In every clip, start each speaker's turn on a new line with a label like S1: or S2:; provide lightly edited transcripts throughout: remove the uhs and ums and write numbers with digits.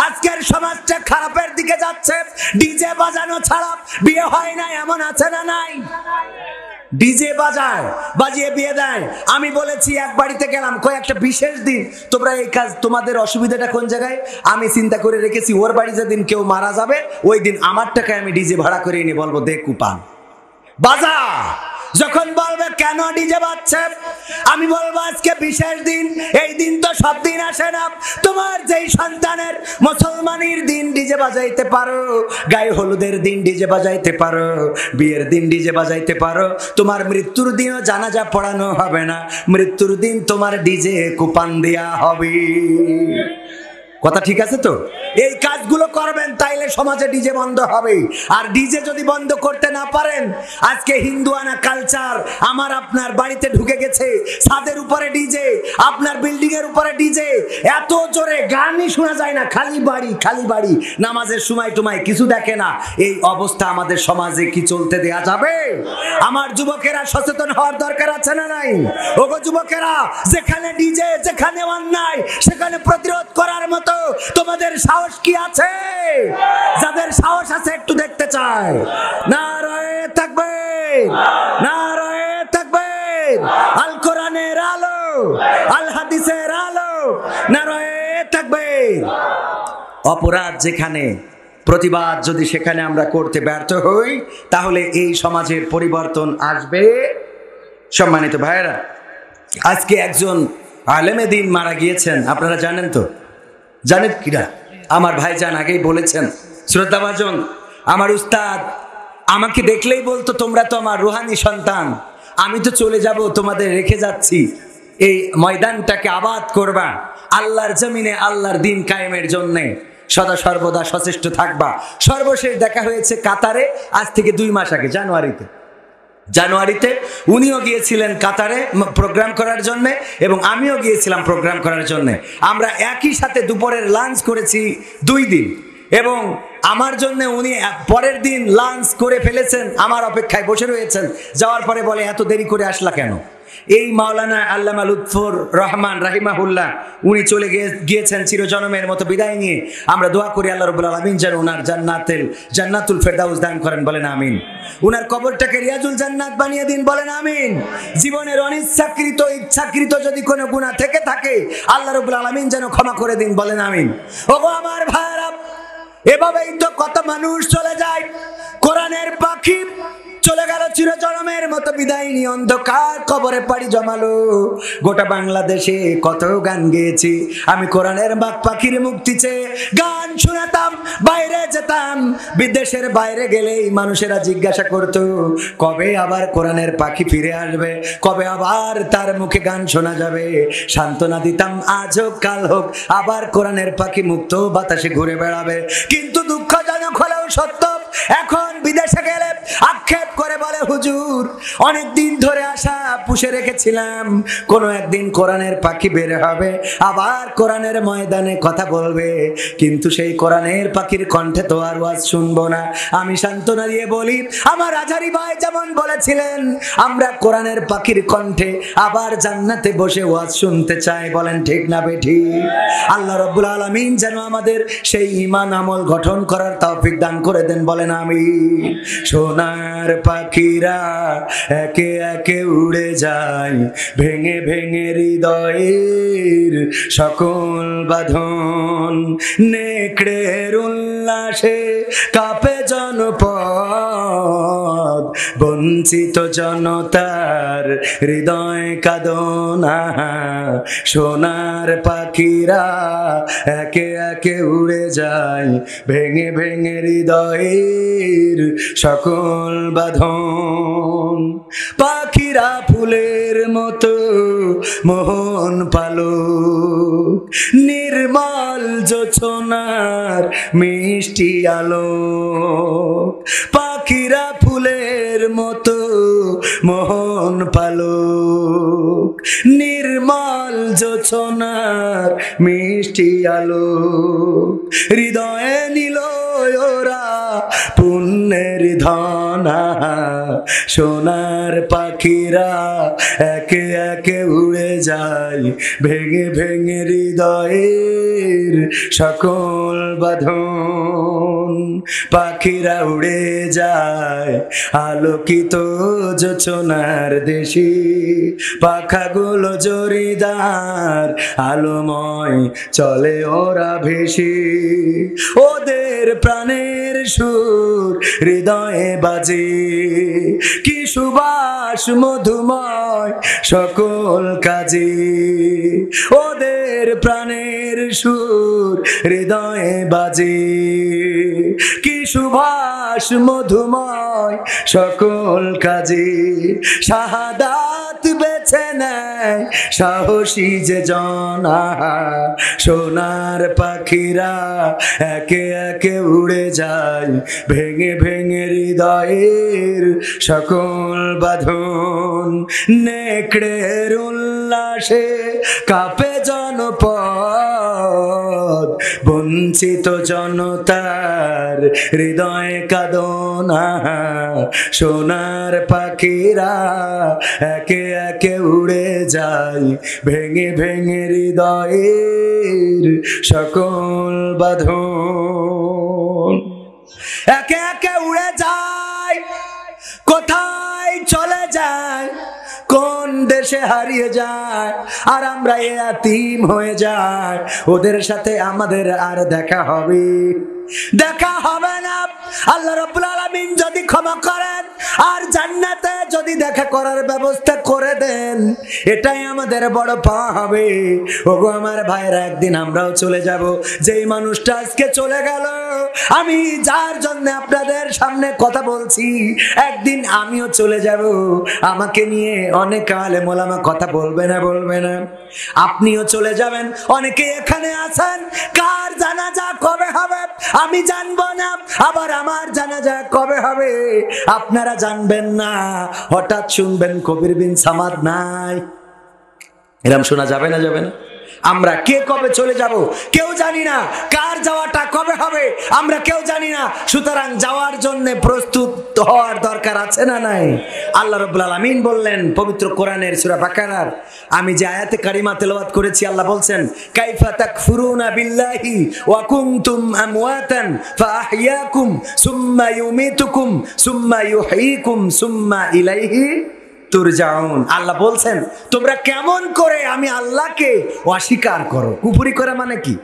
S1: আজকের সমাজটা খারাপের দিকে যাচ্ছে। ডিজে বাজানো ছাড়া বিয়ে হয় না এমন আছে না নাই? ডিজে বাজায়, বাজিয়ে বিয়ে দেয়। আমি বলেছি এক বাড়িতে গেলাম, কয় একটা বিশেষ দিন তোমরা এই কাজ, তোমাদের অসুবিধাটা কোন জায়গায়? আমি চিন্তা করে রেখেছি ওর বাড়ি যেদিন কেউ মারা যাবে ওই দিন আমার টাকায় আমি ডিজে ভাড়া করে এনে বলবো দে কুপান বাজা। যখন বলবে কেন ডিজে বাজছে, আমি বলবো আজকে বিশেষ দিন, এই দিন তো সব দিন আসে না। তোমার যেই সন্তানের মুসলমানের দিন ডিজে বাজাইতে পারো, গায়ে হলুদের দিন ডিজে বাজাইতে পারো, বিয়ের দিন ডিজে বাজাইতে পারো, তোমার মৃত্যুর দিনও জানাজা পড়ানো হবে না, মৃত্যুর দিন তোমার ডিজে কুপান দেয়া হবে। কথা ঠিক আছে তো? এই কাজগুলো করবেন, তাইলে সমাজে ডিজে বন্ধ হবে। আর ডিজে যদি বন্ধ করতে না পারেন, আজকে হিন্দুয়ানা কালচার আমার আপনার বাড়িতে ঢুকে গেছে, ছাদের উপরে ডিজে, আপনার বিল্ডিং এর উপরে ডিজে, এত জোরে গানই শোনা যায় না, খালি বাড়ি খালি বাড়ি, নামাজের সময় টুমায় কিছু দেখে না। এই অবস্থা আমাদের সমাজে কি চলতে দেয়া যাবে? আমার যুবকেরা সচেতন হওয়ার দরকার আছে না নাই? ওগো যুবকেরা, যেখানে ডিজে, যেখানে অন্যায়, সেখানে প্রতিরোধ করার মতো তোমাদের সাহস কি আছে? যাদের সাহস আছে একটু দেখতে চাই। নারায়ে তাকবীর, নারায়ে তাকবীর, আল কোরআনের আলো, আল হাদিসের আলো, নারায়ে তাকবীর। অপরাধ যেখানে, প্রতিবাদ যদি সেখানে আমরা করতে ব্যর্থ হই, তাহলে এই সমাজের পরিবর্তন আসবে। সম্মানিত ভাইয়েরা, আজকে একজন আলেমে দ্বীন মারা গিয়েছেন, আপনারা জানেন তো? জানেন কিনা? আমার ভাইজান আগেই বলেছেন। শ্রদ্ধাভাজন আমার উস্তাদ আমাকে দেখলেই বলতো তোমরা তো আমার রুহানি সন্তান, আমি তো চলে যাব, তোমাদের রেখে যাচ্ছি, এই ময়দানটাকে আবাদ করবা, আল্লাহর জমিনে আল্লাহর দ্বীন কায়েমের জন্যে সদা সর্বদা সচেষ্ট থাকবা। সর্বশেষ দেখা হয়েছে কাতারে, আজ থেকে 2 মাস আগে, জানুয়ারিতে উনিও গিয়েছিলেন কাতারে প্রোগ্রাম করার জন্য, এবং আমিও গিয়েছিলাম প্রোগ্রাম করার জন্য। আমরা একই সাথে দুপুরের লাঞ্চ করেছি 2 দিন, এবং আমার জন্য উনি পরের দিন লাঞ্চ করে ফেলেছেন, আমার অপেক্ষায় বসে রয়েছেন। যাওয়ার পরে বলে এত দেরি করে আসলা কেন? এই মাওলানা আল্লামা লুৎফর রহমান রাহিমাহুল্লাহ উনি চলে গিয়েছেন চিরজনমের মতো বিদায় নিয়ে। আমরা দোয়া করি আল্লাহ রাব্বুল আলামিন যেন ওনার জান্নাতুল ফেরদাউস দান করেন, বলেন আমিন। ওনার কবরটাকে রিয়াজুল জান্নাত বানিয়ে দিন, বলেন আমিন। জীবনের অনিচ্ছাকৃত ইচ্ছাকৃত যদি কোনো গুনাহ থেকে থাকে আল্লাহ রাব্বুল আলামিন যেন ক্ষমা করে দিন, বলেন আমিন। ওগো আমার ভাইরা, এভাবেই তো কত মানুষ চলে যায়। কোরআনের পাখি চলে গেল চিরজনমের মতো বিদায় নিয়ে, অন্ধকার কবরে পাড়ি জমালো। গোটা বাংলাদেশে কত গান গেয়েছি আমি, কোরআনের বাক পাখির মুক্তি চেয়ে গান শোনাতাম, বাইরে যেতাম, বিদেশের বাইরে গেলেই মানুষেরা জিজ্ঞাসা করতো কবে আবার কোরআনের পাখি ফিরে আসবে, কবে আবার তার মুখে গান শোনা যাবে। সান্ত্বনা দিতাম আজ হোক কাল হোক আবার কোরআনের পাখি মুক্ত বাতাসে ঘুরে বেড়াবে। কিন্তু দুঃখজনক হলেও সত্য, এখন বিদেশে গেলে আক্ষেপ করে বলে হুজুর অনেক দিন ধরে আশা পুষে রেখেছিলাম, কোনো একদিন কোরআনের পাখি বের হবে, আবার কোরআনের ময়দানে কথা বলবে, কিন্তু সেই কোরআনের পাখির কণ্ঠে তো আর ওয়াজ শুনবো না। আমি সান্ত্বনা দিয়ে বলি, আমার আজহারি ভাই যেমন বলেছিলেন আমরা কোরআনের পাখির কণ্ঠে আবার জান্নাতে বসে ওয়াজ শুনতে চাই, বলেন ঠিক না বেঠিক? আল্লাহ রাব্বুল আলামিন যেন আমাদের সেই ঈমান আমল গঠন করার তৌফিক দান করে দেন, বলেন আমিন। সোনার পাখিরা একে একে উড়ে যায়, ভেঙে ভেঙে হৃদয়ের সকল বাঁধন, নেকড়ের উল্লাসে কাঁপে জনপদ, বঞ্চিত জনতার হৃদয় কাঁদনা। সোনার পাখিরা একে একে উড়ে যায়, ভেঙে ভেঙে হৃদয়ের সকল বাঁধন। পাখিরা ফুলের মতো মোহন পালক, নির্মল জোছনার মিষ্টি আলোক। পাখিরা ফুলের মতো মোহন পালক, নির্মল জোছনার মিষ্টি আলোক। হৃদয়ে নিল ওরা পুণ্যের ধনা, সোনার পাখিরা একে একে উড়ে যায়, ভেঙে ভেঙে হৃদয়ের সকল বাঁধন। পাখিরা উড়ে যায় আলোকিত জোছনার দেশে, পাখাগুলো জরিদার আলোময় চলে ওরা ভেসে। ওদের প্রাণের সুর হৃদয়ে বাজে, কি সুবাস মধুময় সকল কাজে। ওদের প্রাণের সুর হৃদয়ে বাজে, কি সুবাস মধুময় সকল কাজে। শাহাদাত বেছে নেয় সাহসী যে জনা, সোনার পাখিরা একে একে উড়ে যায়, ভেঙে ভেঙে হৃদয়ের সকল বাঁধন। নেকড়ের উল্লাসে কাঁপে জনপদ, বঞ্চিত জনতার হৃদয়ে কাঁদনা। সোনার পাখিরা একে একে উড়ে যায়, ভেঙে ভেঙে হৃদয়ের সকল বাঁধন। একে একে উড়ে যায়, কোথায় চলে যায়, কোন দেশে হারিয়ে যায়, আর আমরা এতিম হয়ে যাই। ওদের সাথে আমাদের আর দেখা হবে না। আল্লাহ রাব্বুল আলামিন যদি ক্ষমা করেন আর জান্নাতে যদি দেখা করার ব্যবস্থা করে দেন, এটাই আমাদের বড় পাওয়া হবে। ওগো আমার ভাইরা, একদিন আমরাও চলে যাব। যেই মানুষটা আজকে চলে গেল, আমি যার জন্য আপনাদের সামনে কথা বলছি, একদিন আমিও চলে যাব। আমাকে নিয়ে অনেক আলেম ওলামা কথা বলবে না? আপনিও চলে যাবেন। অনেকে এখানে আছেন, কার জানাজা কবে হবে আমি জানবো না, আবার আমার জানাজা কবে হবে আপনারা জানবেন না। হঠাৎ শুনবেন কবির বিন সামাদ নাই, এরম শোনা যাবে না? আমরা কে কবে চলে যাব কেউ জানি না, কার যাওয়াটা কবে হবে আমরা কেউ জানি না। সুতরাং যাওয়ার জন্য প্রস্তুত হওয়ার দরকার আছে না নাই? আল্লাহ রাব্বুল আলামিন বললেন পবিত্র কোরআনের সূরা বাকারার আমি যে আয়াতে কারিমা তেলাওয়াত করেছি, আল্লাহ বলছেন কাইফা তাকফুরুনা বিল্লাহি ওয়া কুনতুম আমওয়াতান ফাআহইয়াকুম সুম্মা ইউমিতুকুম সুম্মা ইউহয়িকুম সুম্মা ইলাইহি তুরজাউন। আল্লাহ বলছেন তোমরা কেমন করে আমি আল্লাহকে অস্বীকার করো। কুফরি করা মানে কি?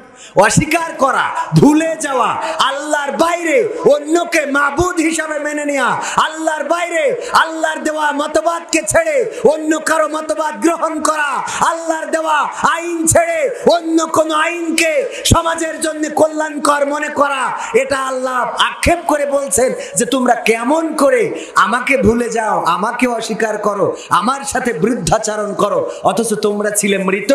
S1: অস্বীকার করা, ভুলে যাওয়া, আল্লাহর বাইরে অন্যকে মাবুদ হিসাবে মেনে নেওয়া, আল্লাহর বাইরে আল্লাহর দেওয়া মতবাদকে ছেড়ে অন্য কারো মতবাদ গ্রহণ করা, আল্লাহর দেওয়া আইন ছেড়ে অন্য কোনো আইনকে সমাজের জন্য কল্যাণকর মনে করা। এটা আল্লাহ আক্ষেপ করে বলছেন যে তোমরা কেমন করে আমাকে ভুলে যাও, আমাকে অস্বীকার করো, আমার সাথে বৃদ্ধাচরণ করো, অথচ তোমরা ছিলে মৃত,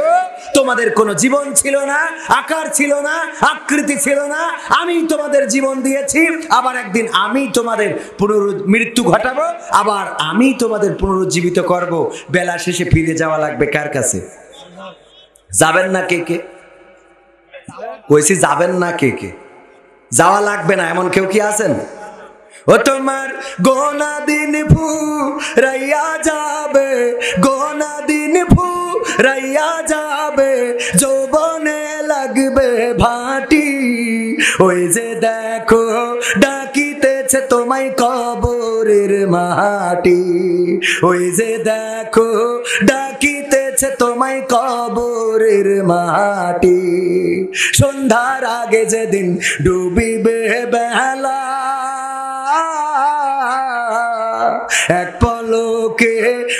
S1: তোমাদের কোনো জীবন ছিল না, আকার ছিল না, আকৃতি ছিল না, আমি তোমাদের জীবন দিয়েছি, আবার একদিন আমি তোমাদের মৃত্যু ঘটাবো, আবার আমি তোমাদের পুনরুজ্জীবিত করব। বেলা শেষে ফিরে যাওয়া লাগবে কার কাছে? যাবেন না কে কে? কইছি যাবেন না কে কে? যাওয়া লাগবে না এমন কেউ কি আছেন? ও তোমার গোনা দিন ফুরাইয়া যাবে, গোনা দিন ফুরাইয়া যাবে, যৌবনে লাগবে ভাটি, ওই যে দেখো ডাকিতেছে তোমায় কবরের মাটি, ওই যে দেখো ডাকিতেছে তোমায় কবরের মাটি। সন্ধ্যার আগে যেদিন ডুবিবে বেলা, এক পলকে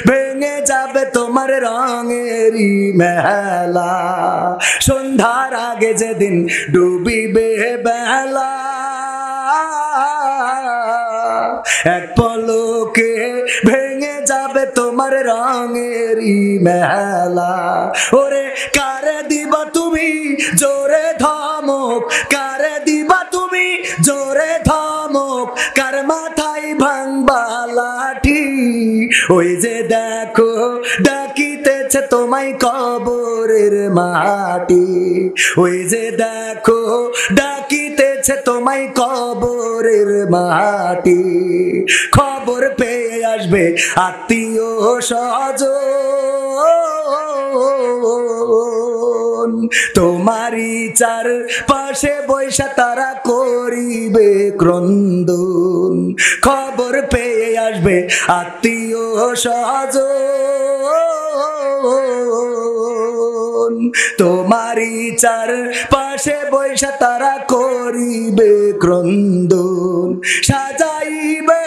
S1: ভেঙে যাবে তোমার রঙেরই মেলা। সন্ধ্যার আগে যেদিন ডুবিবে বেলা, এক পলকে ভেঙে যাবে তোমার রঙেরই মেলা। ওরে কারে দিবা তুমি জোরে ধমক, কারে দিবা তুমি জোরে ধমক, কার মাথায় ভাঙবা লাঠি, ওই যে দেখো ডাকিতেছে তোমায় কবরের মাটি, ওই যে দেখো ডাকিতেছে ডাকিতেছে তোমায় কবরের মাটি, খবর পেয়ে আসবে আত্মীয় স্বজন, তোমারই চার পাশে বৈশা তারা করিবে ক্রন্দন, খবর পেয়ে আসবে আত্মীয় স্বজন, তোমারই চার পাশে বৈশা তারা করিবে ক্রন্দন, সাজাইবে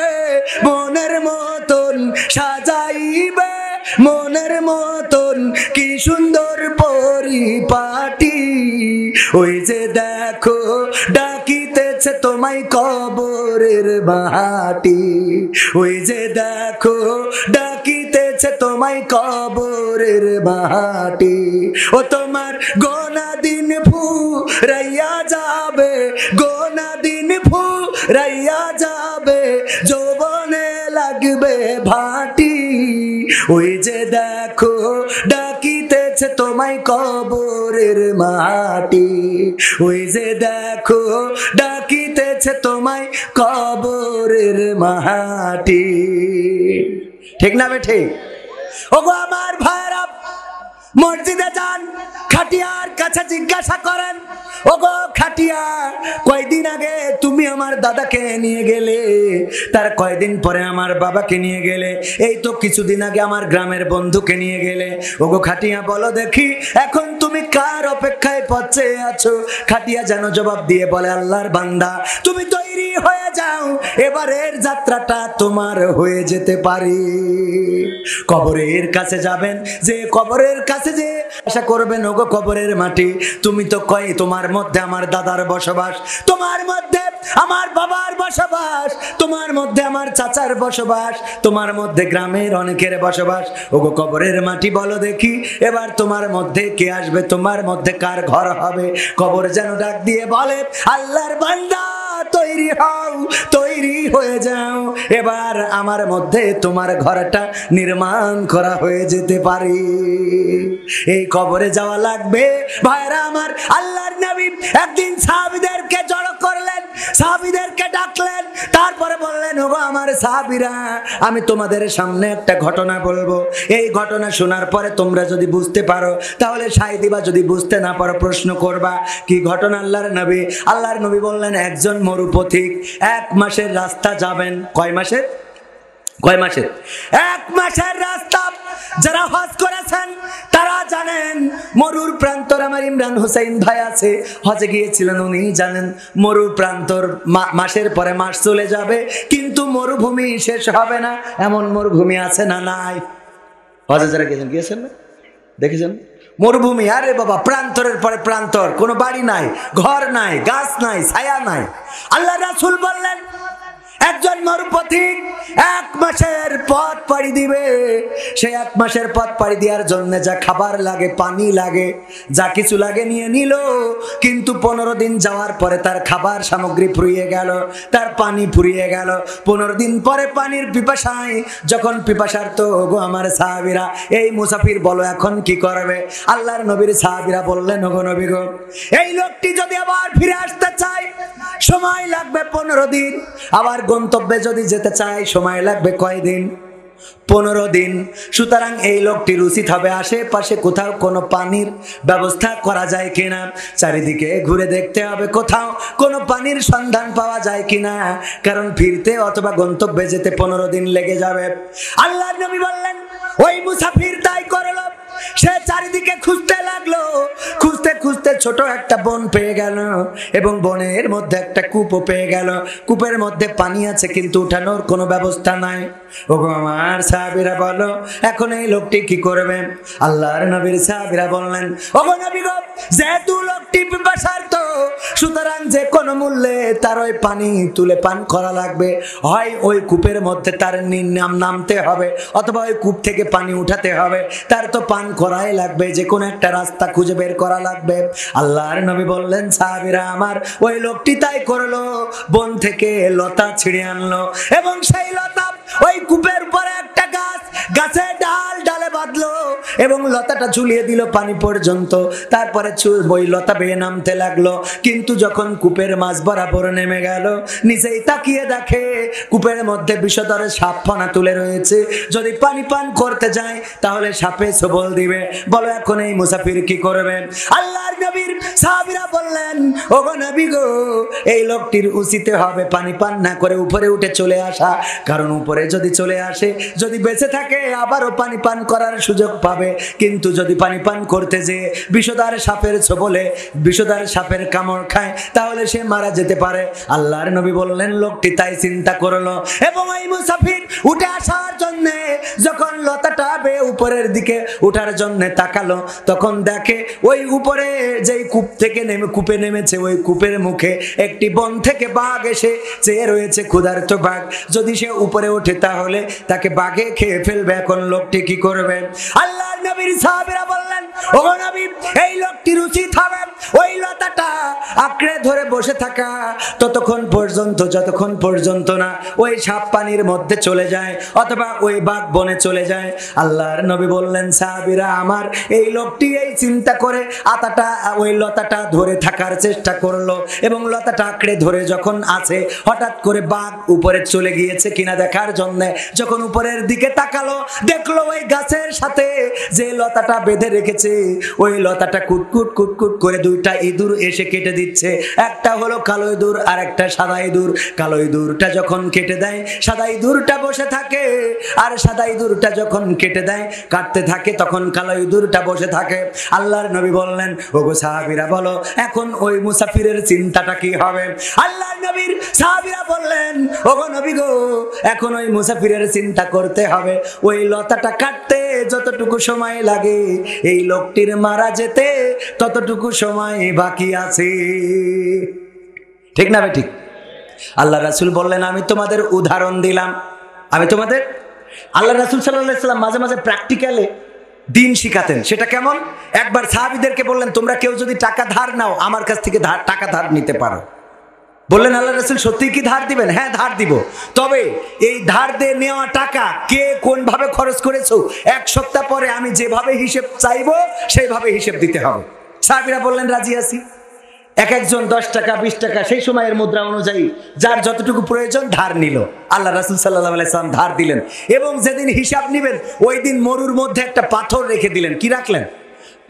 S1: মনের মতন, সাজাইবে মনের মতন কি সুন্দর পরিপাটি, ওই যে দেখো ডাকিতেছে তোমায় কবরের মাটি, ওই যে দেখো ডাকিতেছে তোমায় কবরের মাটি, ও তোমার গোনা দিন ফুরাইয়া যাবে, গোনা দিন ফুরাইয়া যাবে, যৌবনে লাগবে ভাটি, ওই যে দেখো ডাকিতেছে তোমায় কবরের মাটি, ওই যে দেখো ডাকিতেছে তোমায় কবরের মাটি। ঠিক না বেঠে? ওগো আমার ভাইরা, মসজিদে যান, খাটিয়ার কাছে জিজ্ঞাসা করেন, ওগো খাটিয়া কয়দিন আগে তুমি আমার দাদাকে নিয়ে গেলে, তার কয়দিন পরে আমার বাবাকে নিয়ে গেলে, এই তো কিছুদিন আগে আমার গ্রামের বন্ধুকে নিয়ে গেলে, ওগো খাটিয়া বলো দেখি এখন তুমি কার অপেক্ষায় পথে আছো? খাটিয়া যেন জবাব দিয়ে বলে, আল্লাহর বান্দা তুমি তৈরি হয়ে যাও, এবারের যাত্রাটা তোমার হয়ে যেতে পারে। কবরের কাছে যাবেন, যে কবরের কাছে যে আশা করবেন, ওগো কবরের মাটি তুমি তো কয় তোমার মধ্যে আমার দাদার বসবাস, তোমার মধ্যে আমার বাবার বসবাস, তোমার মধ্যে আমার চাচার বসবাস, তোমার মধ্যে গ্রামের অনেকের বসবাস, ওগো কবরের মাটি বলো দেখি এবার তোমার মধ্যে কে আসবে, তোমার মধ্যে কার ঘর হবে? কবর যেন ডাক দিয়ে বলে, আল্লাহর বান্দা তৈরি হও, তৈরি হয়ে যাও, এবার আমার মধ্যে তোমার ঘরটা নির্মাণ করা হয়ে যেতে পারে। এই কবরে যাওয়া লাগবে ভাইরা আমার। আল্লাহর নবী একদিন সাহাবীদেরকে জড়ো করলেন, সাহাবীদেরকে ডাকলেন, তারপরে বললেন, ওগো আমার সাহাবীরা, আমি তোমাদের সামনে একটা ঘটনা বলবো, এই ঘটনা শোনার পরে তোমরা যদি বুঝতে পারো তাহলে সাই দিবা, যদি বুঝতে না পারো প্রশ্ন করবা। কি ঘটনা? আল্লাহর নবী বললেন, একজন মরুপথিক 1 মাসের রাস্তা যাবেন। কয় মাসের? 1 মাসের রাস্তা। যারা হজ করেছেন তারা জানেন, মরুর প্রান্তর, আমার ইমরান হোসেন ভাই আছে, হজে গিয়েছিলেন, উনি জানেন মরুর প্রান্তর মাসের পরে মাস চলে যাবে, কিন্তু মরুভূমি শেষ হবে না। এমন মরুভূমি আছে না নাই? হজে যারা গিয়েছেন না, দেখেছেন মরুভূমি? আরে বাবা, প্রান্তরের পরে প্রান্তর, কোনো বাড়ি নাই, ঘর নাই, গাছ নাই, ছায়া নাই। আল্লাহ রাসূল বললেন, একজন মরুপথিক 1 মাসের পথ পাড়ি দিবে। সেই 1 মাসের পথ পাড়ি দেওয়ার জন্য যা খাবার লাগে, পানি লাগে, যা কিছু লাগে নিয়ে নিল, কিন্তু 15 দিন যাওয়ার পরে তার খাবার সামগ্রী ফুরিয়ে গেল, তার পানি ফুরিয়ে গেল। 15 দিন পরে পানির পিপাসায় যখন পিপাসার্ত, ওগো আমার সাহাবীরা, এই মুসাফির বলো এখন কি করবে? আল্লাহর নবীর সাহাবীরা বললেন, ওগো নবী গো, এই লোকটি যদি আবার ফিরে আসতে চায় সময় লাগবে 15 দিন, আবার গন্তব্যে যদি যেতে চায় সময় লাগবে কয়দিন? 15 দিন। সুতরাং এই লোকটির উচিত হবে আশেপাশে কোথাও কোনো পানির ব্যবস্থা করা যায় কিনা, চারিদিকে ঘুরে দেখতে হবে কোথাও কোনো পানির সন্ধান পাওয়া যায় কিনা, কারণ ফিরতে অথবা গন্তব্যে যেতে 15 দিন লেগে যাবে। আল্লাহর নবী বললেন, ওই মুসাফির তাই করলো। সে চারিদিকে খুঁজতে লাগলো, খুঁজতে খুঁজতে ছোট একটা বন পেয়ে গেল, এবং বনের মধ্যে একটা কূপও পেয়ে গেল। কূপের মধ্যে পানি আছে কিন্তু উঠানোর কোনো ব্যবস্থা নাই। ওগো আমার সাহাবীরা বলো, এখন এই লোকটি কি করবে? আল্লাহর নবীর সাহাবীরা বললেন, ওগো নবী গো, যেহেতু লোকটি পিপাসার্ত, সুতরাং যে কোনো মূল্যে তার ওই পানি তুলে পান করা লাগবে। হয় ওই কূপের মধ্যে তার নামতে হবে, অথবা ওই কূপ থেকে পানি উঠাতে হবে, তার তো পান করাই লাগবে, যে কোনো একটা রাস্তা খুঁজে বের করা লাগবে। আল্লাহর নবী বললেন, সাহাবীরা আমার, ওই লোকটি তাই করলো, বন থেকে লতা ছিঁড়ে আনলো, এবং সেই লতা ওই কূপের উপরে একটা গাছ, গাছের ডালে বাঁধলো এবং লতাটা ঝুলিয়ে দিল পানি পর্যন্ত। তারপরে ওই লতা বেয়ে নামতে লাগলো, কিন্তু যখন কূপের মাঝ বরাবর নেমে গেল, নিজেই তাকিয়ে দেখে কূপের মধ্যে বিষধর সাপ ফনা তুলে রয়েছে। যদি পানি পান করতে যায় তাহলে সাপে সবল দিবে। বলো এখন এই মুসাফির কি করবে? আল্লাহর নবীর সাহাবীরা বললেন, ওগো নবী গো, এই লোকটির উচিত হবে পানি পান না করে উপরে উঠে চলে আসা, কারণ উপরে যদি চলে আসে, যদি বেঁচে থাকে আবারও পানি পান করার সুযোগ পাবে। কিন্তু যদি পানি পান করতে যেয়ে বিষধর সাপের ছোবলে, বিষধর সাপের কামড় খায়, তাহলে সে মারা যেতে পারে। আল্লাহর নবী বললেন, লোকটি তাই চিন্তা করলো এবং এই মুসাফির উঠে আসার জন্য যখন লতাটা বেয়ে উপরের দিকে উঠার জন্য তাকালো, তখন দেখে ওই উপরে যেই কূপ থেকে কূপে নেমেছে, ওই কূপের মুখে একটি বন থেকে বাঘ এসে চেয়ে রয়েছে, ক্ষুধার্ত বাঘ। যদি সে উপরে ওঠে তাহলে তাকে বাঘে খেয়ে ফেলবে। এখন লোকটি কি করবে? আল্লাহর নবীর সাহাবীরা বললেন, ও নবী, এই লোকটির উচিত হবে ওই লতাটা আঁকড়ে ধরে বসে থাকা ততক্ষণ পর্যন্ত, যতক্ষণ পর্যন্ত না ওই সাপ পানির মধ্যে চলে যায় অথবা ওই বাঘ বনে চলে যায়। আল্লাহর নবী বললেন, সাহাবীরা আমার, এই লোকটি এই চিন্তা করে ওই লতাটা ধরে থাকার চেষ্টা করলো এবং লতাটা আঁকড়ে ধরে যখন আছে, হঠাৎ করে বাঘ উপরে চলে গিয়েছে কিনা দেখার জন্য যখন উপরের দিকে তাকালো, দেখলো ওই গাছের সাথে যে লতাটা বেঁধে রেখেছে, ওই লতাটা কুটকুট কুটকুট করে দুইটা ইঁদুর এসে কেটে দিচ্ছে। একটা হলো কালো ইঁদুর আর একটা সাদা ইঁদুর। কালো ইঁদুরটা যখন কেটে দেয়, সাদা ইঁদুরটা বসে থাকে, আর সাদা ইঁদুরটা যখন কেটে দেয়, কাটতে থাকে, তখন কালো ইঁদুরটা বসে থাকে। আল্লাহর নবী বললেন, ওগো সাহাবীরা বলো এখন ওই মুসাফিরের চিন্তাটা কি হবে? আল্লাহর নবীর সাহাবীরা বললেন, ওগো নবী গো, এখন ওই মুসাফিরের চিন্তা করতে হবে ওই লতাটা কাটতে যতটুকু সময় লাগে, এই লোকটির মারা যেতে ততটুকু সময় বাকি আছে। ঠিক না ভাই? ঠিক। আল্লাহ রাসূল বললেন, আমি তোমাদের উদাহরণ দিলাম, আমি তোমাদের। আল্লাহ রাসূল সাল্লাল্লাহু আলাইহি ওয়াসাল্লাম মাঝে মাঝে প্র্যাকটিক্যালে দিন শিখাতেন। সেটা কেমন? একবার সাহাবীদেরকে বললেন, তোমরা কেউ যদি টাকা ধার নাও, আমার কাছ থেকে টাকা ধার নিতে পারো। বললেন, আল্লাহ রাসূল সত্যিই কি ধার দিবেন? হ্যাঁ, ধার দিব। তবে এই ধার দিয়ে নেওয়া টাকা কে কোন ভাবে খরচ করেছো, এক সপ্তাহ পরে আমি যেভাবে হিসেব চাইবো সেইভাবে হিসেব দিতে হবে। সাহাবীরা বললেন, রাজি আছি। এক একজন 10 টাকা 20 টাকা সেই সময়ের মুদ্রা অনুযায়ী যার যতটুকু প্রয়োজন ধার নিল। আল্লাহ রাসূল সাল্লাল্লাহু আলাইহি সাল্লাম ধার দিলেন এবং যেদিন হিসাব নেবেন ওই দিন মরুর মধ্যে একটা পাথর রেখে দিলেন। কি রাখলেন?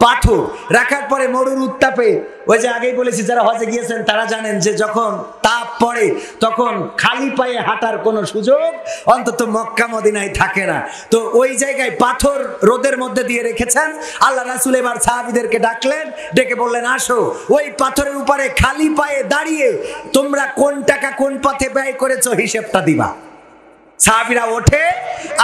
S1: পাথর। রাখার পরে মরুর উত্তাপে, ওই যে আগেই বলেছি যারা হজে গিয়েছেন তারা জানেন যে যখন তাপ পড়ে তখন খালি পায়ে হাঁটার কোনো সুযোগ অন্তত মক্কা মদিনায় থাকে না। তো ওই জায়গায় পাথর রোদের মধ্যে দিয়ে রেখেছেন। আল্লাহ রাসূল এবার সাহাবীদেরকে ডাকলেন, ডেকে বললেন, আসো, ওই পাথরের উপরে খালি পায়ে দাঁড়িয়ে তোমরা কোন টাকা কোন পথে ব্যয় করেছো হিসেবটা দিবা। সাহাবীরা ওঠে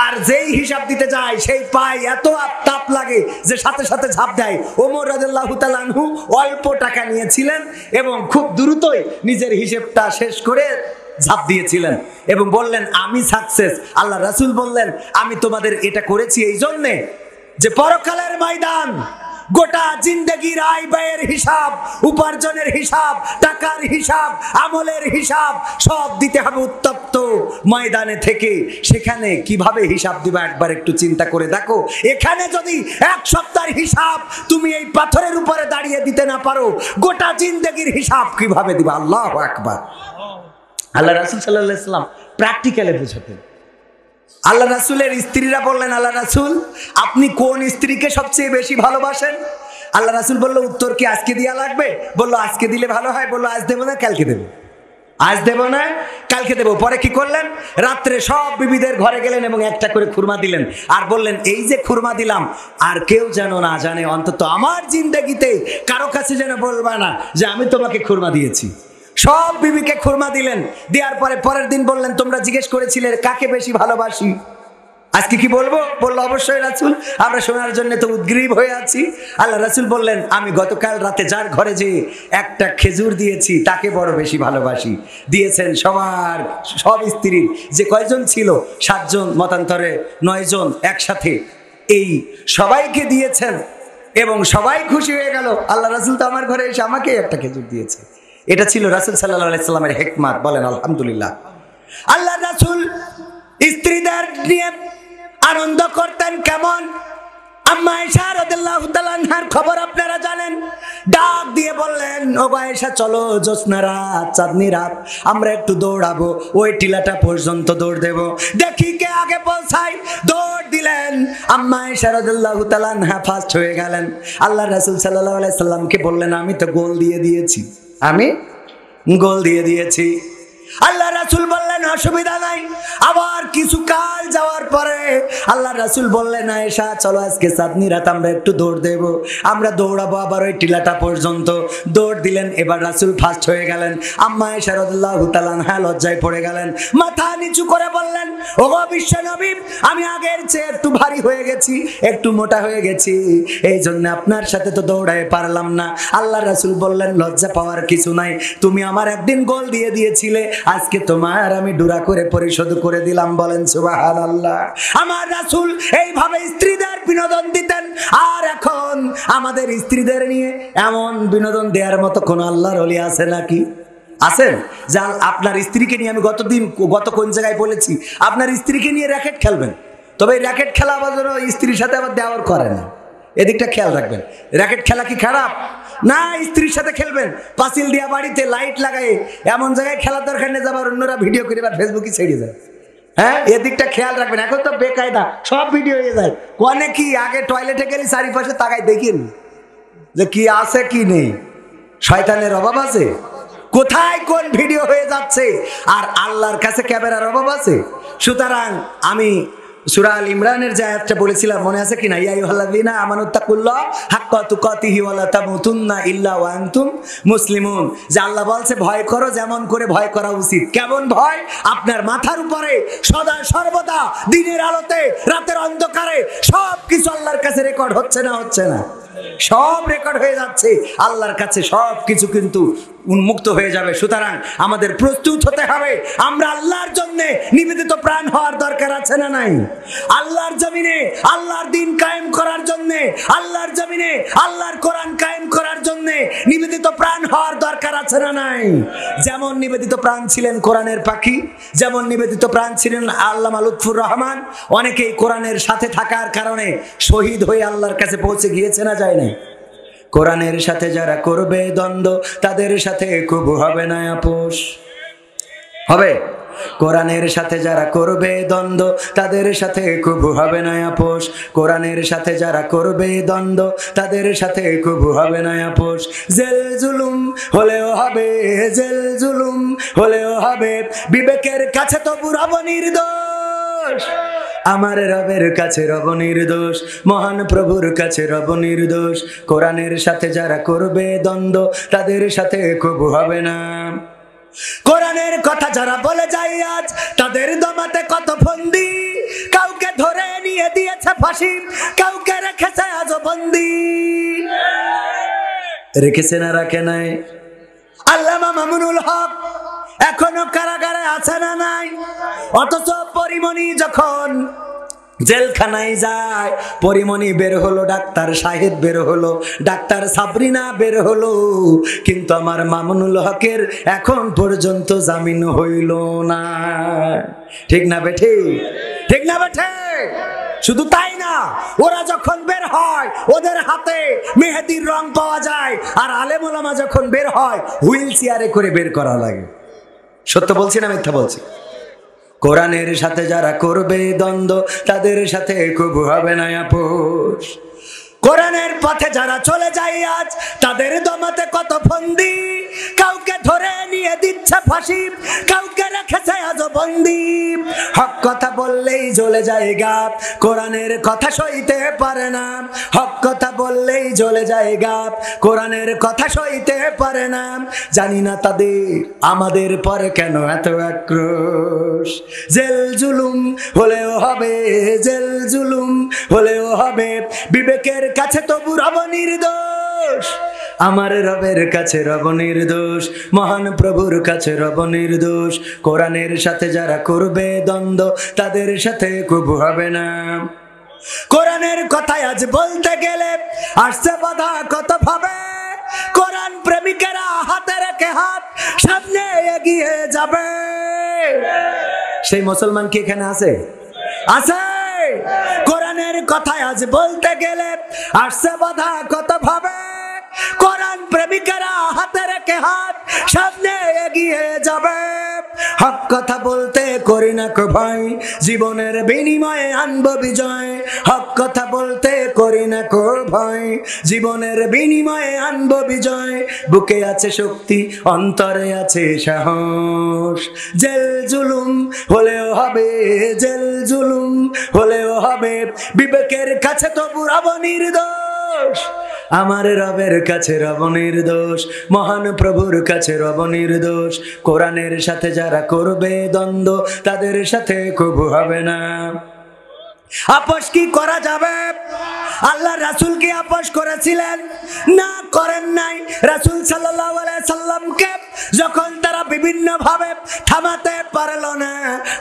S1: আর যেই হিসাব দিতে যায় সেই পায়ে এত তাপ লাগে যে সাথে সাথে ঝাঁপ দেয়। ওমর রাদিয়াল্লাহু তাআলা আনহু অল্প টাকা নিয়েছিলেন এবং খুব দ্রুতই নিজের হিসেবটা শেষ করে ঝাঁপ দিয়েছিলেন এবং বললেন, আমি সাকসেস। আল্লাহ রাসূল বললেন, আমি তোমাদের এটা করেছি এই জন্যে যে পরকালের ময়দান, গোটা জিন্দেগির আয় ব্যয়ের হিসাব, উপার্জনের হিসাব, টাকার হিসাব, আমলের হিসাব সব দিতে হবে উত্তপ্ত ময়দানে থেকে। সেখানে কিভাবে হিসাব দিবা একবার একটু চিন্তা করে দেখো। এখানে যদি এক সপ্তাহের হিসাব তুমি এই পাথরের উপরে দাঁড়িয়ে দিতে না পারো, গোটা জিন্দেগির হিসাব কিভাবে দিবা? আল্লাহু আকবার। আল্লাহ রাসূল সাল্লাল্লাহু আলাইহি ওয়াসাল্লাম প্র্যাকটিক্যালি বুঝাতেন। আল্লাহ রাসূলের স্ত্রীরা বললেন, আল্লাহ রাসূল আপনি কোন স্ত্রীকে সবচেয়ে বেশি ভালোবাসেন? আল্লাহ রাসূল বলল, উত্তর কি আজকে দেওয়া লাগবে? বললো, আজকে দিলে ভালো হয়। বললো, আজ দেবো না, কালকে দেবো। আজ দেবো না, কালকে দেবো। পরে কি করলেন? রাত্রে সব বিবিদের ঘরে গেলেন এবং একটা করে খুরমা দিলেন আর বললেন, এই যে খুরমা দিলাম আর কেউ যেন না জানে, অন্তত আমার জিন্দেগিতে কারো কাছে যেন বলবা না যে আমি তোমাকে খুরমা দিয়েছি। সব বিবিকে খুরমা দিলেন। দেওয়ার পরে পরের দিন বললেন, তোমরা জিজ্ঞেস করেছিলে কাকে বেশি ভালোবাসি, আজকে কি বলবো? বললো, অবশ্যই রাসূল, আমরা শোনার জন্য তো উদ্গ্রীব হয়ে আছি। আল্লাহ রাসূল বললেন, আমি গতকাল রাতে যার ঘরে যে একটা খেজুর দিয়েছি তাকে বড় বেশি ভালোবাসি। দিয়েছেন সবার, সব স্ত্রীর যে কয়জন ছিল 7 জন, মতান্তরে 9 জন একসাথে, এই সবাইকে দিয়েছেন এবং সবাই খুশি হয়ে গেল। আল্লাহ রাসূল তো আমার ঘরে এসে আমাকে একটা খেজুর দিয়েছে। এটা ছিল রাসূল সাল্লাল্লাহু আলাইহি সাল্লামের হিকমত। বলেন আলহামদুলিল্লাহ। আল্লাহ রাসূল স্ত্রীদের নিয়ে আনন্দ করতেন কেমন? আম্মা আয়েশা রাদিয়াল্লাহু তাআলা আনহার খবর আপনারা জানেন। ডাক দিয়ে বললেন, ও আয়েশা চলো, জ্যোৎস্না রাত, চাঁদনি রাত, আমরা একটু দৌড়াবো, ওই টিলাটা পর্যন্ত দৌড় দেব, দেখি কে আগে পৌঁছায়। দৌড় দিলেন। আম্মা আয়েশা রাদিয়াল্লাহু তাআলা আনহা ফার্স্ট হয়ে গেলেন। আল্লাহ রাসূল সাল্লাল্লাহু আলাইহি সাল্লামকে বললেন, আমি তো গোল দিয়ে দিয়েছি, আমি গোল দিয়ে দিয়েছি। আল্লাহ রাসূল বললেন, অসুবিধা নাই। আবার কিছু কাল যাওয়ার পরে আল্লাহ রাসূল বললেন, আয়েশা চলো আজকে চাঁদনি রাত, আমরা একটু দৌড় দেব, আমরা দৌড়াবো আবার ওই টিলাটা পর্যন্ত। দৌড় দিলেন। এবার রাসূল ফার্স্ট হয়ে গেলেন। আম্মা আয়েশা রাদিয়াল্লাহু তাআলা আনহা লজ্জায় পড়ে গেলেন, মাথা নিচু করে বললেন, ওগো বিশ্বনবী, আমি আগের চেয়ে একটু ভারী হয়ে গেছি, একটু মোটা হয়ে গেছি, এই জন্য আপনার সাথে তো দৌড়ায় পারলাম না। আল্লাহ রাসূল বললেন, লজ্জা পাওয়ার কিছু নাই, তুমি আমার একদিন গোল দিয়ে দিয়েছিলে, আজকে তোমার আমি ডুরা করে পরিশোধ করে দিলাম। বলেন সুবহানাল্লাহ। আমার রাসূল এইভাবে স্ত্রীদের বিনোদন দিতেন। আর এখন আমাদের স্ত্রীদের নিয়ে এমন বিনোদন দেওয়ার মতো কোন আল্লাহর ওলি আছে নাকি? আছেন? যা আপনার স্ত্রীকে নিয়ে, আমি গত কোন জায়গায় বলেছি, আপনার স্ত্রীকে নিয়ে র্যাকেট খেলবেন, তবে এই র্যাকেট খেলা আবার যেন স্ত্রীর সাথে আবার দেওয়ার করে না, এদিকটা খেয়াল রাখবেন। র্যাকেট খেলা কি খারাপ? না, স্ত্রীর সাথে খেলবেন, পাঁচিল দিয়া বাড়িতে লাইট লাগাই এমন জায়গায় খেলার দরকার নেই, যাবার অন্যরা ভিডিও করে বা ফেসবুকে ছেড়ে যায়। হ্যাঁ, এদিকটা খেয়াল রাখবেন। এখন তো বেকায়দা সব ভিডিও হয়ে যায়। কোনে কি আগে টয়লেটে গেলে চারিপাশে তাকাই দেখিন যে কি আছে কি নেই, শয়তানের অভাব আছে, কোথায় কোন ভিডিও হয়ে যাচ্ছে, আর আল্লাহর কাছে ক্যামেরার অভাব আছে। সুতরাং আমি সূরা আল ইমরানের যে আয়াতটা বলেছিলাম, মনে আছে কিনা? ইয়া আইয়ুহাল্লাযীনা আমানুত্তাকুল্লাহ হাক্কা তুকাতিহি ওয়া লা তামুতুন্না ইল্লা ওয়া আনতুম মুসলিমুন। যে আল্লাহ বলছে ভয় করো যেমন করে ভয় করা উচিত। কেমন ভয়? আপনার মাথার উপরে সদা সর্বদা দিনের আলোতে রাতের অন্ধকারে সব কিছু আল্লাহর কাছে রেকর্ড হচ্ছে না? হচ্ছে না? সব রেকর্ড হয়ে যাচ্ছে আল্লাহর কাছে, সব কিছু কিন্তু উন্মুক্ত হয়ে যাবে। সুতরাং আমাদের প্রস্তুত হতে হবে। আমরা আল্লাহর জন্য নিবেদিত প্রাণ হওয়ার দরকার আছে না নাই? আল্লাহর জমিনে আল্লাহর দ্বীন কায়েম করার জন্য, আল্লাহর জমিনে আল্লাহর কোরআন কায়েম করার জন্য নিবেদিত প্রাণ হওয়ার দরকার আছে না নাই? যেমন নিবেদিত প্রাণ ছিলেন কোরআনের পাখি, যেমন নিবেদিত প্রাণ ছিলেন আল্লামা লুৎফুর রহমান, অনেকেই কোরআনের সাথে থাকার কারণে শহীদ হয়ে আল্লাহর কাছে পৌঁছে গিয়েছে না যায় নাই? কোরআনের সাথে যারা করবে দ্বন্দ্ব, তাদের সাথে কবু হবে না আপোষ। হবে? কোরআনের সাথে যারা করবে দ্বন্দ্ব, তাদের সাথে কবু হবে না আপোষ। কোরআনের সাথে যারা করবে দ্বন্দ্ব, তাদের সাথে কবু হবে না আপোষ। জেল জুলুম হলেও হবে, জেল জুলুম হলেও হবে, বিবেকের কাছে তবু রব নির্দোষ। আমার রবের কাছে রব নির্দোষ, মহান প্রভুর কাছে রব নির্দোষ। কোরআনের সাথে যারা করবে দ্বন্দ্ব, তাদের সাথে কবু হবে না। কোরআনের কথা যারা বলে যায় আজ, তাদের দমাতে কত ফন্দি, কাউকে ধরে নিয়ে দিয়েছে ফাঁসি, কাউকে রেখেছে আজ বন্দি। রেখেছে না রাখে নাই? আল্লামা মামুনুল হক এখনো কারাগারে আছে না নাই? অথচ পরিমণি যখন জেলখানায় যায়, পরিমণি বের হলো, ডাক্তার সাহেব বের হলো, ডাক্তার সাবরিনা বের হলো, কিন্তু আমার মামুনুল হকের এখন পর্যন্ত জামিন হইল না। ঠিক না বেঠে? ঠিক না বেঠে? শুধু তাই না, ওরা যখন বের হয় ওদের হাতে মেহেদির রং পাওয়া যায়, আর আলেম ওলামা যখন বের হয় হুইল চেয়ারে করে বের করা লাগে। সত্য বলছি না মিথ্যা বলছি? কোরআনের সাথে যারা করবে দ্বন্দ্ব, তাদের সাথে কবু হবে না আপোষ। কোরআনের পথে যারা চলে যায় আজ, তাদের দমাতে কত ফন্দি, কাউকে ধরে নিয়ে দিচ্ছে ফাঁসি, কাউকে রেখেছে আজ বন্দি। হক কথা বললেই জ্বলে যায় গাপ, কোরআনের কথা সইতে পারে না। হক কথা বললেই জ্বলে যায় গাপ, কোরআনের কথা সইতে পারে না। জানি না তাদের আমাদের পরে কেন এত আক্রোশ। জেল জুলুম হলেও হবে, জেল জুলুম হলেও হবে, বিবেকের কাছে তবু রব নির্দোষ। আমার রবের কাছে রব নির্দোষ, মহান প্রভুর কাছে রব নির্দোষ। কোরআনের সাথে যারা করবে দ্বন্দ্ব, তাদের সাথে কবু হবে না। কোরআনের কথাই আজ বলতে গেলে আসছে বাধা কত ভাবে, কোরআন প্রেমিকেরা হাতে রেখে হাত সামনে এগিয়ে যাবে। সেই মুসলমান কি এখানে আছে? আছে। কোরআন কোরআনের কথা আজ বলতে গেলে আসছে বাধা কত ভাবে। কোরআন প্রেমিকেরা হাতে রেখে হাত সামনে এগিয়ে যাবে। হক কথা বলতে করি না কো ভয়, জীবনের বিনিময়ে আনবো বিজয়। হক কথা বলতে করি না কো ভয়, জীবনের বিনিময়ে আনবো বিজয়। বুকে আছে শক্তি, অন্তরে আছে সাহস। জেল জুলুম হলেও হবে, জেল জুলুম হলেও হবে, বিবেকের কাছে তবু রব নির্দোষ। আমার রবের কাছে রব নির্দোষ, মহান প্রভুর কাছে রব নির্দোষ। কোরআনের সাথে যারা করবে দ্বন্দ্ব, তাদের সাথে কবু হবে না। আপোষ কি করা যাবে? আল্লাহ রাসূল কি আপোষ করেছিলেন? না, করেন নাই। রাসূল সাল্লাল্লাহু আলাইহি সাল্লামকে যখন তারা বিভিন্ন ভাবে থামাতে পারলো না,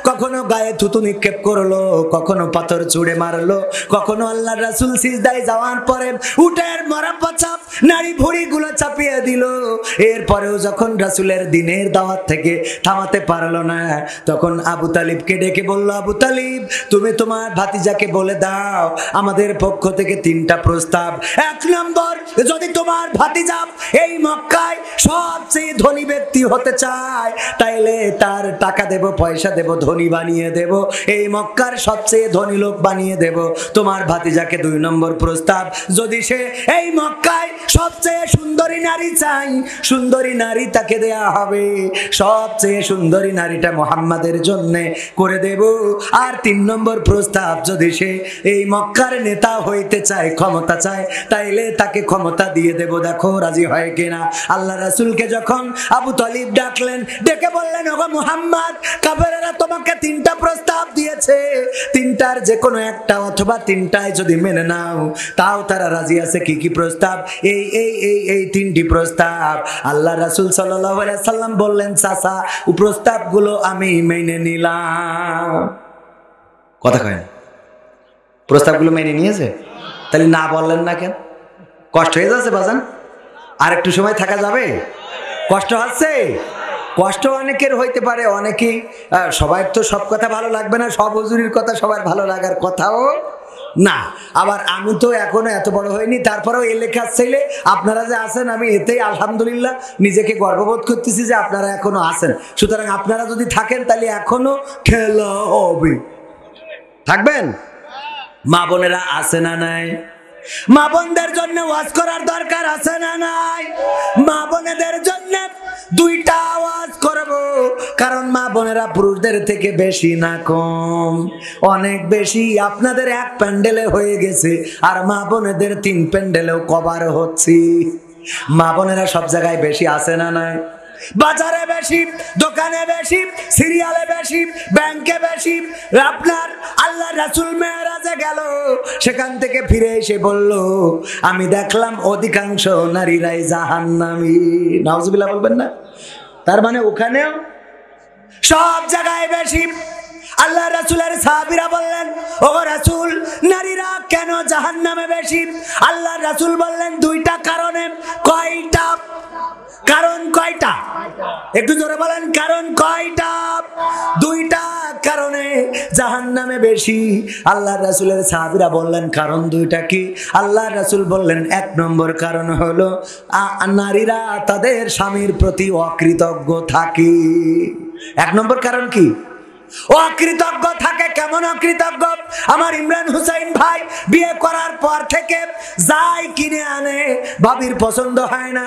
S1: কখনো গায়ে থুতু নিক্ষেপ করলো, কখনো পাথর ছুঁড়ে মারলো, কখনো আল্লাহ রাসূল সিজদায় যাওয়ার পরে উটের মরা পচা নাড়ি ভুড়ি গুলো চাপিয়ে দিল। এরপরেও যখন রাসূলের দিনের দাওয়াত থেকে থামাতে পারলো না, তখন আবু তালিবকে ডেকে বলল, আবু তালিব, তুমি তোমার ভাতিজাকে বলে দাও আমাদের পক্ষ থেকে 3টা প্রস্তাব। 1 নম্বর, যদি তোমার ভাতিজা এই মক্কায় সবচেয়ে ধনী ব্যক্তি হতে চায়, তাইলে তার টাকা দেব, পয়সা দেব, ধনী বানিয়ে দেব, এই মক্কার সবচেয়ে ধনী লোক বানিয়ে দেব। তোমার ভাতিজাকে 2 নম্বর প্রস্তাব, যদি সে এই মক্কায় সবচেয়ে সুন্দরী নারী চাই, সুন্দরী নারী তাকে দেয়া হবে, সবচেয়ে সুন্দরী নারীটা মুহাম্মাদের জন্য করে দেব। আর 3 নম্বর প্রস্তাব, যদি সে এই মক্কার নেতা হইতে চায়, ক্ষমতা চায়, তাইলে তাকে ক্ষমতা দিয়ে দেব, দেখো রাজি হয় কিনা। আল্লাহ রাসূলকে যখন আবু তালিব ডাকলেন, ডেকে বললেন, ওগো মুহাম্মদ, কাফেররা তোমাকে 3টা প্রস্তাব দিয়েছে, 3টার যে কোনো একটা অথবা 3টায় যদি মেনে নাও, তাও তারা রাজি আছে। কি কি প্রস্তাব? এই 3টি প্রস্তাব। আল্লাহ রাসূল সাল্লাল্লাহু আলাইহি সাল্লাম বললেন, চাচা, প্রস্তাবগুলো আমি মেনে নিলাম। কথা কয় না? প্রস্তাবগুলো মেনে নিয়েছে? তাহলে না বললেন না কেন? কষ্ট হয়ে যাচ্ছে বাজান? আর একটু সময় থাকা যাবে? কষ্ট হচ্ছে? কষ্ট অনেকের হইতে পারে, অনেকেই, সবাই তো সব কথা ভালো লাগবে না, সব হুজুরির কথা সবার ভালো লাগার কথাও না। আবার আমি তো এখনো এত বড় হইনি, তারপরেও এই লেখার ছেলে আপনারা যে আছেন, আমি এতেই আলহামদুলিল্লাহ নিজেকে গর্ববোধ করতেছি যে আপনারা এখনো আছেন। সুতরাং আপনারা যদি থাকেন তাহলে এখনো খেলা হবে। থাকবেন? মা বোনেরা আছে না নাই? মা বোনদের জন্য ওয়াজ করার দরকার আছে না নাই? মা বোনেদের জন্য 2টা ওয়াজ করব, কারণ মা বোনেরা পুরুষদের থেকে বেশি না কম, অনেক বেশি। আপনাদের 1 প্যান্ডেলে হয়ে গেছে, আর মা বোনেদের 3 প্যান্ডেলেও কভার হচ্ছে। মা বোনেরা সব জায়গায় বেশি আছে না নাই? বাজারে বেশি, দোকানে বেশি, সিরিয়ালে বেশি, ব্যাংকে বেশি। আপনার আল্লাহ রাসূল মেরাজে গেল, সেখান থেকে ফিরে এসে বলল, আমি দেখলাম অধিকাংশ নারীরাই জাহান্নামী। নাউজুবিল্লাহ বলবেন না? তার মানে ওখানেও সব জায়গায় বেশি। আল্লাহ রাসূলের সাহাবীরা বললেন, ও রাসূল, নারীরা কেন জাহান্নামে বেশি? আল্লাহ রাসূল বললেন, 2টা কারণে। কয়টা কারণ? কয়টা? একটু জোরে বলেন, কারণ কয়টা? 2টা কারণে জাহান্নামে বেশি। আল্লাহ রাসূলের সাহাবীরা বললেন, কারণ 2টা কি? আল্লাহ রাসূল বললেন, 1 নম্বর কারণ হলো নারীরা তাদের স্বামীর প্রতি অকৃতজ্ঞ থাকে। 1 নম্বর কারণ কি? অকৃতজ্ঞ থাকে। কেমন অকৃতজ্ঞ? আমার ইমরান হুসাইন ভাই বিয়ে করার পর থেকে যাই কিনে আনে, ভাবির পছন্দ হয় না।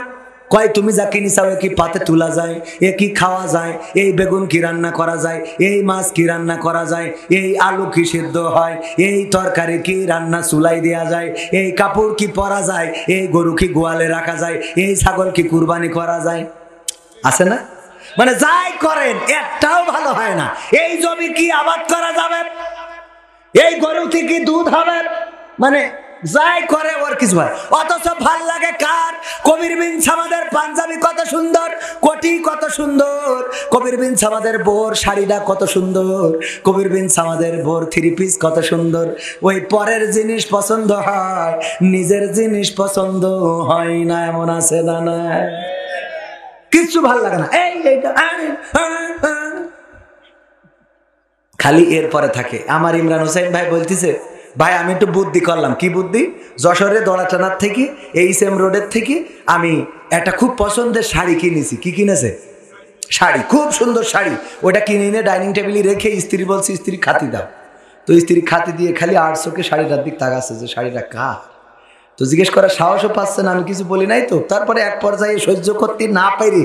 S1: কয়, তুমি যা কিনে চাও কি পাতে তোলা যায়? এ কি খাওয়া যায়? এই বেগুন কি রান্না করা যায়? এই মাছ কি রান্না করা যায়? এই আলু কি সিদ্ধ হয়? এই তরকারি কি রান্না চুলাই দেওয়া যায়? এই কাপড় কি পরা যায়? এই গরু কি গোয়ালে রাখা যায়? এই ছাগল কি কুরবানি করা যায়? আছে না? মানে যাই করেন একটাও ভালো হয় না। এই জমি কি আবাদ করা যাবে? এই গরু থেকে দুধ হবে? মানে যাই করে ওর কিছু হয়। অথচ ভাল লাগে কার? কবির বিন সামাদের পাঞ্জাবি কত সুন্দর, কোটি কত সুন্দর, কবির বিন সামাদের বোর শাড়িটা কত সুন্দর, কবির বিন সামাদের বোর 3 পিস কত সুন্দর। ওই পরের জিনিস পছন্দ হয়, নিজের জিনিস পছন্দ হয় না, এমন আছে না? না, কিচ্ছু ভাল লাগে না। খালি এরপরে থাকে। আমার ইমরান হুসাইন ভাই বলতেছে, ভাই আমি একটু বুদ্ধি করলাম। কি বুদ্ধি? যশোরে দড়াটানার থেকে এইচএম রোডের থেকে আমি একটা খুব পছন্দের শাড়ি কিনেছি। কি কিনেছে? শাড়ি, খুব সুন্দর শাড়ি। ওটা কিনে এনে ডাইনিং টেবিলে রেখে স্ত্রী বলছি স্ত্রী খাতি দাও। তো স্ত্রী খাতি দিয়ে খালি 800-কে শাড়িটার দিক তাকাচ্ছে যে শাড়িটা কার। তো জিজ্ঞেস করার সাহসও পাচ্ছে না, আমি কিছু বলি নাই তো। তারপরে এক পর্যায়ে সহ্য করতে না পেরে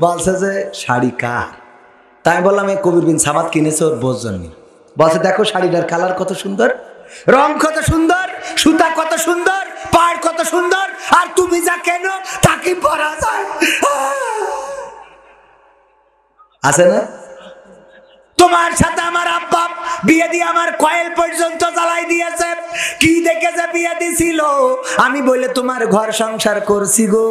S1: বলছে যে শাড়ি কার। তাই আমি বললাম এই কবির বিন সামাদ কিনেছে ওর বোঝ জন্য। বলছে দেখো শাড়িটার কালার কত সুন্দর, রং কত সুন্দর, সুতা কত সুন্দর, পাড় কত সুন্দর, আর তুমি যা কেন তা কি পরা যায়? আছে না? তোমার সাথে আমার আব্বা বিয়ে দিয়ে আমার কয়েল পর্যন্ত জ্বালাই দিয়েছে। কি দেখেছে বিয়ে দিছিল? আমি বলে তোমার ঘর সংসার করছি গো,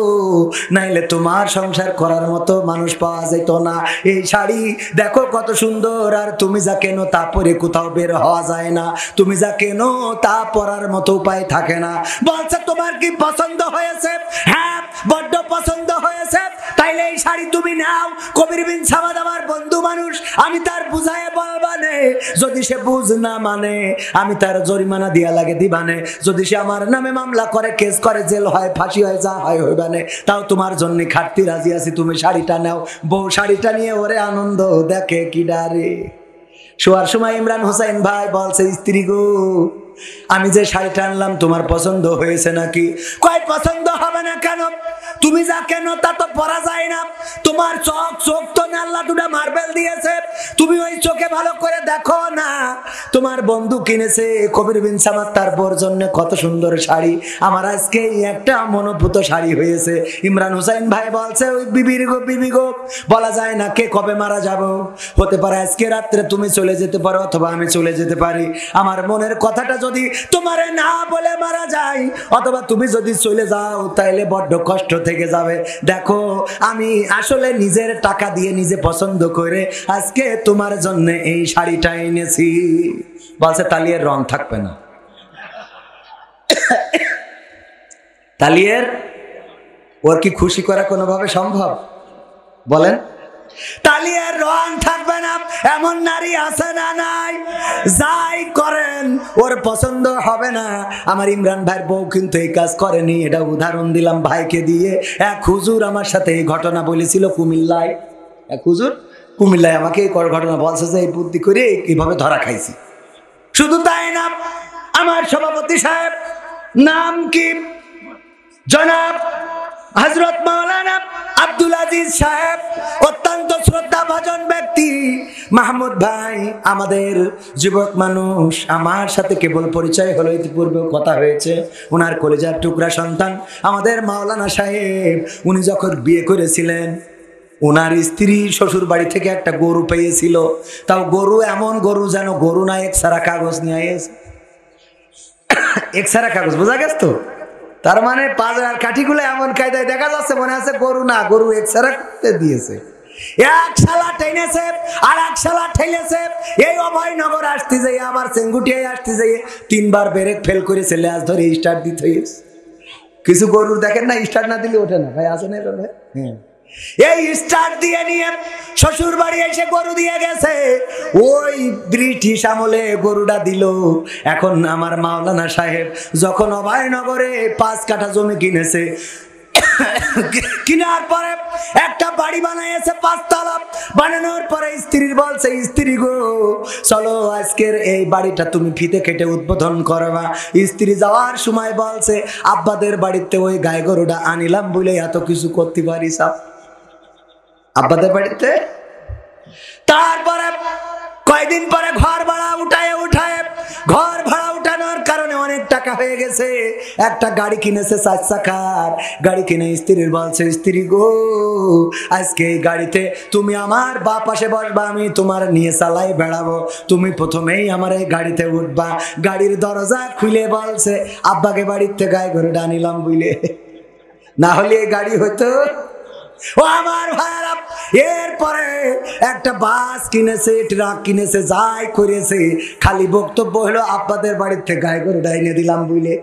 S1: নাইলে তোমার সংসার করার মতো মানুষ পাওয়া যেত না। এই শাড়ি দেখো কত সুন্দর, আর তুমি যা কেন তা পরে কোথাও বের হওয়া যায় না, তুমি যা কেন তা পরার মতো উপায় থাকে না। বলছে তোমার কি পছন্দ হয়েছে? হ্যাঁ বড্ড পছন্দ হয়েছে, তাইলে এই শাড়ি তুমি নাও। কবির বিন সামাদ আমার বন্ধু মানুষ, আমি তার বুঝায় বলবানে, যদি সে বুঝ না মানে আমি তার জরিমানা দিয়া লাগে দিবানে। যদি সে আমার নামে মামলা করে, কেস করে, জেল হয়, ফাঁসি হয়, যা হয় হইবানে, তাও তোমার জন্য খাটতে রাজি আছি। তুমি শাড়িটা নাও। বউ শাড়িটা নিয়ে ওরে আনন্দ দেখে কি ডারে। শোয়ার সময় ইমরান হোসেন ভাই বলছে স্ত্রী গো আমি যে শাড়িটা আনলাম তোমার পছন্দ হয়েছে নাকি? কয় পছন্দ হবে না কেন? তুমি যা কেন তা তো পরা যায় না। তোমার চোখ তো আল্লাহ দুটা মার্বেল দিয়েছে, তুমি ওই চোখে ভালো করে দেখো না। তোমার বন্ধু কিনেছে কবির বিন সামাদ তার বোর জন্য কত সুন্দর শাড়ি, আমার আজকে একটা মনোভূত শাড়ি হয়েছে। ইমরান হোসেন ভাই বলছে ওই বিবি গো বলা যায় না কে কবে মারা যাব। হতে পারে আজকে রাত্রে তুমি চলে যেতে পারো, অথবা আমি চলে যেতে পারি। আমার মনের কথাটা যদি তোমারে না বলে মারা যায়, অথবা তুমি যদি চলে যাও, তাইলে বড্ড কষ্ট থেকে যাবে। দেখো আমি আসলে নিজের টাকা দিয়ে নিজে পছন্দ করে আজকে তোমার জন্য এই শাড়িটা এনেছি। বলছে তালিয়ের রং থাকবে না। তালিয়ের ওর কি খুশি করা কোনোভাবে সম্ভব? বলেন, তালিয়ের রং থাকবে না এমন নারী আছে না নাই? যাই করেন ওর পছন্দ হবে না। আমার ইমরান ভাইয়ের বউ কিন্তু এই কাজ করেনি, এটা উদাহরণ দিলাম ভাইকে দিয়ে। এক হুজুর আমার সাথে এই ঘটনা বলেছিল কুমিল্লায়। এক হুজুর কুমিল্লায় আমাকে এই ঘটনা বলছে যে এই বুদ্ধি করে এইভাবে ধরা খাইছি। শুধু তাই না, আমার সভাপতি সাহেব নাম কি জনাব হযরত মাওলানা আব্দুল আজিজ সাহেব, অত্যন্ত শ্রদ্ধাভাজন ব্যক্তি। মাহমুদ ভাই আমাদের যুবক মানুষ, আমার সাথে কেবল পরিচয় হলো, ইতিপূর্বেও কথা হয়েছে। ওনার কলিজার টুকরা সন্তান আমাদের মাওলানা সাহেব, উনি যখন বিয়ে করেছিলেন ওনার স্ত্রী শ্বশুর বাড়ি থেকে একটা গরু পেয়েছিল। তাও গরু এমন গরু যেন গরু না, এক্সরা কাগজ নিয়ে এসে, এক্সরা কাগজ বোঝা গেছে তো? তার মানে পাজার কাঠিগুলো এমন কায়দায় দেখা যাচ্ছে মনে আছে গরু না, গরু এক্সরা করতে দিয়েছে। এক শালা টেনেছে আর এক শালা ঠেলেছে। এই অভয়নগর আসতে যাই, আবার চেঙ্গুটিয়ায় আসতে যাই 3বার ব্রেক ফেল করেছে, ল্যাজ ধরে স্টার্ট দিতে হয়েছে। কিছু গরুর দেখেন না স্টার্ট না দিলে ওঠে না, ভাই আছে না? হ্যাঁ, এই স্টার্ট দিয়ে নিয়ে শ্বশুর বাড়ি এসে গরু দিয়ে গেছে। ওই ব্রিটিশ আমলে গরুটা দিল। এখন আমার মাওলানা সাহেব যখন অভয়নগরে 5 কাঠা জমি কিনেছে, কিনার পরে একটা বাড়ি বানাইছে 5 তলা। বানানোর পরে স্ত্রীর বলছে স্ত্রী গো চলো আজকের এই বাড়িটা তুমি ফিতে কেটে উদ্বোধন করবা। স্ত্রী যাওয়ার সময় বলছে আব্বাদের বাড়িতে ওই গাই গরুটা আনিলাম বলে এত কিছু করতে পারি সব আব্বাদের বাড়িতে। তারপরে কয়দিন পরে ঘর ভাড়া উঠায় ঘর ভাড়া উঠানোর কারণে অনেক টাকা হয়ে গেছে। একটা গাড়ি কিনেছে 4 চাকার গাড়ি কিনে স্ত্রীর বলছে স্ত্রী গো আজকে এই গাড়িতে তুমি আমার বাঁ পাশে বসবা, আমি তোমার নিয়ে চালাই বেড়াবো, তুমি প্রথমেই আমার এই গাড়িতে উঠবা। গাড়ির দরজা খুলে বলছে আব্বাকে বাড়িতে গায়ে গরুটা আনিলাম বুঝলে, না হলে এই গাড়ি হইতো। ও আমার ভাইরা, এরপরে একটা বাস কিনেছে, ট্রাক কিনেছে, যাই করেছে, খালি বক্তব্য হলো আব্বাদের বাড়িতে গায়ে গরুটা এনে দিলাম বুঝলে।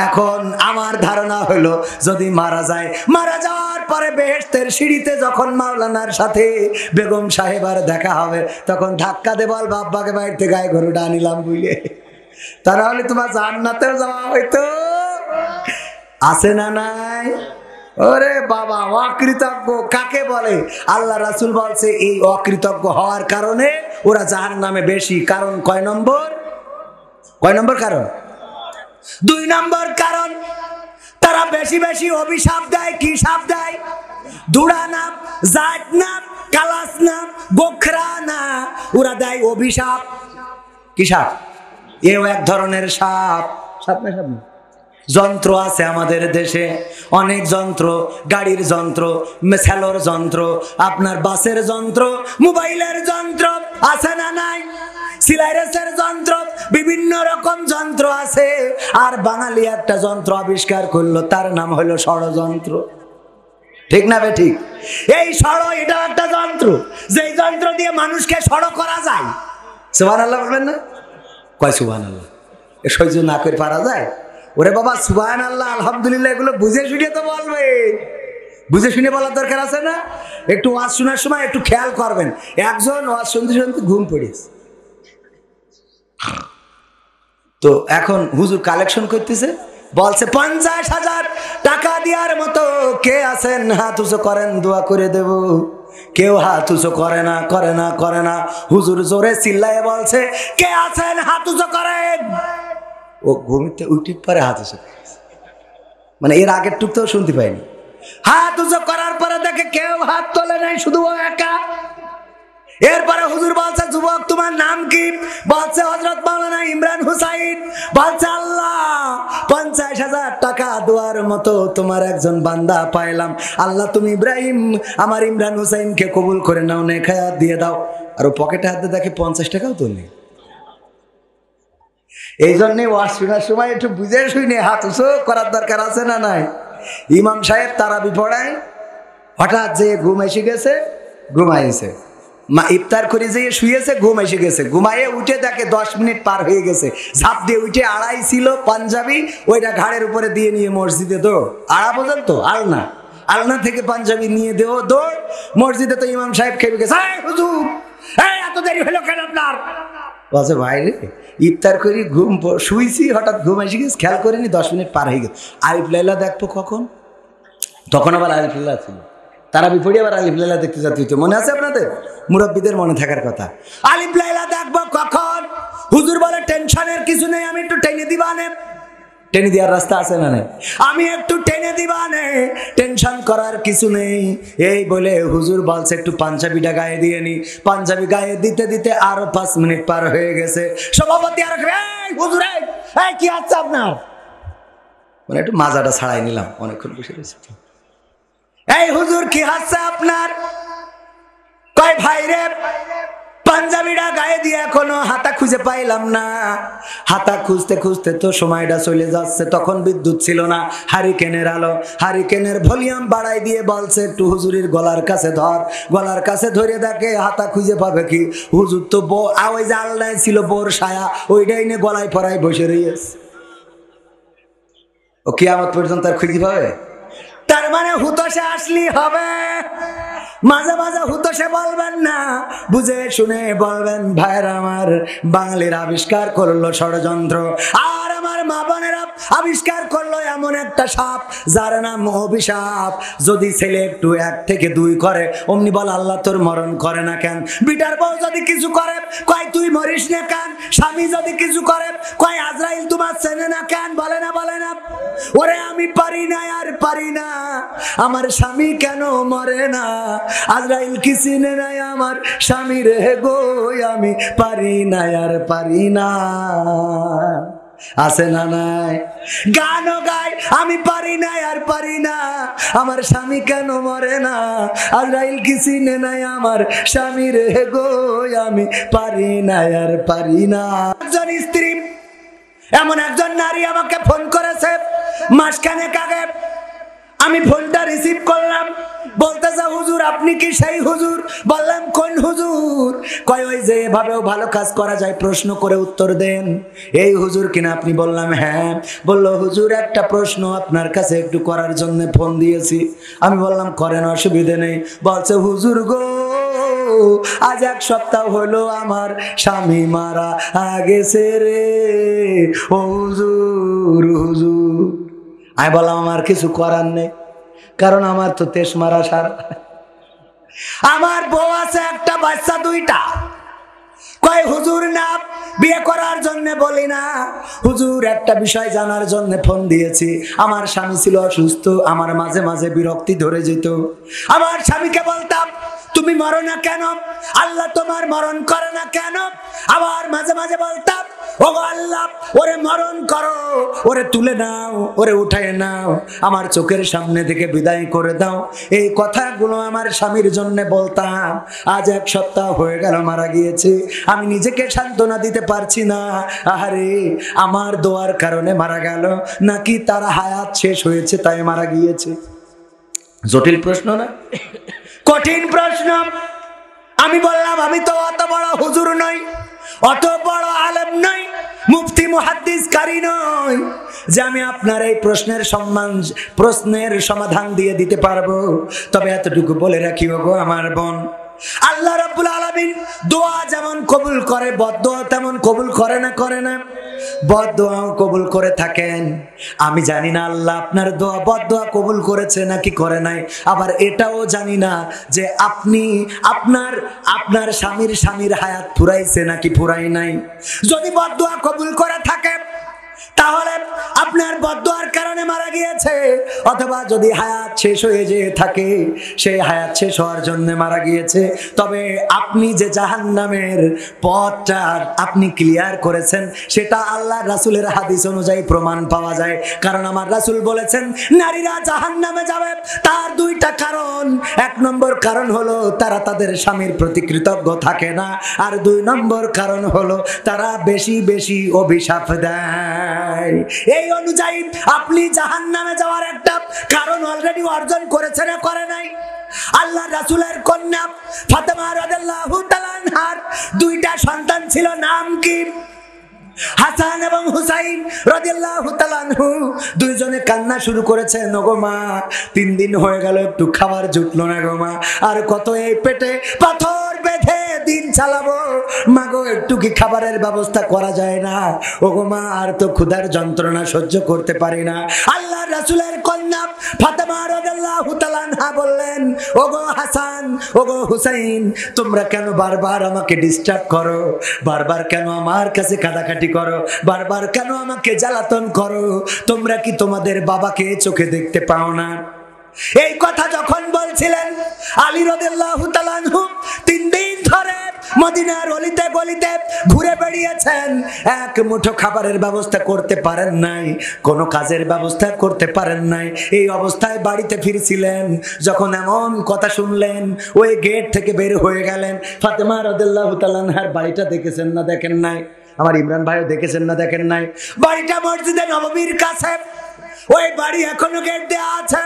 S1: এখন আমার ধারণা হলো যদি মারা যায়, মারা যাওয়ার পরে বেহেশতের সিঁড়িতে যখন মাওলানার সাথে বেগম সাহেবার দেখা হবে, তখন ধাক্কা দে বলবা আব্বাকে বাড়িতে গায়ে গরুটা আনিলাম বুঝলে। তাহলে তোমার জান্নাতেও যাওয়া হইতো। আছে না নাই? ওরে বাবা, অকৃতজ্ঞ কাকে বলে? আল্লাহ রাসূল বলছে এই অকৃতজ্ঞ হওয়ার কারণে ওরা জাহান্নামে বেশি। কারণ কয় নম্বর? কয় নম্বর কারণ? 2 নম্বর কারণ, তারা বেশি বেশি অভিশাপ দেয়। কি সাপ দেয়? দুড়া নাম, জাত নাম, কালাস নাম, গোখরা না, ওরা দেয় অভিশাপ। কি সাপ? এও এক ধরনের সাপ। সাপ না? সাপ না, যন্ত্র আছে আমাদের দেশে, অনেক যন্ত্র, গাড়ির যন্ত্র, মেসালোর যন্ত্র, আপনার বাসের যন্ত্র, মোবাইলের যন্ত্র, আছে না নাই? সিলাইরেসের যন্ত্র, বিভিন্ন রকম যন্ত্র আছে। আর বাঙালি একটা যন্ত্র আবিষ্কার করলো, তার নাম হলো ষড়যন্ত্র। ঠিক না বে ঠিক? এই এটা একটা যন্ত্র, যেই যন্ত্র দিয়ে মানুষকে ষড় করা যায়। সুবহানাল্লাহ বলবেন না? কয় সুবহানাল্লাহ? এ সহ্য না করে পারা যায়? ওরে বাবা, সুবহানাল্লাহ আলহামদুলিল্লাহ এগুলো বুঝে শুনে তো বলবে। বুঝে শুনে বলার দরকার আছে না? একটু ওয়াজ শোনার সময় একটু খেয়াল করবেন। একজন ওয়াজ শুনতে শুনতে ঘুম পড়েছে, তো এখন হুজুর কালেকশন করতেছে, বলছে 50,000 টাকা দেওয়ার মতো কে আছেন? হাত উঁচু করেন, দোয়া করে দেব। কেউ হাত উঁচু করে না, করে না, করে না। হুজুর জোরে চিল্লায়ে বলছে, কে আছেন? হাত উঁচু করেন। ও ঘুমিতে উঠে পরে হাত উঁচু, মানে এর আগের টুক তো শুনতে পাইনি। হাত উঁচু করার পরে দেখে কেউ হাত তোলে নাই, শুধু ও একা। এরপরে হুজুর বলছে, যুবক তোমার নাম কি? বলছে হযরত মাওলানা ইমরান হুসাইন। বলছে আল্লাহ, 50,000 টাকা দেওয়ার মতো তোমার একজন বান্দা পাইলাম। আল্লাহ তুমি ইব্রাহিম, আমার ইমরান হুসাইনকে কবুল করে নাও, নেখায়াত দিয়ে দাও। আর ও পকেটে হাতে দেখে 50 টাকাও তো নেই। এই জন্যে ওয়াজ শোনার সময় একটু বুঝে শুনে হাত উঁচু করার দরকার আছে না নাই? ইমাম সাহেব তারাবি পড়ায়, হঠাৎ যে ঘুম এসে গেছে, ঘুমাইছে। মা ইফতার করে যেয়ে শুয়েছে, ঘুম এসে গেছে। ঘুমাইয়ে উঠে দেখে 10 মিনিট পার হয়ে গেছে। ঝাঁপ দিয়ে উঠে আড়াই ছিল পাঞ্জাবি, ওইটা ঘাড়ের উপরে দিয়ে নিয়ে মসজিদে দৌড়। আড়া পর্যন্ত আলনা, আলনা থেকে পাঞ্জাবি নিয়ে দেও দৌড়। মসজিদে তো ইমাম সাহেব খেপে গেছে, হুজুর এত দেরি হলো কেন আপনার? বলছে ভাই রে, ইফতার করি ঘুম শুইছি, হঠাৎ ঘুম এসে গেছে, খেয়াল করিনি, 10 মিনিট পার হয়ে গেছে। আলিফ লাইলা দেখবো কখন? তখন আবার আলিফ লাইলা ছিল। তারাবি পড়ি আবার আলিফ লাইলা দেখতে যাতে হইতো। মনে আছে আপনাদের? মুরব্বীদের মনে থাকার কথা। আলিফ লাইলা দেখবো কখন? হুজুর বলে টেনশনের কিছু নেই, আমি একটু টেনে দিবানে। টেনে দেওয়ার রাস্তা আছে না নাই? আমি একটু টেনে দিবানে, টেনশন করার কিছু নেই। এই বলে হুজুর বলছে একটু পাঞ্জাবিটা গায়ে দিয়ে নি। পাঞ্জাবি গায়ে দিতে দিতে আরো 5 মিনিট পার হয়ে গেছে। সভাপতি আর হুজুর কি আছে আপনার? মানে একটু মাজাটা ছাড়াই নিলাম, অনেকক্ষণ বসে রয়েছে। এই হুজুর কি হাসছে আপনার? কয় ভাই রে, পাঞ্জাবিটা গায়ে দিয়ে এখনো হাতা খুঁজে পাইলাম না। হাতা খুঁজতে খুঁজতে তো সময়টা চলে যাচ্ছে। তখন বিদ্যুৎ ছিল না, হারিকেনের আলো। হারিকেনের ভলিউম বাড়াই দিয়ে বলছে একটু হুজুরের গলার কাছে ধর। গলার কাছে ধরে দেখে হাতা খুঁজে পাবে কি? হুজুর তো ওই যে আলনায় ছিল বোর সায়া, ওইটাই নিয়ে গলায় পরায় বসে রয়েছে। ও কিয়ামত পর্যন্ত আর খুঁজে পাবে? তার মানে হুতোষে আসলি হবে। মাঝে মাঝে হুতোষে বলবেন না, বুঝে শুনে বলবেন। ভাইয়ের আমার, বাঙালির আবিষ্কার করলো ষড়যন্ত্র, আর আমার মা বোনেরা আবিষ্কার করলো এমন একটা সাপ যার নাম অভিশাপ। যদি ছেলে একটু 1 থেকে 2 করে, অমনি বল আল্লাহ তোর মরণ করে না কেন? বিটার বউ যদি কিছু করে, কয় তুই মরিস না কেন? স্বামী যদি কিছু করে, কয় আজরাইল তোমার চেনে না কেন? বলে না, বলে না? ওরে আমি পারি না, আর পারি না, আমার স্বামী কেন মরে না? আজরাইল কি চিনে নাই আমার স্বামী রে গো? আমি পারি না, আর পারি না। আছে না নাই? গানও গায়, আমি পারি না, আর পারি না, আমার স্বামী কেন মরে না? আজরাইল কি চিনে নাই আমার স্বামী রে গো? আমি পারি না, আর পারি না। একজন স্ত্রী, এমন একজন নারী আমাকে ফোন করেছে মাসখানেক আগে। আমি ফোনটা রিসিভ করলাম, বলতেছে হুজুর আপনি কি সেই হুজুর? বললাম কোন হুজুর? কয় ওই যে এভাবেও ভালো কাজ করা যায়, প্রশ্ন করে উত্তর দেন, এই হুজুর কিনা আপনি? বললাম হ্যাঁ। বললো হুজুর একটা প্রশ্ন আপনার কাছে একটু করার জন্য ফোন দিয়েছি। আমি বললাম করেন, অসুবিধে নেই। বলছে হুজুর গো, আজ 1 সপ্তাহ হলো আমার স্বামী মারা গেছে রে ও হুজুর হুজুর। আমি বললাম আমার কিছু করার নেই, কারণ আমার তো তেজ মারা সারা। আমার বউ আছে, একটা বাচ্চা, 2টা। কয় হুজুর না বিয়ে করার জন্য বলি না হুজুর, একটা বিষয় জানার জন্য ফোন দিয়েছি। আমার স্বামী ছিল অসুস্থ, আমার মাঝে মাঝে বিরক্তি ধরে যেত। আমার স্বামীকে বলতাম তুমি মরো না কেন, আল্লাহ তোমার মরণ করে না কেন। আবার মাঝে মাঝে বলতাম ও আল্লাহ ওরে মরণ করো, ওরে তুলে নাও, ওরে উঠায় নাও, আমার চোখের সামনে থেকে বিদায় করে দাও। এই কথাগুলো আমার স্বামীর জন্য বলতাম। আজ 1 সপ্তাহ হয়ে গেল মারা গিয়েছে, আমি নিজেকে সান্ত্বনা দিতে পারছি না। আরে আমার দোয়ার কারণে মারা গেল নাকি তার হায়াত শেষ হয়েছে তাই মারা গিয়েছে? জটিল প্রশ্ন না? কঠিন প্রশ্ন। আমি বললাম আমি তো অত বড় হুজুর নই, অত বড় আলেম নই, মুফতি মুহাদ্দিস কারি নই যে আমি আপনার এই প্রশ্নের সমাধান দিয়ে দিতে পারবো। তবে এতটুকু বলে রাখি ওগো আমার বোন, আল্লাহ রাব্বুল আলামিন দোয়া যেমন কবুল করে, বদদোয়া তেমন কবুল করে না? করে না? বদদোয়াও কবুল করে থাকেন। আমি জানি না আল্লাহ আপনার দোয়া বদদোয়া কবুল করেছে নাকি করে নাই। আবার এটাও জানি না যে আপনি আপনার স্বামীর হায়াত ফুরাইছে নাকি ফুরাই নাই। যদি বদদোয়া কবুল করে থাকে তাহলে আপনার বদদোয়ার কারণে মারা গিয়েছে, অথবা যদি হায়াত শেষ হয়ে যেয়ে থাকে সেই হায়াত শেষ হওয়ার জন্য মারা গিয়েছে। তবে আপনি যে জাহান্নামের পথটা আপনি ক্লিয়ার করেছেন সেটা আল্লাহ রাসূলের হাদিস অনুযায়ী প্রমাণ পাওয়া যায়। কারণ আমার রাসূল বলেছেন নারীরা জাহান্নামে যাবে তার 2টা কারণ। 1 নম্বর কারণ হলো তারা তাদের স্বামীর প্রতি কৃতজ্ঞ থাকে না, আর 2 নম্বর কারণ হলো তারা বেশি বেশি অভিশাপ দেয়। এই অনুযায়ী আপনি জাহান্নামে যাওয়ার একটা কারণ অলরেডি অর্জন করেছেন না করে নাই? আল্লাহ রাসূলের কন্যা ফাতেমা রাদিয়াল্লাহু তাআলা আনহার 2টা সন্তান ছিল, নাম কি? হাসান এবং হুসাইন রাদিয়াল্লাহু তাআলা আনহু। 2 জনে কান্না শুরু করেছেন, ওগো মা 3 দিন হয়ে গেল একটু খাবার জুটলো না গো মা, আর কত এই পেটে পাথর বেঁধে দিন চালাবো, মাগো একটু কি খাবারের ব্যবস্থা করা যায় না? ওগো মা আর তো ক্ষুধার যন্ত্রণা সহ্য করতে পারি না। আল্লাহ রাসূলের কন্যা ফাতেমা রাদিয়াল্লাহু তাআলা আনহা বললেন, ওগো হাসান, ওগো হুসাইন, তোমরা কেন বারবার আমাকে ডিস্টার্ব করো? বারবার কেন আমার কাছে কাঁদাকাটি করো? বারবার কেন আমাকে জ্বালাতন করো? তোমরা কি তোমাদের বাবাকে চোখে দেখতে পাও না? এই কথা যখন বলছিলেন আলী রাদিয়াল্লাহু তাআলা আনহু 3 দিন ধরে মদিনার অলিতে গলিতে ঘুরে বেড়িয়েছেন, 1 মুঠো খাবারের ব্যবস্থা করতে পারেন নাই, কোনো কাজের ব্যবস্থা করতে পারেন নাই। এই অবস্থায় বাড়িতে ফিরছিলেন, যখন এমন কথা শুনলেন ওই গেট থেকে বের হয়ে গেলেন। ফাতেমা রাদিয়াল্লাহু তাআলা আনহার বাড়িটা দেখেছেন না দেখেন নাই? আমার ইমরান ভাইও দেখেছেন না দেখেন নাই? বাড়িটা মসজিদে নববীর কাছে, ওই বাড়ি এখনো গেট দেয়া আছে।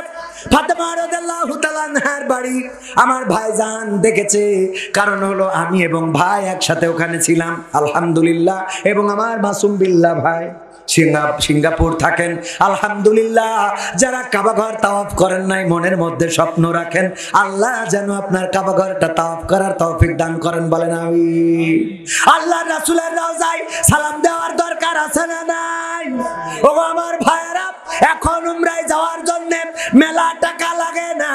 S1: ফাতেমা রাদিয়াল্লাহু তাআলা আনহার বাড়ি আমার ভাইজান দেখেছে, কারণ হলো আমি এবং ভাই একসাথে ওখানে ছিলাম আলহামদুলিল্লাহ। এবং আমার মাসুম বিল্লাহ ভাই সিঙ্গাপুর থাকেন আলহামদুলিল্লাহ। যারা কাবা ঘর তাওয়াফ করেন নাই মনের মধ্যে স্বপ্ন রাখেন, আল্লাহ যেন আপনার কাবা ঘরটা তাওয়াফ করার তৌফিক দান করেন, বলেন আমিন। আল্লাহ রাসূলের রওজায় সালাম দেওয়ার দরকার আছে না নাই? ও আমার ভাইরা, এখন উমরায় যাওয়ার জন্য মেলা টাকা লাগে না।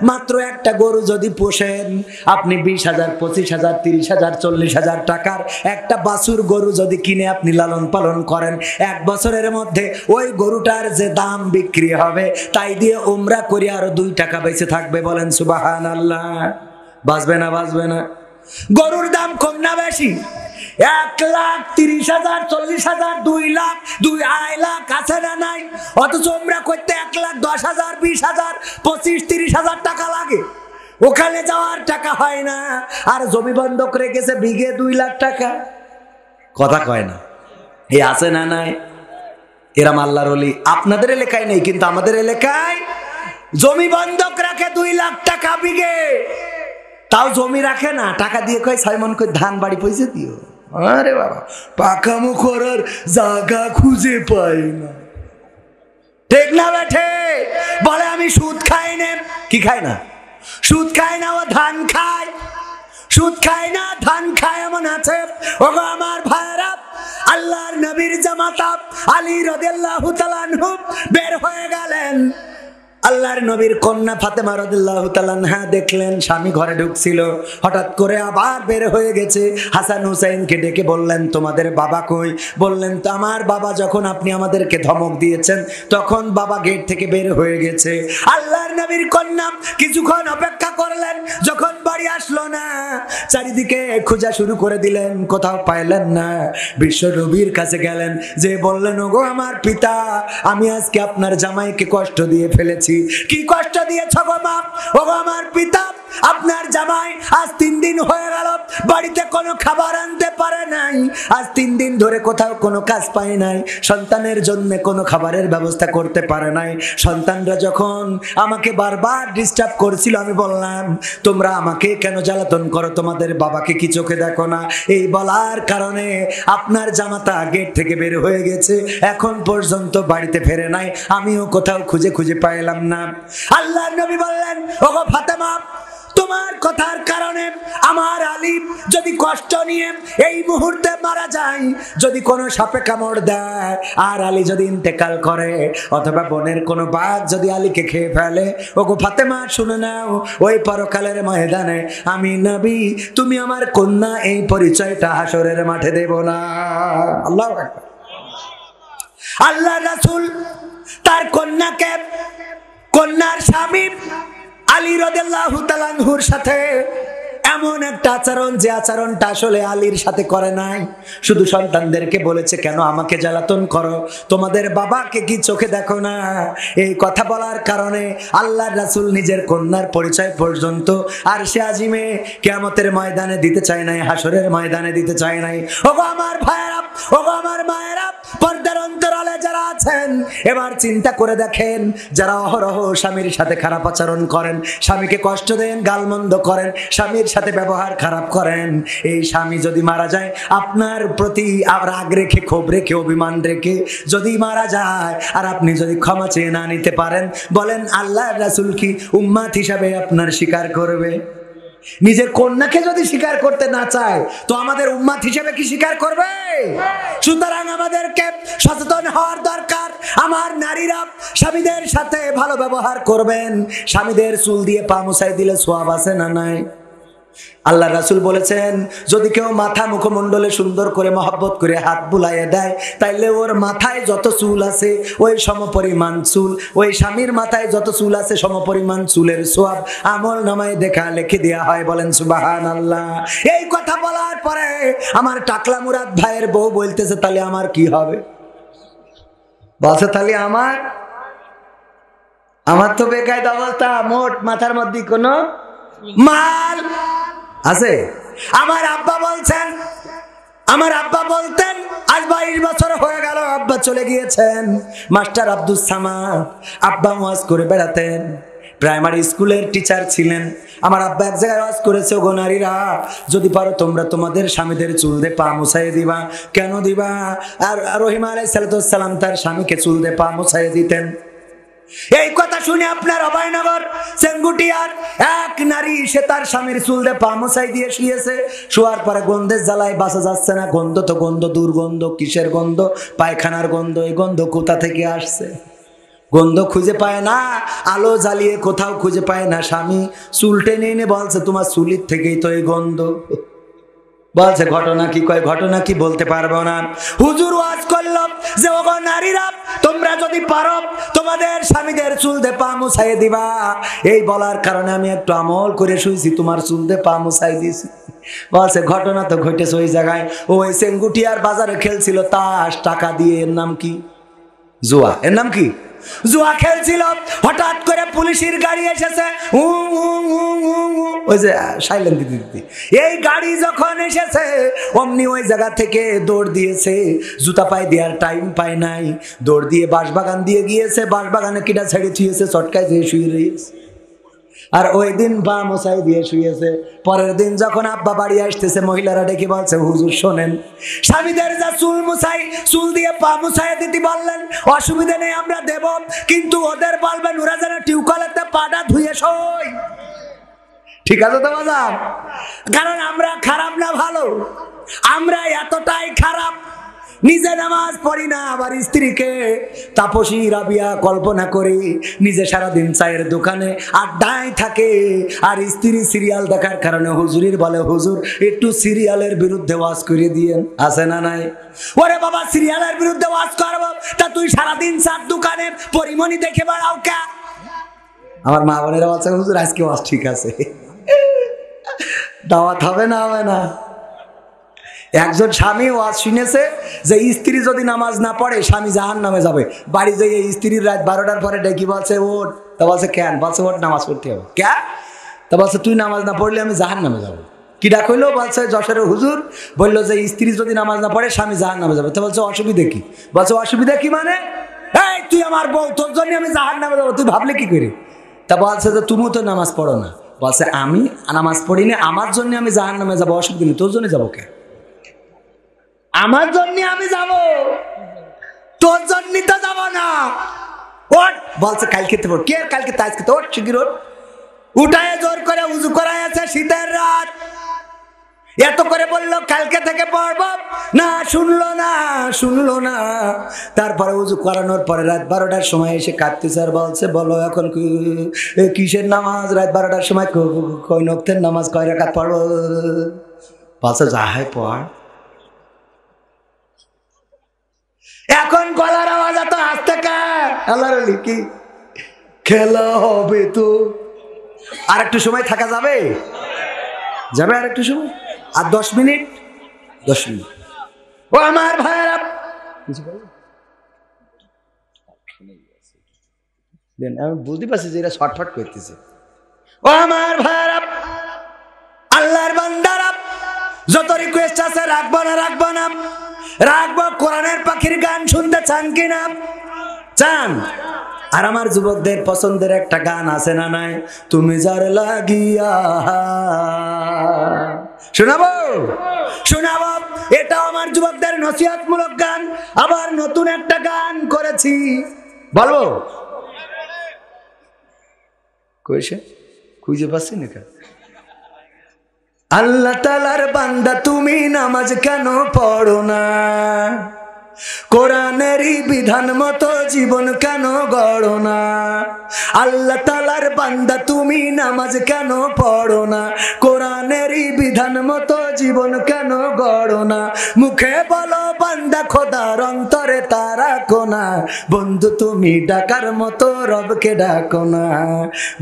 S1: মাত্র একটা গরু যদি পোষেন আপনি 20,000, 25,000, 30,000, 40,000 টাকার একটা বাছুর গরু যদি কিনে আপনি লালন পালন করেন, 1 বছরের মধ্যে ওই গরুটার যে দাম বিক্রি হবে তাই দিয়ে উমরা করে আরো 2 টাকা বেঁচে থাকবে, বলেন সুবহানাল্লাহ। বাঁচবে না? বাঁচবে না? গরুর দাম কম না বেশি? 1,30,000, 40,000, 2 লাখ, 2.5 লাখ আছে না নাই? অথচ উমরা করতে 1,10,000, 20,000, 25-30,000 টাকা লাগে। ওখানে যাওয়ার টাকা হয় না, আর জমি বন্ধক রেখেছে বিঘে 2 লাখ টাকা। কথা কয় না? এই আছে না নাই? এরম আল্লাহর ওলি আপনাদের এলাকায় নেই, কিন্তু আমাদের এলাকায় জমি বন্ধক রাখে 2 লাখ টাকা বিঘে। তাও জমি রাখে না, টাকা দিয়ে কয় 6 মণ করে ধান বাড়ি পয়সা দিও। আরে বাবা, পাকামো করার জায়গা খুঁজে পাই না। ঠিক না বেঠে? বলে আমি সুদ খাই না। কি খায় না? সুদ খায় না, ও ধান খায়। সুদ খায় না ধান খায় এমন আছে। ওগো আমার ভাইরা, আল্লাহর নবীর জামাতা আলী রাদিয়াল্লাহু তাআলা আনহু বের হয়ে গেলেন। আল্লাহর নবীর কন্যা ফাতেমা রাদিয়াল্লাহু তাআলা আনহা দেখলেন স্বামী ঘরে ঢুকছিল, হঠাৎ করে আবার বের হয়ে গেছে। হাসান হুসাইনকে ডেকে বললেন, তোমাদের বাবা কই? বললেন, তো আমার বাবা যখন আপনি আমাদেরকে ধমক দিয়েছেন তখন বাবা গেট থেকে বের হয়ে গেছে। আল্লাহর নবীর কন্যা কিছুক্ষণ অপেক্ষা করলেন, যখন বাড়ি আসলো না চারিদিকে খোঁজা শুরু করে দিলেন, কোথাও পাইলেন না। বিশ্ব নবীর কাছে গেলেন, যে বললেন, ওগো আমার পিতা, আমি আজকে আপনার জামাইকে কষ্ট দিয়ে ফেলেছি। কি কষ্ট দিয়েছ গো মা? ওগো আমার পিতা, আপনার জামাই আজ 3 দিন হয়ে গেল বাড়িতে কোনো খাবার আনতে পারে নাই, আজ 3 দিন ধরে কোথাও কোনো কাজ পায় নাই, সন্তানের জন্য কোনো খাবারের ব্যবস্থা করতে পারে নাই। সন্তানরা যখন আমাকে বারবার ডিস্টার্ব করছিল, আমি বললাম, তোমরা আমাকে কেন জ্বালাতন করো, তোমাদের বাবাকে কি চোখে দেখো না? এই বলার কারণে আপনার জামাতা গেট থেকে বের হয়ে গেছে, এখন পর্যন্ত বাড়িতে ফেরে নাই, আমিও কোথাও খুঁজে খুঁজে পাইলাম না। আল্লাহর নবী বললেন, ওগো ফাতেমা, তোমার কথার কারণে আমার আলী যদি কষ্ট নিয়ে এই মুহূর্তে মারা যায়, যদি কোনো সাপে কামড় দেয় আর আলী যদি ইন্তেকাল করে, অথবা বনের কোনো বাঘ যদি আলীকে খেয়ে ফেলে, ওগো ফাতেমা শুনে নাও, ওই পরকালের ময়দানে আমি নবী, তুমি আমার কন্যা, এই পরিচয়টা হাসরের মাঠে দেব না। আল্লাহু আকবার। আল্লাহ রাসূল তার কন্যাকে, কন্যার স্বামী আলী রাদিয়াল্লাহু তাআলা আনহুর সাথে এমন একটা আচরণ, যে আচরণটা আসলে আলীর সাথে করে নাই, শুধু সন্তানদেরকে বলেছে, কেন আমাকে জ্বালাতন করো, তোমাদের বাবাকে কি চোখে দেখো না? এই কথা বলার কারণে আল্লাহর রাসূল নিজের কন্যার পরিচয় পর্যন্ত আরশে আজিমে কিয়ামতের ময়দানে দিতে চায় নাই, হাসরের ময়দানে দিতে চায় নাই। ওগো আমার ভাইয়েরা, ওগো আমার মায়েরা, পর্দার অন্তরালে যারা আছেন, এবার চিন্তা করে দেখেন, যারা অহরহ স্বামীর সাথে খারাপ আচরণ করেন, স্বামীকে কষ্ট দেন, গালমন্দ করেন, স্বামীর সাথে ব্যবহার খারাপ করেন, এই স্বামী যদি মারা যায়, আপনার প্রতি রাগ রেখে, ক্ষোভ রেখে, অভিমান রেখে যদি মারা যায়, আর আপনি যদি ক্ষমা চেয়ে না নিতে পারেন, বলেন আল্লাহর রাসূল কি উম্মত হিসাবে আপনার স্বীকার করবে? নিজের কন্যাকে যদি স্বীকার করতে না চায়, তো আমাদের উম্মত হিসেবে কি স্বীকার করবে? সুতরাং আমাদেরকে সচেতন হওয়ার দরকার। আমার নারীরা স্বামীদের সাথে ভালো ব্যবহার করবেন। স্বামীদের চুল দিয়ে পা মুছাই দিলে সওয়াব আছে না নাই? আল্লাহ রাসূল বলেছেন, যদি কেউ মাথা মুখমণ্ডলে সুন্দর করে মহব্বত করে হাত বুলাইয়ে দেয়, তাইলে ওর মাথায় যত চুল আছে ওই সমপরিমাণ চুল, ওই স্বামীর মাথায় যত চুল আছে সমপরিমাণ চুলের সওয়াব আমল নামায় দেখা লিখে দেয়া হয়। বলেন সুবহানাল্লাহ। এই কথা বলার পরে আমার টাকলা মুরাদ ভাইয়ের বউ বলতেছে, তাহলে আমার কি হবে? বলছে, তাহলে আমার তো বেকায়দা অবস্থা, মোট মাথার মধ্যে কোনো মাল আছে। আমার আব্বা বলতেন, আজ 22 বছর হয়ে গেল আব্বা চলে গিয়েছেন, মাস্টার আব্দুস সামাদ। আব্বা ওয়াজ করে বেড়াতেন, প্রাইমারি স্কুলের টিচার ছিলেন। আমার আব্বা এক জায়গায় ওয়াজ করেছে, ওগো নারীরা, যদি পারো তোমরা তোমাদের স্বামীদের চুল দিয়ে পা মুছাইয়ে দিবা। কেন দিবা? আর রহিমা আলাইহিস সালাম তার স্বামীকে চুল দিয়ে পা মুছাইয়ে দিতেন। এই কথা শুনে আপনার অভয়নগর সেঙ্গুটিয়ার এক নারী, সে তার স্বামীর চুল দিয়ে পা মুছাই দিয়ে শুয়েছে। শোয়ার পরে গন্ধের জ্বালায় বাঁচা যাচ্ছে না। গন্ধ তো গন্ধ, দুর্গন্ধ, কিসের গন্ধ? পায়খানার গন্ধ। এই গন্ধ কোথা থেকে আসছে? গন্ধ খুঁজে পায় না, আলো জ্বালিয়ে কোথাও খুঁজে পায় না। স্বামী চুল টেনে এনে বলছে, তোমার চুলির থেকেই তো এই গন্ধ। বলছে, ঘটনা কি? কয়, ঘটনা কি বলতে পারবো না। হুজুর ওয়াজ করলো যে, ওগো নারীরা, তোমরা যদি পারো তোমাদের স্বামীদের চুল দিয়ে পা মুছাই দিবা। এই বলার কারণে আমি একটু আমল করে শুয়েছি, তোমার চুল দিয়ে পা মুছাই দিয়েছি। বলছে, ঘটনা তো ঘটেছে ওই জায়গায়, ওই সেঙ্গুটিয়ার বাজারে খেলছিল তাস, টাকা দিয়ে। এর নাম কি? জুয়া। এর নাম কি? জুয়া খেলছিল। হঠাৎ করে পুলিশের গাড়ি এসেছে, ওই যে সাইলেন্ট দিতে দিতে। এই গাড়ি যখন এসেছে, অমনি ওই জায়গা থেকে দৌড় দিয়েছে। জুতা পায়ে দেওয়ার টাইম পায় নাই, দৌড় দিয়ে বাঁশবাগান দিয়ে গিয়েছে। বাঁশবাগানে কিটা ছেড়ে থুয়েছে, চটকায় দিয়ে শুয়ে রয়েছে। আর ওই দিন পা মোছাই দিয়ে শুয়েছে। পরের দিন যখন আব্বা বাড়ি আসতেছে, মহিলারা ডেকে বলছে, হুজুর শোনেন, স্বামীদের যা চুল মুছাই, চুল দিয়ে পা মুছাই দিতে বললেন, অসুবিধা নেই, আমরা দেব, কিন্তু ওদের বলবেন ওরা যেন টিউকলেতে পাটা ধুয়ে শোয়। ঠিক আছে তো বাজার? কারণ আমরা খারাপ না ভালো, আমরা এতটাই খারাপ, নিজে নামাজ পড়ি না, আবার স্ত্রীকে তাপসী রাবিয়া কল্পনা করি, নিজে সারাদিন চায়ের দোকানে আড্ডায় থাকে, আর স্ত্রী সিরিয়াল দেখার কারণে হুজুরির বলে, হুজুর একটু সিরিয়ালের বিরুদ্ধে ওয়াজ করে দিয়েন। আছে না নাই? ওরে বাবা, সিরিয়ালের বিরুদ্ধে ওয়াজ করবো, তা তুই সারাদিন চার দোকানে পরিমণি দেখে বেড়াও কে? আমার মা বোনেরা বলছে, হুজুর আজকে ওয়াজ ঠিক আছে, দাওয়াত হবে না? হবে না। একজন স্বামী ওয়াজ শুনেছে যে স্ত্রী যদি নামাজ না পড়ে স্বামী জাহান্নামে যাবে। বাড়ি যেয়ে স্ত্রীর রাত 12টার পরে ডেকে বলছে ওঠ, তা বলছে কেন? বলছে ওঠ, নামাজ পড়তে হবে। কে? তা বলছে তুই নামাজ না পড়লে আমি জাহান্নামে যাবো। কি ডাক হইলো? বলছে যশোরের হুজুর বললো যে স্ত্রী যদি নামাজ না পড়ে স্বামী জাহান্নামে যাবে। তো বলছে অসুবিধা কি? বলছে অসুবিধা কি মানে? এই তুই আমার বউ, তোর জন্য আমি জাহান্নামে যাবো, তুই ভাবলে কি করি? তা বলছে যে তুমিও তো নামাজ পড়ো না। বলছে আমি নামাজ পড়ি না, আমার জন্য আমি জাহান্নামে যাবো, অসুবিধা নেই, তোর জন্য যাবো কে? আমার জন্য আমি যাব, তোর জন্য তো যাব না। ওঠ, বলছে কালকে তো কে? কালকে তো আজকে তো ওঠ, শিগগির ওঠ। উঠায় জোর করে উজু করায় আছে, শীতের রাত, এত করে বললো কালকে থেকে পড়ব না, শুনলো না, শুনলো না। তারপরে উজু করানোর পরে রাত 12টার সময় এসে কাঁদতেছে আর বলছে, বলো এখন কিসের নামাজ? রাত 12টার সময় কয় নক্তের নামাজ, কয় রাকাত পড়ব? বলছে যা হয় পড়। এখন গলার আওয়াজ এত আসতে কার? আল্লাহর কি খেলা হবে তো? আর একটু সময় থাকা যাবে? যাবে আর একটু সময়, আর 10 মিনিট, 10 মিনিট। ও আমার ভাইরা, আমি বুঝতে পারছি যে এরা শর্টফট করতেছে। ও আমার ভাইরা, আল্লাহর বান্দারা, যত রিকোয়েস্ট আছে রাখবো না, রাখবো না, রাখবো। কোরআনের পাখির গান শুনতে চান কিনা? চান? আর আমার যুবকদের পছন্দের একটা গান আছে না নাই? তুমি যার লাগিয়া, শোনাবো? শোনাবো। এটাও আমার যুবকদের নসিহতমূলক গান। আবার নতুন একটা গান করেছি, বলবো? কইছে খুঁজে পাচ্ছি না কেন? আল্লাহ তাআলার বান্দা তুমি নামাজ কেন পড়ো না? কোরআনেরই বিধান মতো জীবন কেন গড়ো না? আল্লাহ তাআলার বান্দা তুমি নামাজ কেন পড়ো না? কোরআনেরই বিধান মতো জীবন কেন গড়ো না? মুখে বলো বান্দা খোদার, অন্তরে তারা কোনা। বন্ধু তুমি ডাকার মতো রবকে ডাকো না,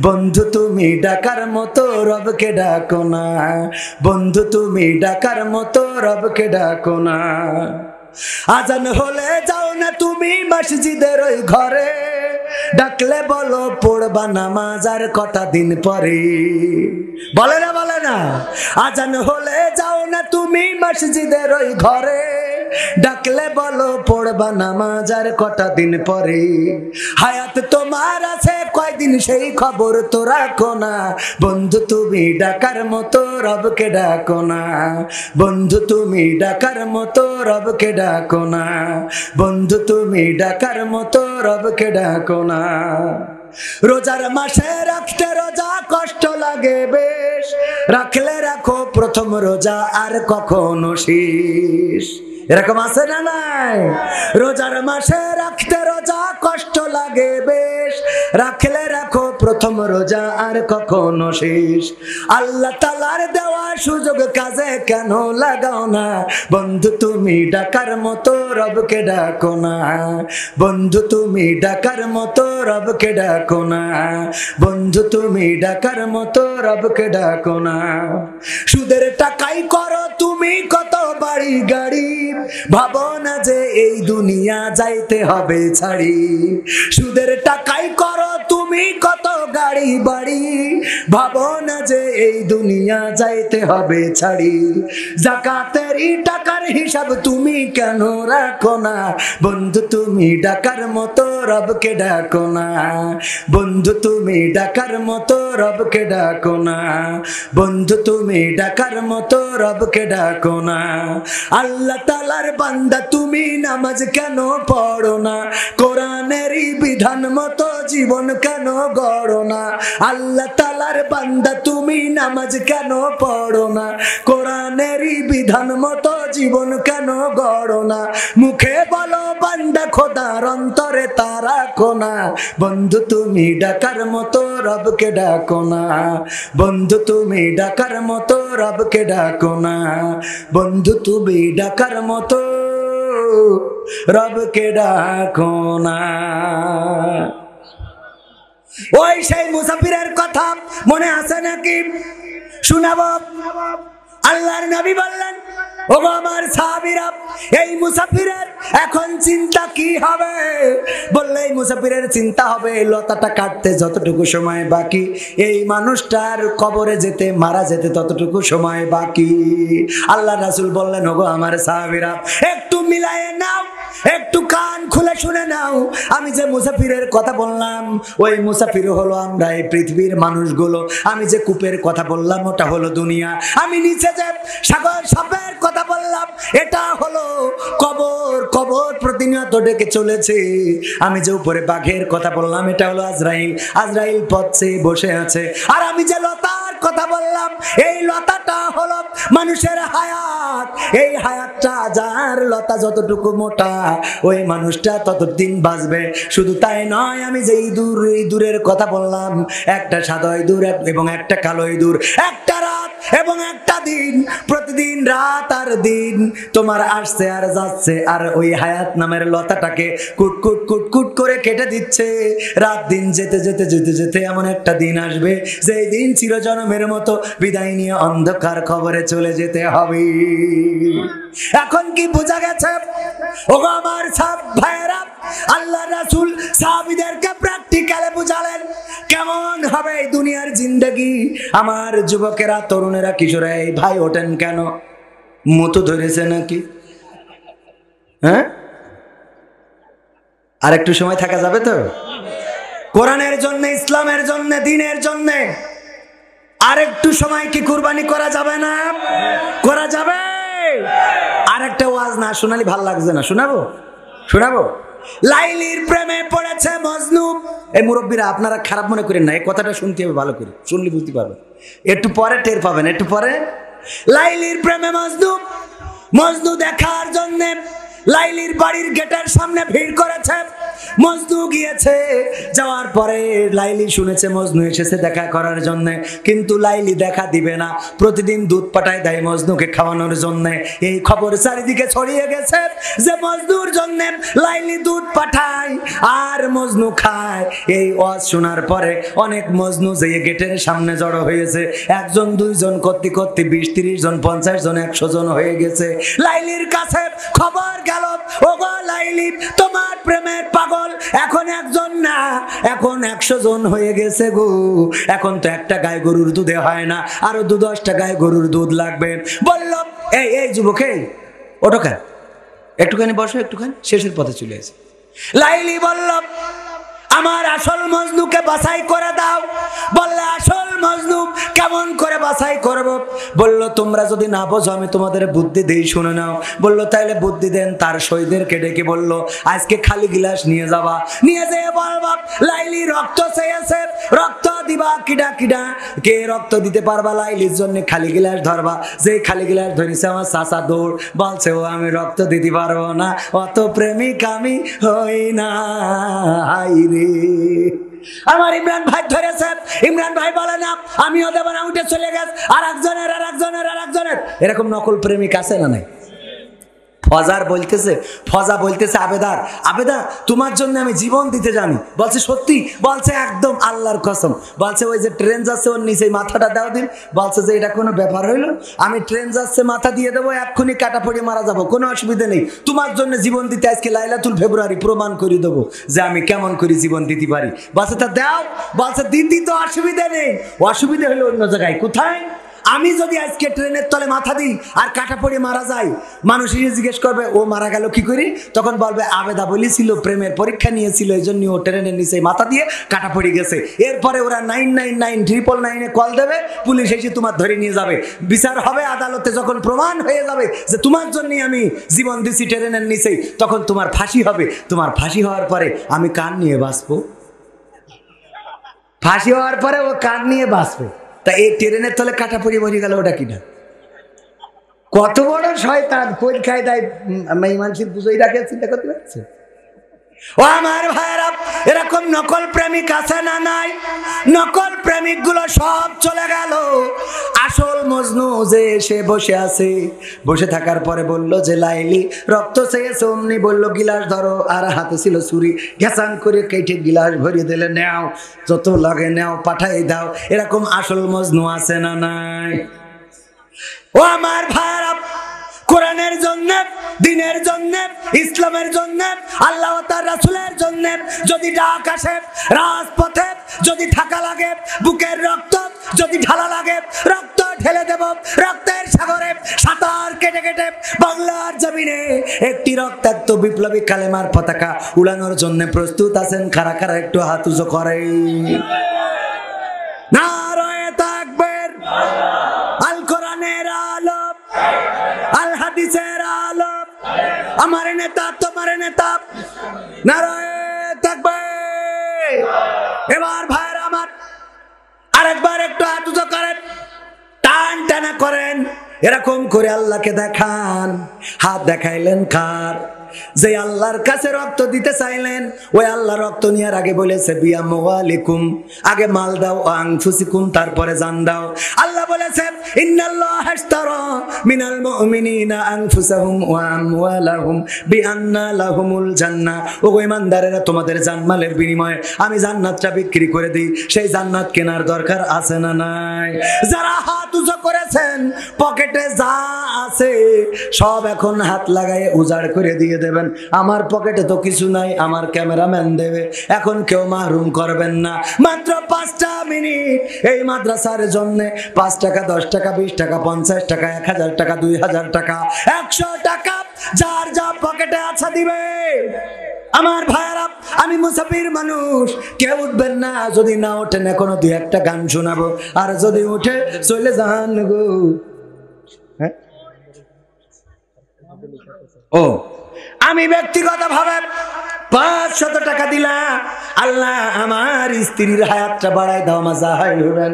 S1: বন্ধু তুমি ডাকার মতো রবকে ডাকো না, বন্ধু তুমি ডাকার মতো রবকে ডাকো না। আজান হলে যাও না তুমি মসজিদের ওই ঘরে, ডাকলে বলো পড়বা নামাজ আর কটা দিন পরে। বলে না, বলে না? আজান হলে যাও না তুমি মসজিদের ওই ঘরে, ডাকলে বলো পড়বা নামাজ আর কটা দিন পরে। হায়াত তোমার আছে কয়দিন সেই খবর তো রাখো না। বন্ধু তুমি ডাকার মতো রবকে ডাকো না, বন্ধু তুমি ডাকার মতো রবকে ডাকো না, বন্ধু তুমি ডাকার মতো রবকে ডাকো না। রোজার মাসে রাখতে রোজা কষ্ট লাগে বেশ, রাখলে রাখো প্রথম রোজা আর কখনো শেষ। এরকম আছে না নাই? রোজার মাসে রাখতে রোজা কষ্ট লাগে বেশ, রাখলে রাখো প্রথম রোজা আর কখনো শেষ। আল্লাহ তাআলার দেওয়া সুযোগ কাজে কেন লাগাও না? বন্ধু তুমি ডাকার মতো রবকে ডাকো না, বন্ধু তুমি ডাকার মতো রবকে ডাকো না, বন্ধু তুমি ডাকার মতো রবকে ডাকো না। সুদের টাকাই করো তুমি কত বাড়ি গাড়ি, ভাবো না যে এই দুনিয়া যাইতে হবে ছাড়ি। সুদের টাকাই করো তুমি কত গাড়ি বাড়ি, ভাবো না যে এই দুনিয়া যাইতে হবে ছাড়ি। যাকাতেরই টাকার হিসাব তুমি কেন রাখো না? বন্ধু তুমি ডাকার মতো রবকে ডাকো না, বন্ধু তুমি ডাকার মতো রবকে ডাকো না, বন্ধু তুমি ডাকার মতো রবকে ডাকো না। আল্লাহ তাআলার বান্দা তুমি নামাজ কেন পড়ো না? কোরআনেরই বিধান মতো জীবন কেন গড়ো না? আল্লাহ তাআলার বান্দা তুমি নামাজ কেন পড়ো না? কোরআনেরই বিধান মতো জীবন কেন গড়ো না? মুখে বলো বান্দা খোদার, অন্তরে তা রাখো না। বন্ধু তুমি ডাকার মতো রবকে ডাকো না, বন্ধু তুমি ডাকার মতো রবকে ডাকো না, বন্ধু তুমি ডাকার মতো রবকে ডাকো না। ওই সেই মুসাফিরের কথা মনে আছে নাকি? শোনাবো। আল্লাহর নবী বললেন, ওগো আমার সাহাবীরা, এই মুসাফিরের এখন চিন্তা কি হবে? বললে এই মুসাফিরের চিন্তা হবে লতাটা কাটতে যতটুকু সময় বাকি, এই মানুষটার কবরে যেতে, মারা যেতে ততটুকু সময় বাকি। আল্লাহ রাসূল বললেন, ওগো আমার সাহাবীরা, একটু মিলায়ে নাও, একটু কান খুলে শুনে নাও। আমি যে মুসাফিরের কথা বললাম, ওই মুসাফির হলো আমরা, এই পৃথিবীর মানুষগুলো। আমি যে কূপের কথা বললাম, ওটা হলো দুনিয়া। আমি নিচে যে সাগর সাপের কথা বললাম, এটা হলো কবর। কবর প্রতিনিয়ত ডেকে চলেছে। আমি যে উপরে বাঘের কথা বললাম, এটা হলো আজরাইল। আজরাইল পথে বসে আছে। আর আমি যে লতার কথা বললাম, এই লতাটা হলো মানুষের হায়াত। এই হায়াতটা, যার লতা যতটুকু মোটা, ওই মানুষটা ততদিন বাঁচবে। শুধু তাই নয়, আমি যে ইঁদুরের কথা বললাম, একটা সাদা ইঁদুর এবং একটা কালো ইঁদুর, একটা রাত এবং একটা দিন, প্রতিদিন রাত আর দিন তোমার আসছে আর যাচ্ছে, আর ওই হায়াত নামের লতাটাকে কুটকুট কুটকুট করে কেটে দিচ্ছে। রাত দিন যেতে যেতে যেতে যেতে এমন একটা দিন আসবে, যেই দিন চিরজনমের মতো বিদায় নিয়ে অন্ধকার খবরে চলে যেতে হবে। এখন কি বোঝা গেছে? ওগো আমার সব ভাইয়েরা, আল্লাহ রাসূল সাহাবীদেরকে প্র্যাকটিক্যালে বুঝালেন কেমন হবে এই দুনিয়ার জিন্দেগি। আমার যুবকেরা, তরুণেরা, কিশোরা, এই ভাই ওঠেন কেন? মতো ধরেছে নাকি? হ্যাঁ, আর একটু সময় থাকা যাবে তো? কোরআনের জন্য, ইসলামের জন্য, দ্বীনের জন্য আর একটু সময় কি কুরবানি করা যাবে না? করা যাবে। আর একটা ওয়াজ না শোনালি ভাল লাগছে না, শোনাবো? শোনাবো। লাইলির প্রেমে পড়েছে মজনু। এই মুরব্বীরা, আপনারা খারাপ মনে করেন না, এই কথাটা শুনতে হবে ভালো করে, শুনলে বুঝতে পারবেন। একটু পরে টের পাবেন, একটু পরে। লাইলির প্রেমে মজনু। মজনু দেখার জন্য লাইলির বাড়ির গেটের সামনে ভিড় করেছে। মজনু গিয়েছে, যাওয়ার পরে লাইলি শুনেছে মজনু এসেছে দেখা করার জন্য, কিন্তু লাইলি দেখা দিবে না। প্রতিদিন দুধ পাঠায় দেয় মজনুকে খাওয়ানোর জন্য। এই খবর চারিদিকে ছড়িয়ে গেছে যে মজনুর জন্য লাইলি দুধ পাঠায় আর মজনু খায়। এই ওয়াজ শোনার পরে অনেক মজনু যে গেটের সামনে জড়ো হয়েছে। একজন, দুইজন করতে করতে 20-30 জন, 50 জন, 100 জন হয়ে গেছে। লাইলির কাছে খবর গেল, ওগো লাইলি, তোমার প্রেমের পাগল এখন একজন না, এখন 100 জন হয়ে গেছে গো। এখন তো একটা গায়ে গরুর দুধে হয় না, আরো 2-10টা গায়ে গরুর দুধ লাগবে। বলল, এই এই যুবক, ওটো খান, একটুখানি বসো, একটুখানি, শেষের পথে চলে এসে। লাইলি বলল, আমার আসল মজনুকে বাছাই করে দাও। বললে, আসল মজনু কেমন করে বাছাই করব? বলল, তোমরা যদি না বোঝো আমি তোমাদের বুদ্ধি দেই, শুনে নাও। বলল, তাইলে বুদ্ধি দেন। তার শহীদদেরকে ডেকে বলল, আজকে খালি গিলাস নিয়ে যাবা, নিয়ে যেয়ে বলবা লাইলি রক্ত চেয়েছে, রক্ত দিবা। কিডা কিডা কে রক্ত দিতে পারবা? লাইলির জন্য খালি গিলাস ধরবা। যে খালি গিলাস ধরেছে আমার চাচা দৌড়, বলছে, ও আমি রক্ত দিতে পারবো না, অত প্রেমিক আমি হই না। হাই রে, আমার ইমরান ভাই ধরেছে। ইমরান ভাই বলে না, আমিও দেব না, উঠে চলে গেছে। আর একজনের, আর একজনের, আর একজনের, এরকম নকল প্রেমিক আছে না নাই? ফজার বলতেছে, ফজা বলতেছে, আবেদার, আবেদা, তোমার জন্য আমি জীবন দিতে জানি। বলছে, সত্যি? বলছে, একদম আল্লাহর কসম। বলছে, ওই যে ট্রেন যাচ্ছে ওর নিচে মাথাটা দাও দিন। বলছে যে এটা কোনো ব্যাপার হইলো? আমি ট্রেন যাচ্ছে মাথা দিয়ে দেবো, এক্ষুনি কাটা পড়ে মারা যাবো, কোনো অসুবিধা নেই। তোমার জন্য জীবন দিতে আজকে লাইলাতুল ফেব্রুয়ারি প্রমাণ করে দেবো যে আমি কেমন করে জীবন দিতে পারি। বলছে, তা দাও। বলছে, দিদি তো অসুবিধা নেই। অসুবিধা হলো অন্য জায়গায়। কোথায়? আমি যদি আজকে ট্রেনের তলে মাথা দিই আর কাটা পড়ে মারা যাই, মানুষ এসে জিজ্ঞেস করবে ও মারা গেল কি করি? তখন বলবে আবেদা বলেছিল প্রেমের পরীক্ষা নিয়েছিল, এই জন্য ও ট্রেনের নিচে মাথা দিয়ে কাটা পড়ে গেছে। এরপরে ওরা 999 কল দেবে, পুলিশ এসে তোমার ধরে নিয়ে যাবে। বিচার হবে আদালতে, যখন প্রমাণ হয়ে যাবে যে তোমার জন্যই আমি জীবন দিছি ট্রেনের নিচে, তখন তোমার ফাঁসি হবে। তোমার ফাঁসি হওয়ার পরে আমি কান নিয়ে বাঁচবো? ফাঁসি হওয়ার পরে ও কান নিয়ে বাঁচবে। তা এই ট্রেনের তলে কাটা পড়ে মরে গেল, ওটা কিনা? কত বড় শয়তান! পরীক্ষায় দেয় মানুষের বুঝেই রাখে, চিন্তা করতে পারছে? ও আমার ভাইরা, এরকম নকল প্রেমিক আছে না নাই? নকল প্রেমিক গুলো সব চলে গেল। আসল মজনু যে এসে বসে আছে, বসে থাকার পরে বলল যে লাইলি রক্ত চেয়েছে, অমনি বলল গিলাস ধরো, আর হাতে ছিল ছুরি, ঘেঁচান করে কেটে গিলাস ভরিয়ে দিলে, নেও যত লাগে নেও, পাঠাই দাও। এরকম আসল মজনু আছে না নাই? ও আমার ভাইরা, কোরআনের জন্য, দ্বীনের জন্য, ইসলামের জন্য, আল্লাহ ও তার রাসূলের জন্য যদি ডাক আসে, রাজপথে যদি থাকা লাগে, বুকের রক্ত যদি ঢালা লাগে, রক্ত ঢেলে দেব। রক্তের সাগরে সাঁতার কেটে কেটে বাংলার জমিনে একটি রক্তাক্ত বিপ্লবী কালেমার পতাকা উড়ানোর জন্য প্রস্তুত আছেন? কারা কারা একটু হাত উঁচু করে? নারায়ে তাকবীর! আল কোরআনের আলো, আল হাদিসের আলো, আমার নেতা তোমার নেতা, নারায়ে তাকবীর! এবার ভাইরা আমার, আরেকবার একটু হাত উঁচু করেন, টান টানা করেন, এরকম করে আল্লাহকে দেখান। হাত দেখাইলেন কার? যে আল্লাহর কাছে রক্ত দিতে চাইলেন, ওই আল্লাহ রক্ত নেওয়ার আগে বলেছে বিআমওয়ালিকুম, আগে মাল দাও, আনফুসিকুম, তারপরে জান দাও। আল্লাহ বলেছেন ইন্নাল্লাহা ইশতারা মিনাল মুমিনিনা আনফুসাহুম ওয়া আমওয়ালাহুম বিআন্না লাহুমুল জান্নাহ। ও ঈমানদারেরা, তোমাদের জানমালের বিনিময়ে আমি জান্নাতটা বিক্রি করে দিই। সেই জান্নাত কেনার দরকার আছে না নাই? যারা হাত উঁচু করেছেন, পকেটে যা আছে সব এখন হাত লাগায়ে উজাড় করে দিয়ে দেবেন। আমার পকেটে তো কিছু নাই, আমার ক্যামেরাম্যান দেবে। এখন কেউ মাহরুম করবেন না। মাত্র 5টা মিনিট এই মাদ্রাসার জন্য 5 টাকা, 10 টাকা, 20 টাকা, 50 টাকা, 1000 টাকা, 2000 টাকা, 100 টাকা, যার যা পকেটে আছে দিবে। আমার ভাইরা, আমি মুসাফির মানুষ, কেউ উঠবেন না। যদি না ওঠেন, এখনো 2-1টা গান শোনাবো, আর যদি উঠে চলে যান গো। হ্যাঁ, ও আমি ব্যক্তিগতভাবে 500 টাকা দিলাম। আল্লাহ আমার স্ত্রীর হায়াতটা বাড়াই দাও, মাজাহাই হবেন।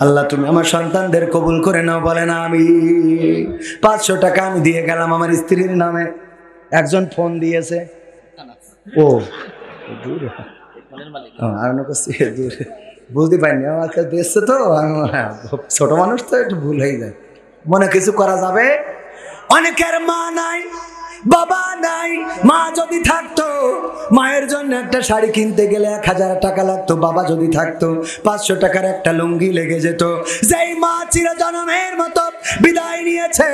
S1: আল্লাহ তুমি আমার সন্তানদের কবুল করে নাও, বলেন আমি। 500 টাকা আমি দিয়ে গেলাম আমার স্ত্রীর নামে। একজন ফোন দিয়েছে, ও দূরে, আর দূরে বুঝতে পারিনি, আমার কাছে দেখছে তো, ছোট মানুষ তো একটু ভুল হয়ে যায়, মনে কিছু করা যাবে। অনেকের মা নাই, বাবা নাই। মা যদি থাকতো, মায়ের জন্য একটা শাড়ি কিনতে গেলে 1000 টাকা লাগতো। বাবা যদি থাকতো, 500 টাকার একটা লুঙ্গি লেগে যেত। যেই মা চিরজন্মের মতো বিদায় নিয়েছে,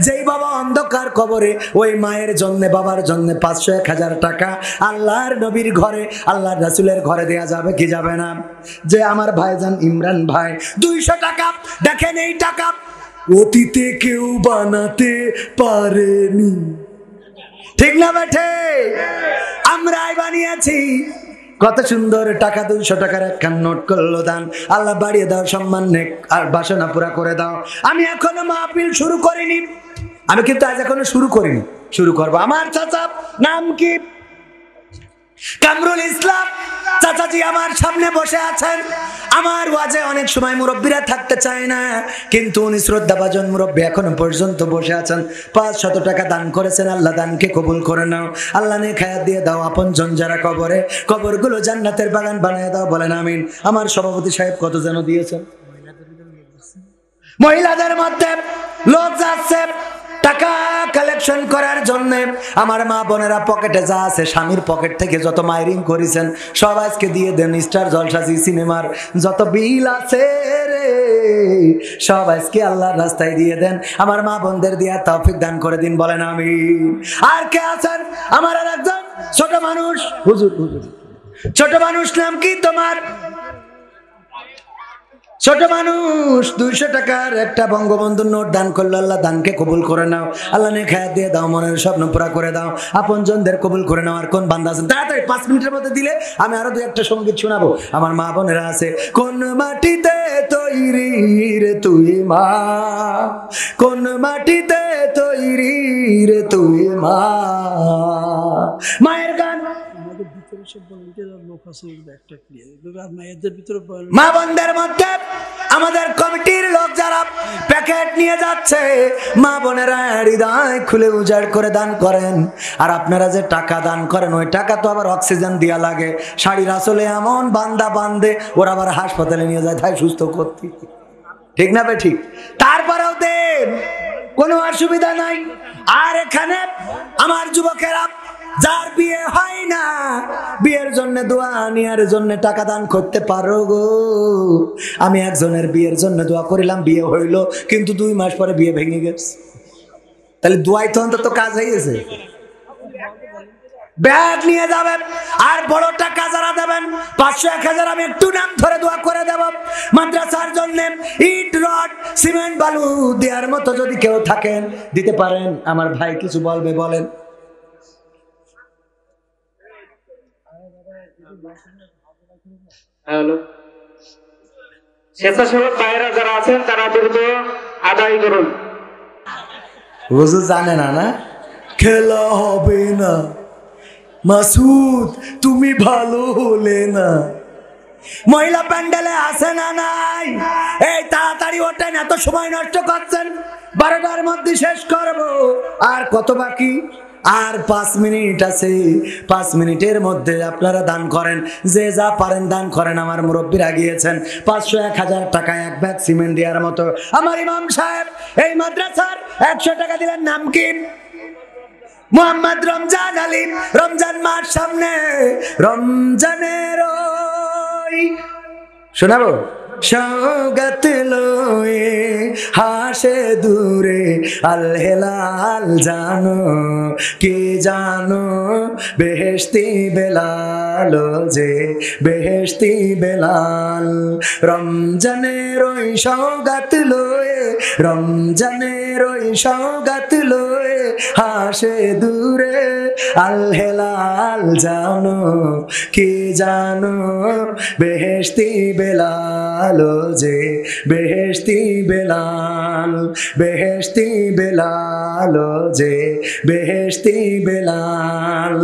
S1: যেই বাবা অন্ধকার কবরে, ওই মায়ের জন্য, বাবার জন্য 500-1000 টাকা আল্লাহর নবীর ঘরে, আল্লাহর রাসূলের ঘরে দেয়া যাবে কি যাবে না? যে আমার ভাইজান ইমরান ভাই 200 টাকা, দেখেন এই টাকা অতীতে কেউ বানাতে পারেনি, ঠিক না বেঠে? আমরাই বানিয়েছি। কত সুন্দর টাকা, 200 টাকার একখান নোট করলো দান। আল্লাহ বাড়িয়ে দাও, সম্মান নেক আর বাসনা পুরা করে দাও। আমি এখনো মাহফিল শুরু করিনি, আমি কিন্তু আজ এখনো শুরু করিনি, শুরু করবো। আমার চাচা নাম কি? কামরুল ইসলাম চাচাজি আমার সামনে বসে আছেন। আমার ওয়াজে অনেক সময় মুরব্বীরা থাকতে চায় না, কিন্তু উনি শ্রদ্ধাভাজন মুরব্বী এখনো পর্যন্ত বসে আছেন। 500 টাকা দান করেছেন। আল্লাহ দানকে কবুল করে নাও। আল্লাহ নেক হায়াত দিয়ে দাও। আপনজন যারা কবরে, কবরগুলো জান্নাতের বাগান বানিয়ে দাও, বলেন আমিন। আমার সভাপতি সাহেব কত যেন দিয়েছেন? মহিলাদের মধ্যে লোক যাচ্ছে টাকা কালেকশন করার জন্য। আমার মা বোনেরা পকেটে যা আছে, স্বামীর পকেট থেকে যত মাইরিং করেছেন সব আজকে দিয়ে দেন। স্টার জলসা জি সিনেমার যত বিল আছে রে, সব আজকে আল্লাহর রাস্তায় দিয়ে দেন। আমার মা বোনদের দিয়ে তৌফিক দান করে দিন, বলেন আমিন। আর কে আছেন? আমার আর একজন ছোট মানুষ। হুজুর, হুজুর ছোট মানুষ নাম কি তোমার? ছোট মানুষ 200 টাকার একটা বঙ্গবন্ধুর নোট দান করলো, আল্লাহ দানকে কবুল করে নাও, আল্লাহ নে খায়াত দিয়ে দাও, মনের স্বপ্ন পুরা করে দাও, আপনজনদের কবুল করে নাও। আর কোন বান্দা আছেন তাড়াতাড়ি 5 মিনিটের মধ্যে দিলে আমি আরো 2-1টা সঙ্গীত শোনাবো। আমার মা বোনেরা আছে, কোন মাটিতে তৈরি রে তুই মা, কোন মাটিতে তৈরি রে তুই মা। মায়ের গান মা বোনদের মধ্যে আমাদের কমিটির লোক যারা প্যাকেট নিয়ে যাচ্ছে, মা বোনেরা হৃদয় খুলে উজাড় করে দান করেন। আর আপনারা যে টাকা দান করেন, ওই টাকা তো আবার অক্সিজেন দেওয়া লাগে, শাড়ির আসলে এমন বান্দা বান্ধে ওরা আবার হাসপাতালে নিয়ে যায় তাই সুস্থ করতে, ঠিক না বে ঠিক? তারপরেও দেন, কোনো অসুবিধা নাই। আর এখানে আমার যুবকেরা যার বিয়ে হয় না, বিয়ের জন্য দোয়া নেওয়ার জন্য টাকা দান করতে পারো গো। আমি একজনের বিয়ের জন্য দোয়া করিলাম, বিয়ে হইল, কিন্তু 2 মাস পরে বিয়ে ভেঙে গেছে। তাহলে দোয়াই তো অন্তত কাজ হয়ে গেছে। ব্যাগ নিয়ে যাবেন, আর বড় টাকা যারা দেবেন 500-1000 আমি একটু নাম ধরে দোয়া করে দেব। মাদ্রাসার জন্য ইট রড সিমেন্ট বালু দেওয়ার মতো যদি কেউ থাকেন দিতে পারেন। আমার ভাই কিছু বলবে, বলেন।
S2: হ্যালো, স্বেচ্ছাসেবক ভাইরা যারা আছেন তারা দ্রুত আদায় করুন।
S1: হুজুর জানে না, না খেলা হবে না মাসুদ, তুমি ভালো হলে না। মহিলা প্যান্ডেলে আসে না নাই? এই তাড়াতাড়ি ওঠেন, এত সময় নষ্ট করছেন। 12টার মধ্যে শেষ করব। আর কত বাকি? আর 5 মিনিট আছে। 5 মিনিটের মধ্যে আপনারা দান করেন, যে যা পারেন দান করেন। আমার মুরব্বীরা গিয়েছেন 500-1000 টাকা এক ব্যাগ সিমেন্ট দেওয়ার মতো। আমার ইমাম সাহেব এই মাদ্রাসার 100 টাকা দিলেন। নাম কি? মোহাম্মদ রমজান আলী। রমজান মাস সামনে, রমজানের শোনাবো সৌগাত লয়ে হাসে দূরে আল হেলাল জানো, কি জানো বেহেশতি বেলাল, যে বেহেশতি বেলাল। রমজানের ওই সৌগাত লয়ে, রমজানের ওই সৌগাত লয়ে হাসে দূরে আল হেলাল জানো, কি জানো বেহেশতি বেলাল, যে বেহেশতি বেলাল, বেহেশতি বেলাল, যে বেহেশতি বেলাল।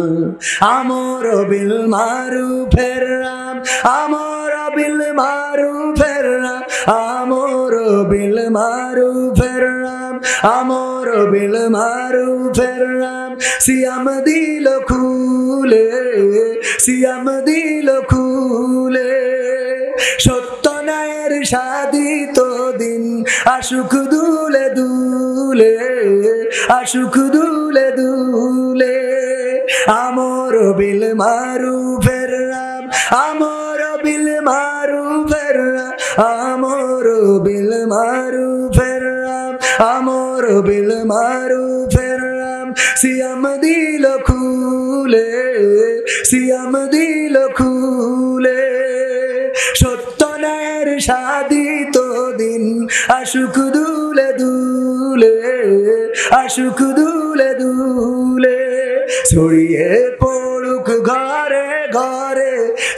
S1: আমর বিল মারুফের নাম, আমর বিল মারুফের নাম, আমর বিল মারুফের নাম, আমর বিল মারুফের নাম। সিয়াম দিল খুলে, সিয়াম দিল খুলে, সত্য ন্যায়ের সাধিত দিন আশুক দুলে দুলে, আশুক দুলে দুলে। আমর বিল মারুফের নাম, আমর বিল মারুফের নাম, আমর বিল মারুফের নাম, আমর বিল মারুফের নাম। সিয়াম দিল খুলে, সিয়াম দিল খুলে, সত্য ন্যায়ের সাধিত দিন আশুক দুলে দুলে, আশুক দুলে দুলে। ছড়িয়ে পড়ুক ঘরে ঘরে,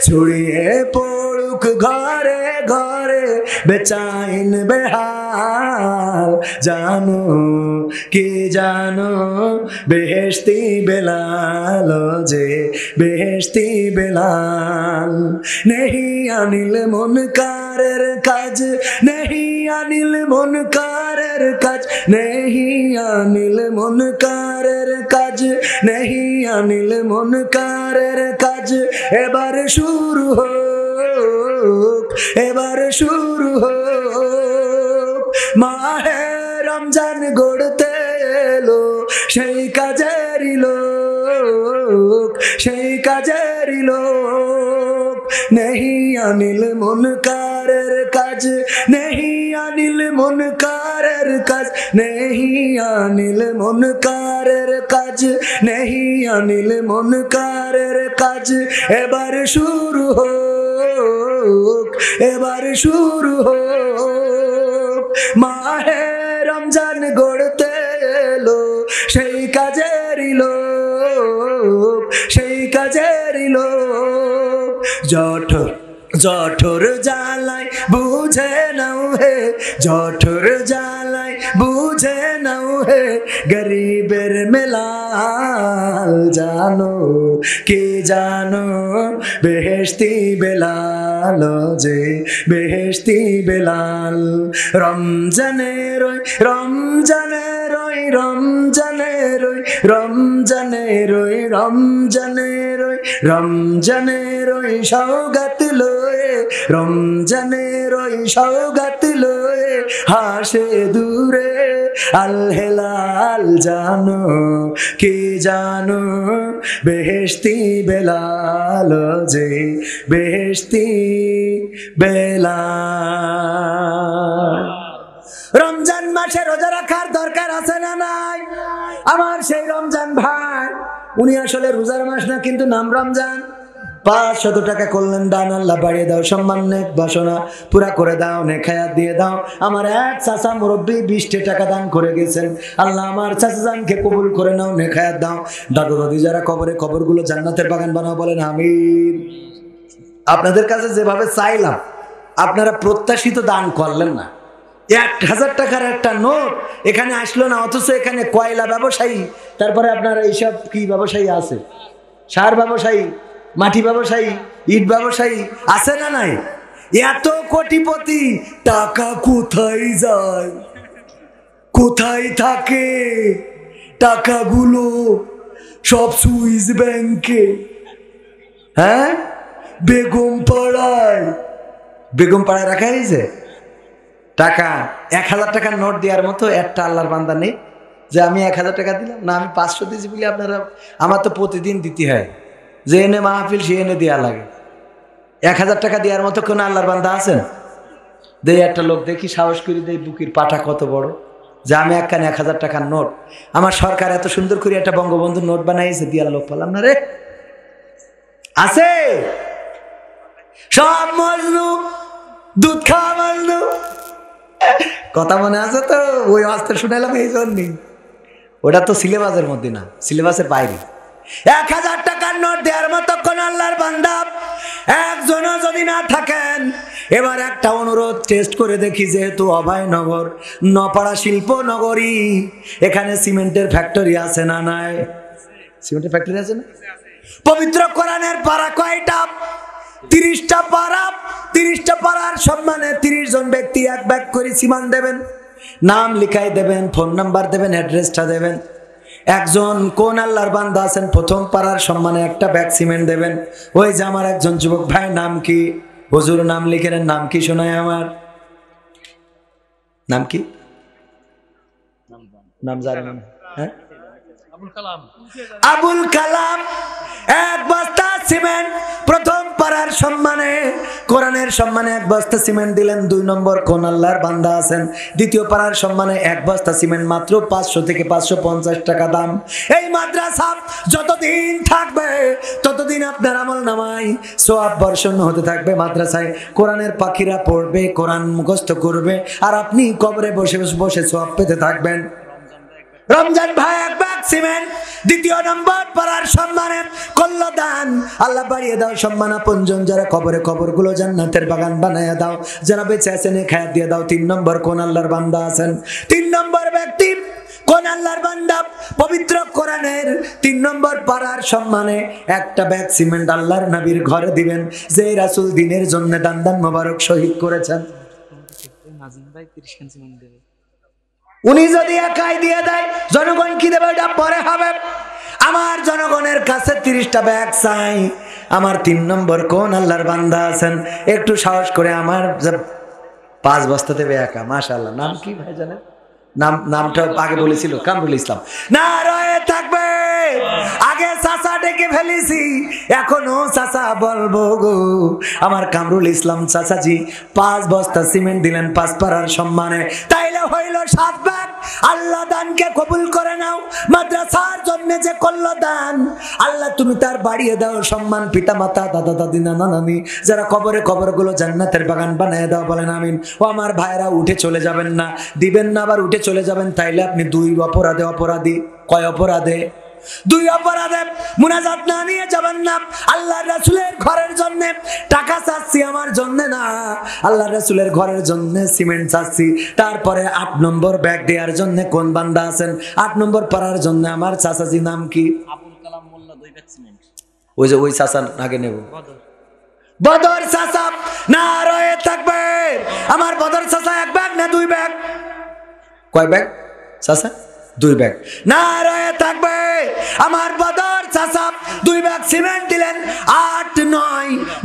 S1: ছড়িয়ে পড়ুক ঘরে ঘরে, বেচাইন বেহাল জানো, কি জানো বেহেশতি বেলাল, যে বেহেশতি বেলাল। নেহি আনিল মুনকারের কাজ, নেহি আনিল মুনকারের কাজ, নেহি আনিল মুনকারের কাজ, নেহি আনিল মুনকারের কাজ। এবার শুরু হোক, এবার শুরু হোক। মাহে রমজান গড়তে এলো সেই কাজেরই লোক, সেই কাজেরই লোক। নেহি আনিল মুনকারের কাজ, নেহি আনিল মুনকারের কাজ, নেহি আনিল মুনকারের কাজ, নেহি আনিল মুনকারের কাজ। এবার শুরু হোক, হোক, এবার শুরু হোক। মাহে রমজান গড়তে এলো সেই কাজেরই লোক, সেই কাজেরই লোক। জঠর জ্বালাই বুঝে নাও হে, জঠর জ্বালাই বুঝে নাও হে, গরিবের মেলাল জানো কে জানো, বেহেশতি বেলাল যে বেহেশতি বেলাল। রমজানের ওই রমজানের ওই রমজানের ওই রমজানের ওই রমজানের ওই রমজানের ওই সওগাত লয়ে, রমজানের ওই সওগাত লয়ে হাসে দূরে আল হেলাল জানো কে জানো, বেহেশতি বেলাল যে বেহেশতি বেলাল। রমজান মাসে রোজা রাখার দরকার আছে না নাই? আমার সেই রমজান ভাই, উনি আসলে রোজার মাস না, কিন্তু নাম রমজান। 500 টাকা করলেন দান, আল্লাহ বাড়িয়ে দাও, সম্মান নেক বাসনা পুরা করে দাও, নেখায়াত দিয়ে দাও। আমার এক চাচা মুরব্বী 20 টাকা দান করে গেছেন, আল্লাহ আমার চাচা জানকে কবুল করে নাও, নেখায়াত দাও। দাদু দাদি যারা কবরে, কবরগুলো জান্নাতের বাগান বানাও, বলেন আমিন। আপনাদের কাছে যেভাবে চাইলাম, আপনারা প্রত্যাশিত দান করলেন না। 1000 টাকার একটা নোট এখানে আসলো না, অথচ এখানে কয়লা ব্যবসায়ী, তারপরে আপনার এইসব কি ব্যবসায়ী আছে, সার ব্যবসায়ী, মাটি ব্যবসায়ী, ইট ব্যবসায়ী আছে না নাই? এত কোটিপতি, টাকা কোথায় যায়, কোথায় থাকে টাকাগুলো? সব সুইস ব্যাংকে, হ্যাঁ, বেগম পাড়ায় রাখা হয়েছে টাকা। 1000 টাকার নোট দেওয়ার মতো একটা আল্লাহর বান্দা নেই যে আমি 1000 টাকা দিলাম না, আমি 500 দিয়েছি বলে আপনারা, আমার তো প্রতিদিন দিতে হয়, যে এনে মাহফিল সে এনে দেওয়া লাগে। 1000 টাকা দেওয়ার মতো কোনো আল্লাহর বান্দা আছেন? দেই একটা লোক, দেখি সাহস করি, দেই বুকির পাটা কত বড়, যে আমি একখানে 1000 টাকার নোট, আমার সরকার এত সুন্দর করে একটা বঙ্গবন্ধুর নোট বানাইছে, দিয়ার লোক পেলাম না রে। আছে সব মজনু, দুধ খাওয়া মজনু। কথা মনে আছে তো? ওই অস্ত্র শুনাইলাম এই জন্যই। ওটা তো সিলেবাসের মধ্যে না, সিলেবাসের বাইরে। 1000 টাকার নোট দেওয়ার মতো কোন আল্লাহর বান্দা একজনও যদি না থাকেন, এবার একটা অনুরোধ, টেস্ট করে দেখি, যেহেতু অভয়নগর নপাড়া শিল্প নগরী, এখানে সিমেন্টের ফ্যাক্টরি আছে না নাই? সিমেন্টের ফ্যাক্টরি আছে না? পবিত্র কোরআনের পারা কয়টা? 30টা পারা। 30টা পারার সম্মানে 30 জন ব্যক্তি এক ব্যাগ করে সিমেন্ট দেবেন, নাম লিখাই দেবেন, ফোন নাম্বার দেবেন, অ্যাড্রেসটা দেবেন। একজন কোন আল্লাহর বান্দা আছেন প্রথম পারার সম্মানে একটা ব্যাগ সিমেন্ট দেবেন। ওই যে আমার একজন যুবক ভাই, নাম কি? হুজুর নাম লিখে নেন। নাম কি শোনায় আমার? নাম কি? নাম জানেন? হ্যাঁ, আবুল কালাম। 1 বস্তা সিমেন্ট প্রথম পারার সম্মানে, কোরআনের সম্মানে 1 বস্তা সিমেন্ট দিলেন। 2 নম্বর কোন আল্লাহর বান্দা আছেন? দ্বিতীয় পারার সম্মানে 1 বস্তা সিমেন্ট মাত্র 500 থেকে 550 টাকা দাম। এই মাদ্রাসা যতদিন থাকবে ততদিন আপনার আমল নামায় সওয়াব বর্ষণ হতে থাকবে। মাদ্রাসায় কোরআনের পাখিরা পড়বে, কোরআন মুখস্থ করবে, আর আপনি কবরে বসে বসে সওয়াব পেতে থাকবেন। রমজান ভাই 1 ব্যাগ সিমেন্ট। দ্বিতীয় নম্বর পারার সম্মানে কল্যাণ, আল্লাহ বাড়িয়ে দাও সম্মান। আপনজন যারা কবরে, কবরগুলো জান্নাতের বাগান বানায় দাও। যারা বেঁচে আছেন খায়াত দিয়ে দাও। 3 নম্বর কোন আল্লাহর বান্দা আছেন? 3 নম্বর ব্যক্তি কোন আল্লাহর বান্দা? পবিত্র কোরআনের 3 নম্বর পারার সম্মানে একটা ব্যাগ সিমেন্ট আল্লাহর নবীর ঘরে দিবেন, যে রাসূল দ্বীনের জন্য দান মোবারক শহীদ করেছেন। উনি যদি একাই দিয়ে দেয়, জনগণ কি দেবে ওটা পরে হবে। আমার জনগণের কাছে 30টা ব্যাগ চাই। আমার 3 নম্বর কোন আল্লাহর বান্দা আছেন? একটু সাহস করে আমার 5 বস্তা দেবে একা। মাশাআল্লাহ। নাম কি ভাই জানেন? নামটা আগে বলেছিল কামরুল ইসলাম। না রয়ে থাকবে, আগে চাচা ডেকে ফেলেছি, এখনো চাচা বলবো গো। আমার কামরুল ইসলাম চাচাজি 5 বস্তা সিমেন্ট দিলেন 5 পারার সম্মানে। তাইলে হইল 7 ব্যাগ। আল্লাহ দানকে কবুল করে নাও। মাদ্রাসার জন্য যে করলো দান, আল্লাহ তুমি তার বাড়িয়ে দাও সম্মান। পিতা মাতা, দাদা দাদি, নানা নানি যারা কবরে, কবরগুলো জান্নাতের বাগান বানিয়ে দাও, বলেন আমিন। ও আমার ভাইরা, উঠে চলে যাবেন না, দিবেন না আবার উঠে চলে যাবেন, তাইলে আপনি দুই অপরাধী। কয় অপরাধে? দুই অপরাধে মুনাজাত না নিয়ে যাবেন না। আল্লাহ রাসূলের ঘরের জন্য টাকা চাচ্ছি, আমার জন্য না। আল্লাহ রাসূলের ঘরের জন্য সিমেন্ট চাচ্ছি। তারপরে 8 নম্বর ব্যাগ দেওয়ার জন্য কোন বান্দা আছেন? 8 নম্বর পাড়ার জন্য আমার চাচাজি নাম কি?
S3: আবুল কালাম মোল্লা 2 ব্যাগ সিমেন্ট।
S1: ওই যে ওই চাচা আগে নেব, বদর চাচা। না রয়ে থাকবে আমার বদর চাচা 1 ব্যাগ না 2 ব্যাগ? কয় ব্যাগ চাচা? 2 ব্যাগ। না রয়ে থাকবে আমার বদর চাচা 2 ব্যাগ সিমেন্ট দিলেন। 8,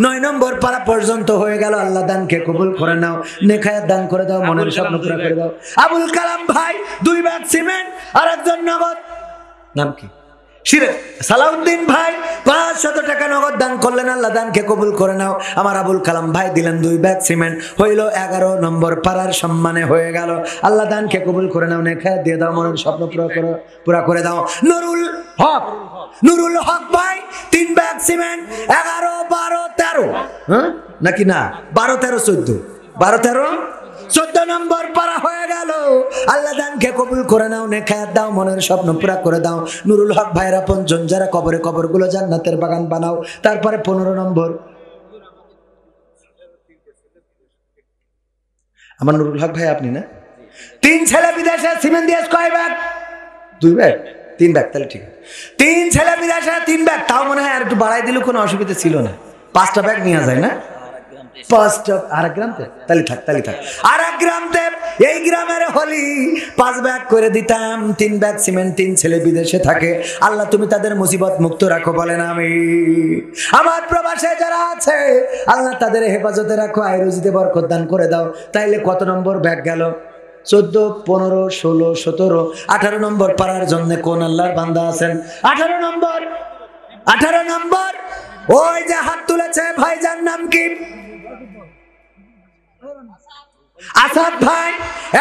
S1: 9 নম্বর পাড়া পর্যন্ত হয়ে গেল। আল্লাহ দানকে কবুল করে নাও, নেখায়াত দান করে দাও, মনের স্বপ্ন পুরো করে দাও। আবুল কালাম ভাই 2 ব্যাগ সিমেন্ট, আর একজন নগদ, নাম কি? সালাউদ্দিন ভাই 500 টাকা নগদ দান করলেন। আল্লাহ দানকে কবুল করে নাও। আমার আবুল কালাম ভাই দিলেন 2 ব্যাগ সিমেন্ট, হইল 11 নম্বর পাড়ার সম্মানে হয়ে গেল। আল্লাহ দানকে কবুল করে নাও, নেখায়াত দিয়ে দাও, মনের স্বপ্ন পুরা করে দাও। নুরুল হক ভাই 3 ব্যাগ সিমেন্ট, 11, 12, 13, হ্যাঁ নাকি না? 12, 13, 14, 12, 13, 14 নম্বর পারা হয়ে গেল। আল্লাহ দানকে কবুল করে নাও, নেখায়াত দাও, মনের স্বপ্ন পুরা করে দাও। নুরুল হক ভাইরা 5 জন যারা কবরে, কবরগুলো জান্নাতের বাগান বানাও। তারপরে 15 নম্বর আমার নুরুল হক ভাই, আপনি না? 3 ছেলে বিদেশে, সিমেন্ট দিয়ে কয় ব্যাগ? 2 ব্যাগ, 3 ব্যাগ, তাহলে ঠিক আছে। 3 ছেলে বিদেশে 3 ব্যাগ, তাও মনে হয় আর একটু বাড়াই দিলে কোনো অসুবিধা ছিল না। 5টা ব্যাগ নেওয়া যায় না? 5টা, আর এক গ্রামতে, তাহলে থাক। আর এক গ্রামতে, এই গ্রামের হলি 5 ব্যাগ করে দিতাম। 3 ব্যাগ সিমেন্ট, 3 ছেলে বিদেশে থাকে। আল্লাহ তুমি তাদের মুসিবত মুক্ত রাখো, বলেন আমি। আমার প্রবাসে যারা আছে, আল্লাহ তাদের হেফাজতে রাখো, আয় রুজিতে বরকত দান করে দাও। তাইলে কত নম্বর ব্যাগ গেল? 14, 15, 16, 17, 18 নম্বর পাড়ার জন্য কোন আল্লাহর বান্দা আছেন? 18 নম্বর ওই যে হাত তুলেছে ভাইজান, নাম কি? আসাদ ভাই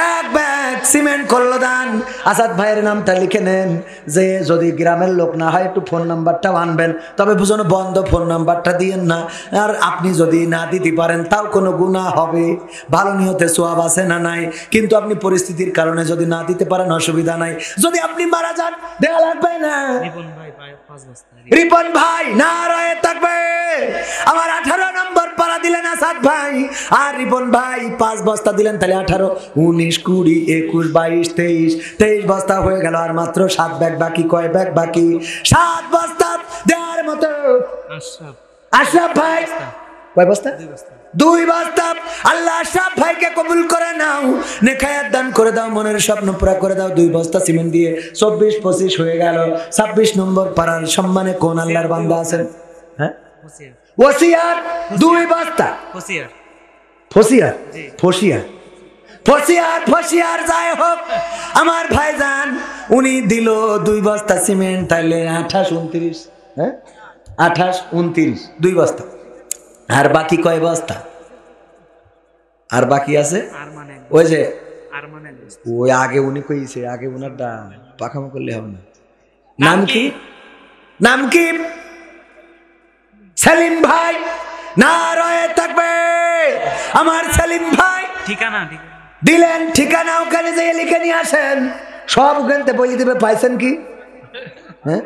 S1: 1 ব্যাগ সিমেন্ট করলো দান। আসাদ ভাইয়ের নামটা লিখে নেন, যে যদি গ্রামের লোক না হয় একটু ফোন নাম্বারটাও আনবেন, তবে বুঝুন বন্ধ, ফোন নাম্বারটা দিয়েন না। আর আপনি যদি না দিতে পারেন তাও কোনো গুনাহ হবে, ভালো নিয়তে সওয়াব আছে না নাই, কিন্তু আপনি পরিস্থিতির কারণে যদি না দিতে পারেন অসুবিধা নাই। যদি আপনি মারা যান দেয়া লাগবে না। রিপন ভাই না রয়ে থাকবে আমার 18 নম্বর পাড়া দিলেন আসাদ ভাই, আর রিপন ভাই 5 বস্তা দিলেন, তাহলে 18, 19, 20, 21, 22, 23 বস্তা হয়ে গেল। আর মাত্র 7 ব্যাগ বাকি। কয় ব্যাগ বাকি? 7 বস্তা দেওয়ার মতো। আশরাফ ভাই কয় বস্তা? 2 বস্তা। আল্লাহ আশরাফ ভাইকে কবুল করে নাও, নেখায়াত দান করে দাও, মনের স্বপ্ন পুরা করে দাও। 2 বস্তা সিমেন্ট দিয়ে 24, 25 হয়ে গেল। 26 নম্বর পাড়ার সম্মানে কোন আল্লাহর বান্দা আছেন? হ্যাঁ, ওসিয়ার 2 বস্তা। ফসিয়ার যাই হোক, আমার ভাইজান উনি দিল 2 বস্তা সিমেন্ট, তাইলে 28, 29, হ্যাঁ 28, 29, 2 বস্তা। আর বাকি কয় বস্তা? আর বাকি আছে ওই যে ওই আগে উনি কইছে, আগে উনার দাম পাখামো করলে হবে না। নাম কি? সেলিম ভাই না রয়ে থাকবে আমার সেলিম ভাই। ঠিকানা দিলেন, ঠিকানা ওখানে যেয়ে লিখে নিয়ে আসেন, সব ওখানে বলে দিবে। পাইছেন কি? হ্যাঁ,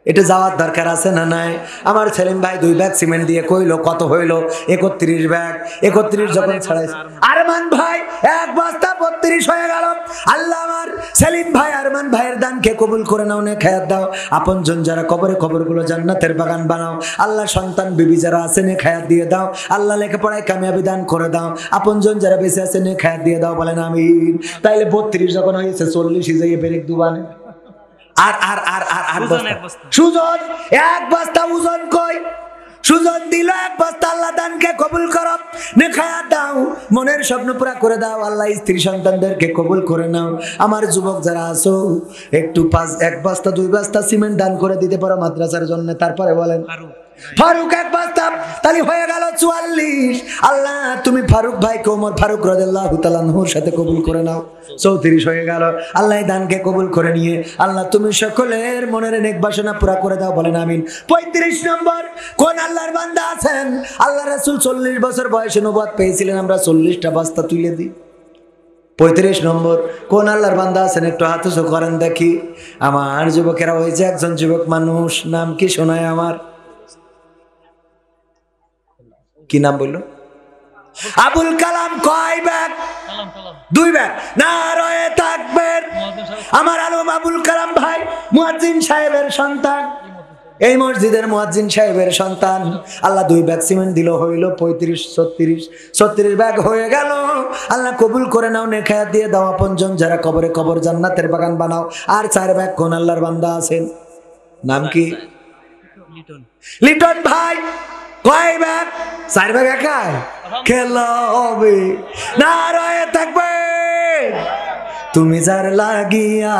S1: এটা যাওয়ার দরকার আছে না নাই? আমার সেলিম ভাই 2 ব্যাগ সিমেন্ট দিয়ে কইলো কত হইলো? 31 ব্যাগ। 31 যখন ছাড়াইছে, আরমান ভাই 1 বস্তা 32 হয়ে গেল। আল্লাহ আমার সেলিম ভাই আরমান ভাইয়ের দানকে কবুল করে নাও, নেখায়াত দাও। আপনজন যারা কবরে, কবরগুলো জান্নাতের বাগান বানাও। আল্লাহ সন্তান বিবি যারা আছে নেখায়াত দিয়ে দাও। আল্লাহ লেখাপড়ায় কামিয়াবি দান করে দাও। আপনজন যারা বেঁচে আছে নেখায়াত দিয়ে দাও, বলেন আমিন। তাইলে 32 যখন হয়েছে 40 যাইয়ে বেরেক দুবানে। আর সুজন 1 বস্তা ওজন কই? সুজন দিল 1 বস্তা। আল্লাহ দানকে কবুল করো, নেখায়াত দাও, মনের স্বপ্ন পুরা করে দাও। আল্লাহ স্ত্রী সন্তানদেরকে কবুল করে নাও। আমার যুবক যারা আছো একটু 1 বস্তা 2 বস্তা সিমেন্ট দান করে দিতে পারো মাদ্রাসার জন্য। তারপরে বলেন ফারুক এক বস্তা, তাহলে হয়ে গেল 44। আল্লাহ তুমি ফারুক ভাইকে ওমর ফারুক রাদিয়াল্লাহু তাআলা আনহুর সাথে কবুল করে নাও। 34 হয়ে গেল। আল্লাহ দানকে কবুল করে নিয়ে আল্লাহ তুমি সকলের মনের নেক বাসনা পুরা করে দাও, বলেন আমিন। 35 নম্বর, কোন আল্লাহর বান্দা আছেন আল্লাহ রাসূল 40 বছর বয়সে নবুয়ত পেয়েছিলেন, আমরা 40টা বস্তা তুলে দিই। 35 নম্বর, কোন আল্লাহর বান্দা আছেন একটু হাত উঁচু করেন দেখি। আমার যুবকেরা, ওই যে একজন যুবক মানুষ, নাম কি শোনায় আমার? কি নাম বললো? আবুল কালাম। কয় ব্যাগ? 2 ব্যাগ। নারায়ে তাকবীর। আমার আলম আবুল কালাম ভাই মুয়াজ্জিন সাহেবের সন্তান, এই মসজিদের মুয়াজ্জিন সাহেবের সন্তান। আল্লাহ 2 ব্যাগ সিমেন্ট দিল, হইল 35-36 ব্যাগ হয়ে গেল। আল্লাহ কবুল করে নাও, নেখায়াত দিয়ে দাও আপনজন যারা কবরে কবর জান্নাতের বাগান বানাও। আর 4 ব্যাগ কোন আল্লাহর বান্দা আছেন? নাম কি? লিটন ভাই। কয় ব্যাগ? 4 ব্যাগ একাই খেলা হবে। নারায়ে তাকবীর। তুমি যার লাগিয়া,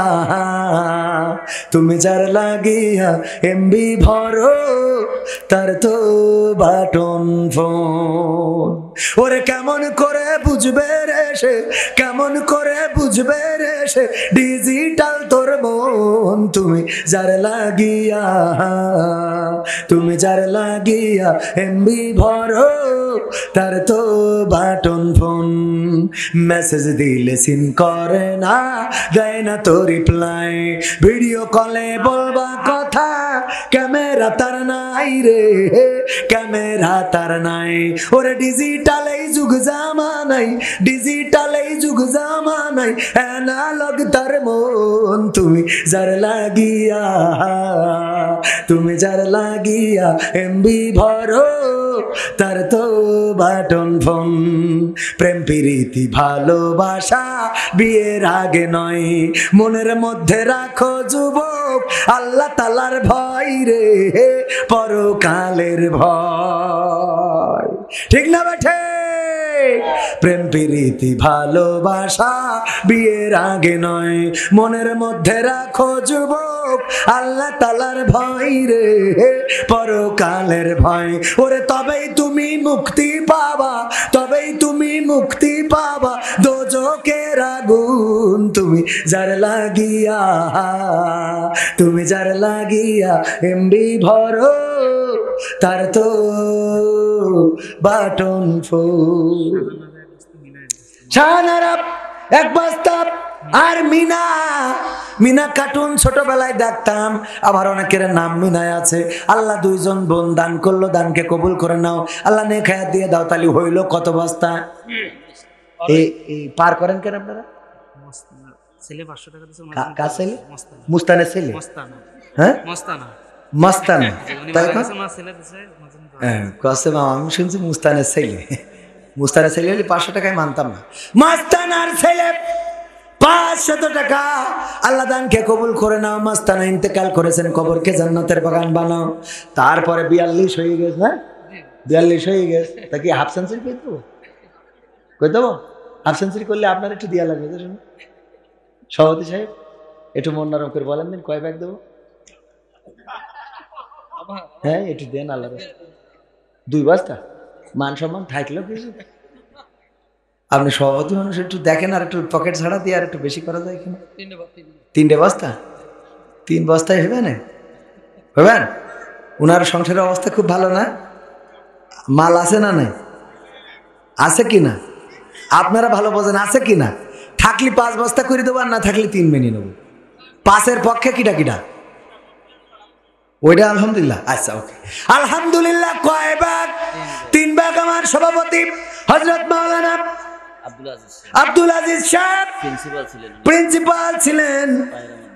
S1: তুমি যার লাগিয়া এমবি ভরো, তার তো বাটন ফোন। ওরে কেমন করে বুঝবে রে সে, কেমন করে বুঝবে রে সে ডিজিটাল তোর মন। তুমি যার লাগিয়া, তুমি যার লাগিয়া এমবি ভরো, তার তো বাটন ফোন। মেসেজ দিলে সিন করে না, দেয় না তো রিপ্লাই। ভিডিও কলে বলবা কথা, ক্যামেরা তার নাই রে, ক্যামেরা তার নাই। ওরে ডিজিটাল এই যুগ জামানাই, ডিজিটাল এই যুগ জামানাই অ্যানালগ তার মন। তুমি যার লাগিয়া, তুমি যার লাগিয়া এমবি ভরো, তার তো বাটন ফোন। প্রেম প্রীতি ভালোবাসা বিয়ের আগে নয়, মনের মধ্যে রাখো যুবক আল্লাহ তাআলার ভয় রে, পরকালের ভয়। ঠিক না বেঠে? প্রেম প্রীতি ভালোবাসা বিয়ের আগে নয়, মনের মধ্যে রাখো যুবক আল্লাহ তাআলার ভয় রে, পরকালের ভয়। ওরে তবেই তুমি মুক্তি পাবা, তবেই তুমি মুক্তি পাবা দোজখের আগুন। তুমি যার লাগিয়া, তুমি যার লাগিয়া এমবি ভরো, তার তো বাটন ফোন। শাহনারা এক বস্তা। আর মিনা, মিনা কার্টুন ছোটবেলায় দেখতাম, আবার অনেকের নাম মিনায় আছে। আল্লাহ 2 জন বোন দান করলো, দানকে কবুল করে নাও। আল্লাহ নেখায়াত দিয়ে দাও। তালি হইল কত বস্তা? এই পার করেন কেন আপনারা?
S3: ছেলে 500 টাকা দিয়েছে।
S1: কার ছেলে? মুস্তানের ছেলে। হ্যাঁ, মস্তানা। তাই না? হ্যাঁ, কসে মামা আমি শুনছি মুস্তানের ছেলে। মুস্তানের ছেলে হলে 500 টাকায় মানতাম না। মাস্তানার ছেলে 500 টাকা। আল্লাহ দানকে কবুল করে নাও। মাস্তানা ইন্তেকাল করেছেন, কবরকে জান্নাতের বাগান বানাও। তারপরে 42 হয়ে গেছে। না 42 হয়ে গেছে, তা কি হাফ সেঞ্চুরি করে দেবো? করে দেবো? হাফ সেঞ্চুরি করলে আপনার একটু দেওয়া লাগবে। সভাপতি সাহেব একটু মন নরম করে বলেন দিন, কয় ব্যাগ দেবো? হ্যাঁ একটু দেন। আল্লাহ 2 বস্তা। মান সম্মান থাকলেও কিছু। আপনি সভাপতি মানুষ, একটু দেখেন আর একটু পকেট ছাড়া দিয়ে আর একটু বেশি করা যায় কিনা। 3টে বস্তা। 3 বস্তায় হবে না? হবেন? ওনার সংসারের অবস্থা খুব ভালো না? মাল আছে না? নাই আছে কিনা? আপনারা ভালো বোঝেন আছে কিনা। থাকলে 5 বস্তা করে দেবো, আর না থাকলে 3 মেনে নেবো। 5-এর পক্ষে কিটা কিটা? ওইটা আলহামদুলিল্লাহ। আচ্ছা ওকে, আলহামদুলিল্লাহ। কয় ব্যাগ? 3 ব্যাগ। আমার সভাপতি হযরত মাওলানা আব্দুল আজিজ সাহেব প্রিন্সিপাল ছিলেন।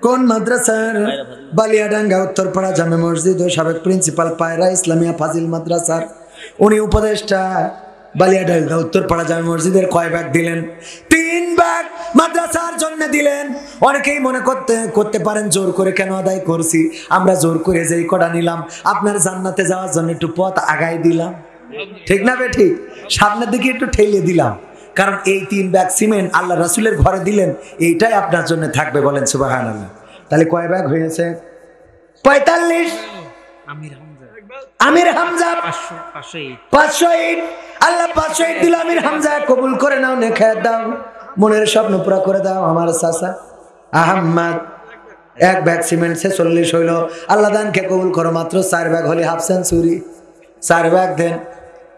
S1: কোন মাদ্রাসার? বালিয়াডাঙ্গা উত্তরপাড়া জামে মসজিদ ও সাবেক প্রিন্সিপাল পায়রা ইসলামিয়া ফাজিল মাদ্রাসার। উনি উপদেষ্টা বালিয়াডাঙ্গা উত্তরপাড়া জামে মসজিদের। কয় ব্যাগ দিলেন? 3 ব্যাগ মাদ্রাসার জন্য দিলেন। অনেকেই মনে করতে পারেন জোর করে কেন আদায় করছি। আমরা জোর করে যেই কটা নিলাম, আপনার জান্নাতে যাওয়ার জন্য একটু পথ আগাই দিলাম। ঠিক না বে ঠিক? সামনের দিকে একটু ঠেলে দিলাম, কারণ এই 3 ব্যাগ সিমেন্ট আল্লাহ রাসূলের ঘরে দিলেন, এইটাই আপনার জন্য থাকবে। বলেন সুবহানাল্লাহ। তাহলে কয় ব্যাগ হয়েছে? 45। আমির হামজা 500 ইট, আল্লাহ 500 ইট দিল আমির হামজা, কবুল করে নাও, নেখায়াত দাও, মনের স্বপ্ন পুরা করে দাও। আমার চাচা আহম্মদ 1 ব্যাগ সিমেন্ট 46 হইল, আল্লাহ দানকে কবুল করো, মাত্র 4 ব্যাগ হলে হাফ সেঞ্চুরি, 4 ব্যাগ দেন,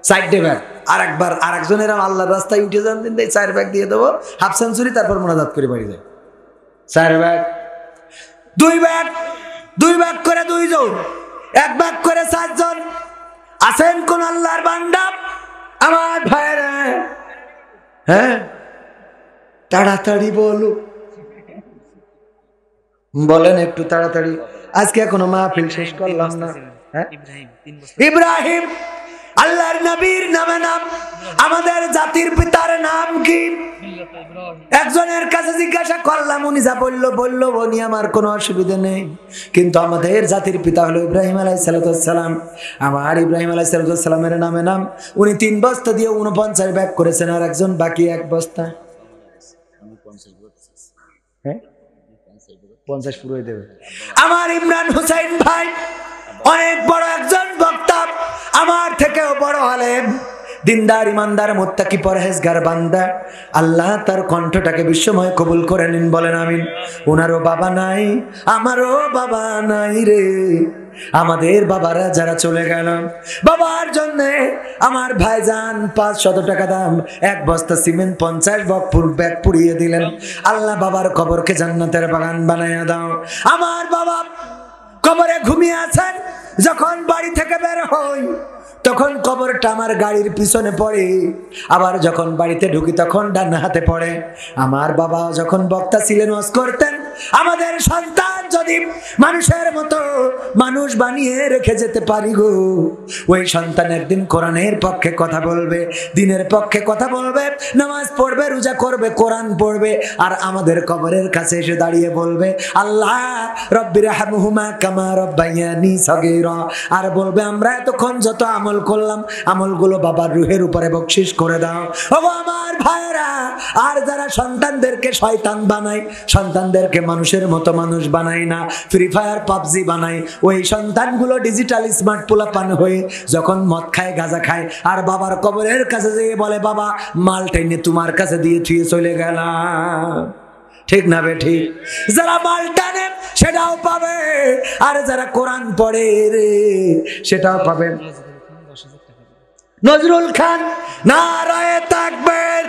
S1: 4টে ব্যাগ, আর একবার আর একজনের আল্লাহর রাস্তায় উঠে যান দিন, 4 ব্যাগ দিয়ে দেবো, হাফ সেঞ্চুরি, তারপর মোনাজাত করে বাড়ি যায়। 4 ব্যাগ, 2 ব্যাগ, 2 ব্যাগ করে 2 জন, 1 ব্যাগ করে 4 জন। আছেন কোন আল্লাহর বান্দা আমার ভাইরা? হ্যাঁ, তাড়াতাড়ি বলো, বলেন একটু তাড়াতাড়ি, আজকে এখনো মাহফিল শেষ করলাম না। ইব্রাহিম আল্লাহর নবীর নামে নাম, আমাদের জাতির পিতার নাম কি? একজনের কাছে জিজ্ঞাসা করলাম, উনি যা বললো উনি আমার কোনো অসুবিধা নেই, কিন্তু আমাদের জাতির পিতা হলো ইব্রাহিম আলাইহিস সালাম। আমার ইব্রাহিম আলাইহিস সালামের নামে নাম, উনি 3 বস্তা দিয়ে 49 ব্যাগ করেছেন, আর একজন বাকি 1 বস্তা। 50 পুরোই দেবে। আমার ইমরান হুসাইন ভাই অনেক বড় একজন বক্তা, আমার থেকেও বড় আলেম, দিনদার, ইমানদার, মুত্তাকি, পরহেজগার বান্দা। আল্লাহ তার কণ্ঠটাকে বিশ্বময় কবুল করে নিন, বলেন আমিন। ওনারও বাবা নাই, আমারও বাবা নাই রে, আমাদের বাবারা যারা চলে গেল, বাবার জন্য আমার ভাইজান 500 টাকা দাম 1 বস্তা সিমেন্ট 50 ব্যাগ পুড়িয়ে দিলেন। আল্লাহ বাবার কবরকে জান্নাতের বাগান বানাইয়া দাও। আমার বাবা কবরে ঘুমিয়ে আছেন, যখন বাড়ি থেকে বের হই তখন কবরটা আমার গাড়ির পিছনে পড়ে, আবার যখন বাড়িতে ঢুকি তখন ডান হাতে পড়ে। আমার বাবা যখন বক্তা ছিলেন, ওয়াজ করতেন, আমাদের সন্তান যদি মানুষের মতো মানুষ বানিয়ে রেখে যেতে পারি গো, ওই সন্তান একদিন কোরআনের পক্ষে কথা বলবে, দিনের পক্ষে কথা বলবে, নামাজ পড়বে, রোজা করবে, কোরআন পড়বে, আর আমাদের কবরের কাছে এসে দাঁড়িয়ে বলবে, আল্লাহ রব্বিরহামহুমা কামা রব্বায়ানি সগীরা, আর বলবে আমরা এতক্ষণ যত আমল করলাম, আমলগুলো বাবার রুহের উপরে বকশিশ করে দাও। ওগো আমার ভাইরা, আর যারা সন্তানদেরকে শয়তান বানায়, সন্তানদেরকে মানুষের মতো মানুষ বানায় না, ফ্রি ফায়ার পাবজি বানায়, ওই সন্তানগুলো ডিজিটাল স্মার্ট পোলাপান হয়ে যখন মদ খায়, গাঁজা খায়, আর বাবার কবরের কাছে যেয়ে বলে, বাবা মাল টেনে তোমার কাছে দিয়ে থুয়ে চলে গেলাম। ঠিক না বে ঠিক? যারা মাল টানে সেটাও পাবে, আর যারা কোরআন পড়ে রে সেটাও পাবে। নজরুল খান নারায়ে তাকবীর,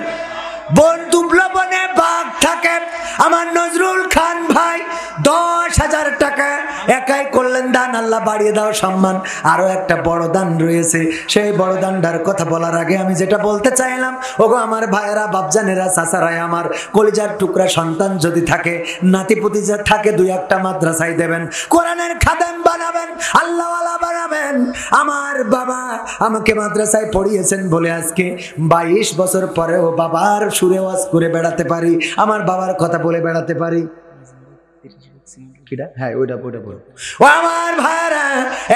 S1: বন্ধু লবণে বাঘ থাকে, আমার নজরুল খান ভাই 10,000 টাকা একাই করলেন দান, আল্লাহ বাড়িয়ে দাও সম্মান। আরো একটা বড় দান রয়েছে, সেই বড় দানটার কথা বলার আগে আমি যেটা বলতে চাইলাম, ওগো আমার ভাইয়েরা, বাপজানেরা, চাচারাই, আমার কলিজার টুকরা সন্তান যদি থাকে, নাতিপুতি যা থাকে, 2-1টা মাদ্রাসায় দেবেন, কোরআনের খাদেম বানাবেন, আল্লাহওয়ালা বানাবেন। আমার বাবা আমাকে মাদ্রাসায় পড়িয়েছেন বলে আজকে 22 বছর পরেও বাবার সুরে ওয়াজ করে বেড়াতে পারি, আমার বাবার কথা বলে বেড়াতে পারি। হ্যাঁ, ওইটা বলো। ও আমার ভাইরা,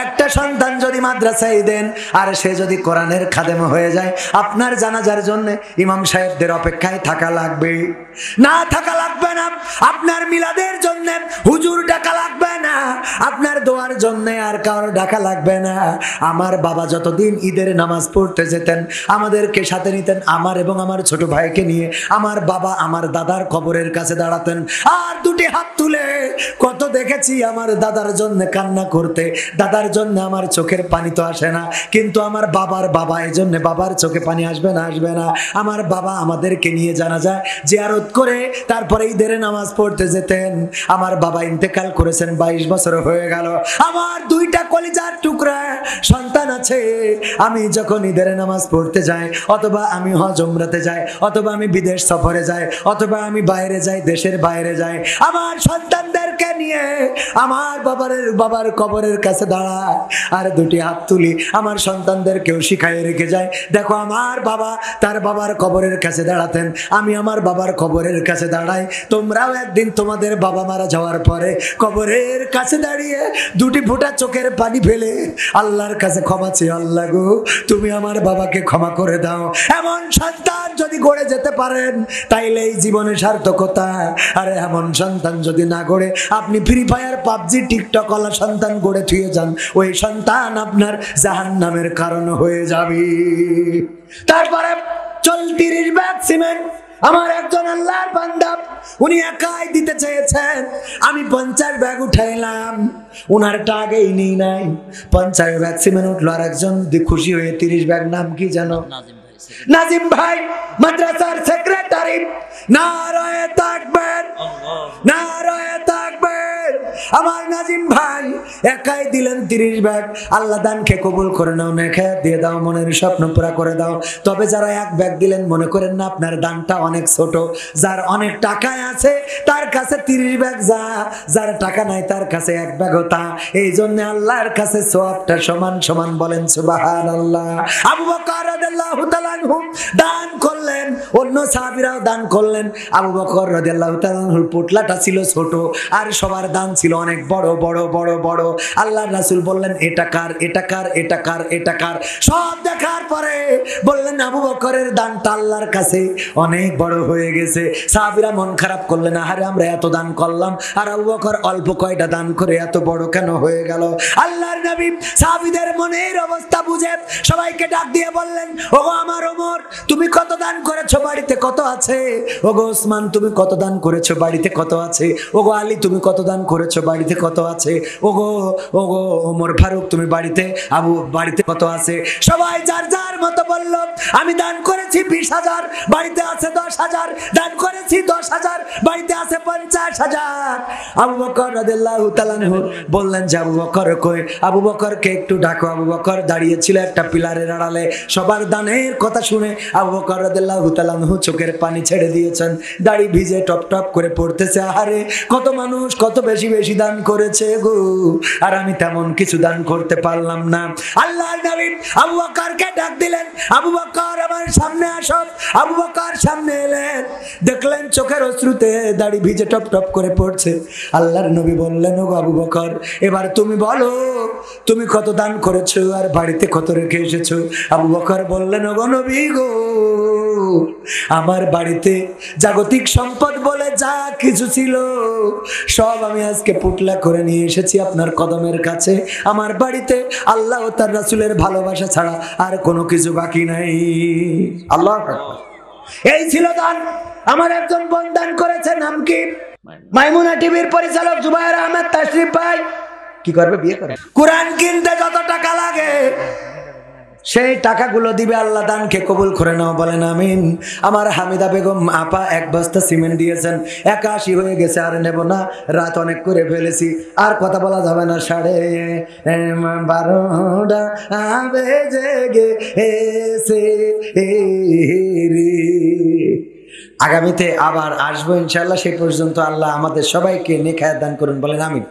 S1: একটা সন্তান যদি মাদ্রাসায় দেন, আর সে যদি কোরআনের খাদেম হয়ে যায়, আপনার জানাজার জন্য ইমাম সাহেবদের অপেক্ষায় থাকা লাগবে না? থাকা লাগবে না। আপনার মিলাদের জন্য হুজুর ডাকা লাগবে না, আপনার দোয়ার জন্য আর কারো ডাকা লাগবে না। আমার বাবা যতদিন ঈদের নামাজ পড়তে যেতেন, আমাদেরকে সাথে নিতেন, আমার এবং আমার ছোট ভাইকে নিয়ে আমার বাবা আমার দাদার কবরের কাছে দাঁড়াতেন, আর 2টি হাত তুলে কত দেখেছি আমার দাদার জন্য কান্না করতে। দাদার জন্য আমার চোখের পানি তো আসে না, কিন্তু আমার বাবার বাবা, এই জন্য বাবার চোখে পানি আসবে না? আসবে না। আমার বাবা আমাদেরকে নিয়ে জানাজা জিয়ারত করে তারপরে ঈদের নামাজ পড়তে যেতেন। আমার বাবা ইন্তেকাল করেছেন, 22 বছর হয়ে গেল। আমার 2টা কলিজার টুকরা সন্তান আছে। আমি যখন ঈদের নামাজ পড়তে যাই, অথবা আমি হজ উমরাতে যাই, অথবা আমি বিদেশ সফরে যাই, অথবা আমি বাইরে যাই, দেশের বাইরে যাই, আমার সন্তানদেরকে নিয়ে আমার বাবার কবরের কাছে দাঁড়ায়, আর 2টি হাত তুলি, আমার সন্তানদেরকেও শিখাই রেখে যায়। দেখো আমার বাবা তার বাবার কবরের কাছে দাঁড়াতেন, আমি আমার বাবার কবরের কাছে দাঁড়াই। তোমরাও একদিন তোমাদের বাবা মারা যাওয়ার পরে কবরের কাছে দাঁড়িয়ে দাঁড়িয়ে দুটি ফোঁটা চোখের পানি ফেলে আল্লাহর কাছে ক্ষমা চেয়ে, আল্লাহ গো তুমি আমার বাবাকে ক্ষমা করে দাও। এমন সন্তান যদি গড়ে যেতে পারেন তাইলে এই জীবনে সার্থকতা। আর এমন সন্তান যদি না গড়ে আপনি ফ্রি ফায়ার পাবজি টিকটক ওয়ালা সন্তান গড়ে থুয়ে যান, ওই সন্তান আপনার জাহান্নামের কারণ হয়ে যাবে। তারপরে চল 30 ব্যাগ সিমেন্ট আমার একজন আল্লাহর বান্দা উনি একাই দিতে চেয়েছেন, আমি 50 ব্যাগ উঠাইলাম, উনারটা আগেই নেই নাই। 50 ব্যাগ সিমেন্ট উঠলো, আর একজন খুশি হয়ে 30 ব্যাগ, নাম কি জানো? নাজিম ভাই, মাদ্রাসার সেক্রেটারি। নারায়ে তাকবীর, নারায়ে তাকবীর। আমার নাজিম ভাই একাই দিলেন 30 ব্যাগ। আল্লাহ দানকে কবুল করে নাও, নেখায়াত দিয়ে দাও, মনের স্বপ্ন পুরা করে দাও। তবে যারা 1 ব্যাগ দিলেন মনে করেন না আপনার দানটা অনেক ছোট। যার অনেক টাকায় আছে তার কাছে 30 ব্যাগ যা, যার টাকা নাই তার কাছে 1 ব্যাগ তা। এই জন্য আল্লাহর কাছে সওয়াবটা সমান সমান, বলেন সুবহানাল্লাহ। আবু বকর রাদিয়াল্লাহু তাআলা আনহু দান করলেন, অন্য সাহাবীরাও দান করলেন। আবু বকর রাদিয়াল্লাহু তাআলা আনহুর পোটলাটা ছিল ছোট, আর সবার দান ছিল অনেক বড় বড় বড় বড়। আল্লাহর রাসূল বললেন এটা কার, এটা কার, এটা কার, এটা কার। সব দেখার পরে বললেন আবু বকরের দানটা আল্লাহর কাছে অনেক বড় হয়ে গেছে। সাহাবীরা মন খারাপ করলেন, আরে আমরা এত দান করলাম আর আবু বকর অল্প কয়টা দান করে এত বড় কেন হয়ে গেল? আল্লাহর নবী সাহাবীদের মনের অবস্থা বুঝে সবাইকে ডাক দিয়ে বললেন, ওগো আমার ওমর তুমি কত দান করেছো, বাড়িতে কত আছে? ওগো ওসমান তুমি কত দান করেছো, বাড়িতে কত আছে? ওগো আলী তুমি কত দান করেছো, বাড়িতে কত আছে? ওগো ওগো ওমর ফারুক তুমি বাড়িতে কত আছে? সবাই যার যার মতো বলল, আমি দান করেছি 20,000, বাড়িতে আছে 10,000, দান করেছি 10,000, বাড়িতে আছে 50,000। আবু বকর রাদিয়াল্লাহু তাআলা আনহু বললেন যে আবু বকর কই? আবু বকরকে একটু ডাকো। আবু বকর দাঁড়িয়ে ছিল একটা পিলারের আড়ালে। সবার দানের কথা শুনে আবু বকর রাদিয়াল্লাহু তাআলা আনহু চোখের পানি ছেড়ে দিয়েছেন, দাড়ি ভিজে টপ টপ করে পড়তেছে। আরে কত মানুষ কত বেশি বেশি দান করেছে গো, আর আমি তেমন কিছু দান করতে পারলাম না। আল্লাহর নবী আবু বকরকে ডাক দিলেন, আবু বকর আমার সামনে আসো। আবু বকর সামনে এলেন, দেখলেন চোখের অশ্রুতে দাড়ি ভিজে টপ টপ করে পড়ছে। আল্লাহর নবী বললেন, ও আবু বকর এবার তুমি বলো তুমি কত দান করেছো আর বাড়িতে কত রেখে এসেছো? আবু বকর বললেন, ও নবী গো আমার বাড়িতে জাগতিক সম্পদ বলে যা কিছু ছিল সব আমি আজকে পুটলা করে নিয়ে এসেছি আপনার কদমের কাছে। আমার বাড়িতে আল্লাহ ও তার রাসূলের ভালোবাসা ছাড়া আর কোনো কিছু বাকি নাই। আল্লাহু আকবার। এই ছিল দান। আমার একজন বোন দান করেছে, নাম কি? মাইমুনা টিভির পরিচালক জুবায়ের আহমেদ তাশরিফ ভাই। কি করবে? বিয়ে করে। কোরআন কিনতে যত টাকা লাগে সেই টাকাগুলো দিবে। আল্লাহ দানকে কবুল করে নাও, বলেন আমিন। আমার হামিদা বেগম আপা 1 বস্তা সিমেন্ট দিয়েছেন, 81 হয়ে গেছে, আর নেব না, রাত অনেক করে ফেলেছি, আর কথা বলা যাবে না। 12:30 বেজে গেছে রে। আগামীতে আবার আসবো ইনশাআল্লাহ। সেই পর্যন্ত আল্লাহ আমাদের সবাইকে নেখায়াত দান করুন, বলেন আমিন।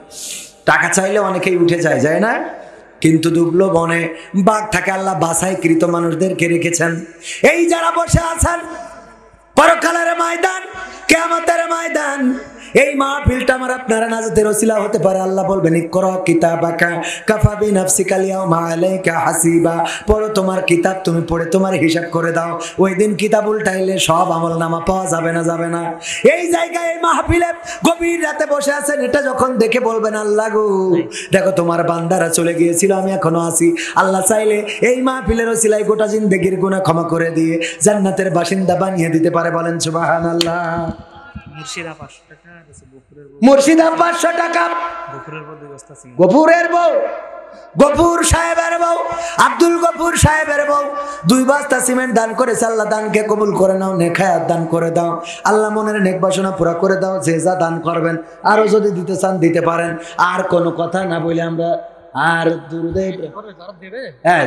S1: টাকা চাইলে অনেকেই উঠে যায়, যায় না? কিন্তু দুবলো বনে বাঘ থাকে, আল্লাহ বাছাইকৃত মানুষদেরকে রেখেছেন। এই যারা বসে আছেন পরকালের ময়দান, কিয়ামতের ময়দান, এই মাহফিলটা আমার আপনারা নাজাতের ওসিলা হতে পারে। আল্লাহ বলবেন, ইকরা কিতাবাকা কাফা বিনাফসিকা আল-ইয়াওমা আলাইকা হাসিবা। পড়ো তোমার কিতাব, তুমি পড়ে তোমার হিসাব করে দাও। ওই দিন কিতাব উল্টাইলে সব আমলনামা পাওয়া যাবে না, যাবে না। এই জায়গায় এই মাহফিলে গভীর রাতে বসে আছেন, এটা যখন দেখে বলবেন, আল্লাহ গো দেখো তোমার বান্দারা চলে গিয়েছিল, আমি এখনো আছি। আল্লাহ চাইলে এই মাহফিলের ওসিলায় গোটা জিন্দেগির গুনাহ ক্ষমা করে দিয়ে জান্নাতের বাসিন্দা বানিয়ে দিতে পারে, বলেন সুবহানাল্লাহ।
S3: মুর্শিদা 500 টাকা,
S1: মুর্শিদা 500 টাকা, গফুরের বউ, গফুর সাহেবের বউ, আব্দুল গফুর সাহেবের বউ 2 বস্তা সিমেন্ট দান করেছে। আল্লাহ দানকে কবুল করে নাও, নেখায়াত দান করে দাও। আল্লাহ মনের নেক বাসনা পুরা করে দাও। যে যা দান করবেন আরো যদি দিতে চান দিতে পারেন। আর কোনো কথা না বলে আমরা আর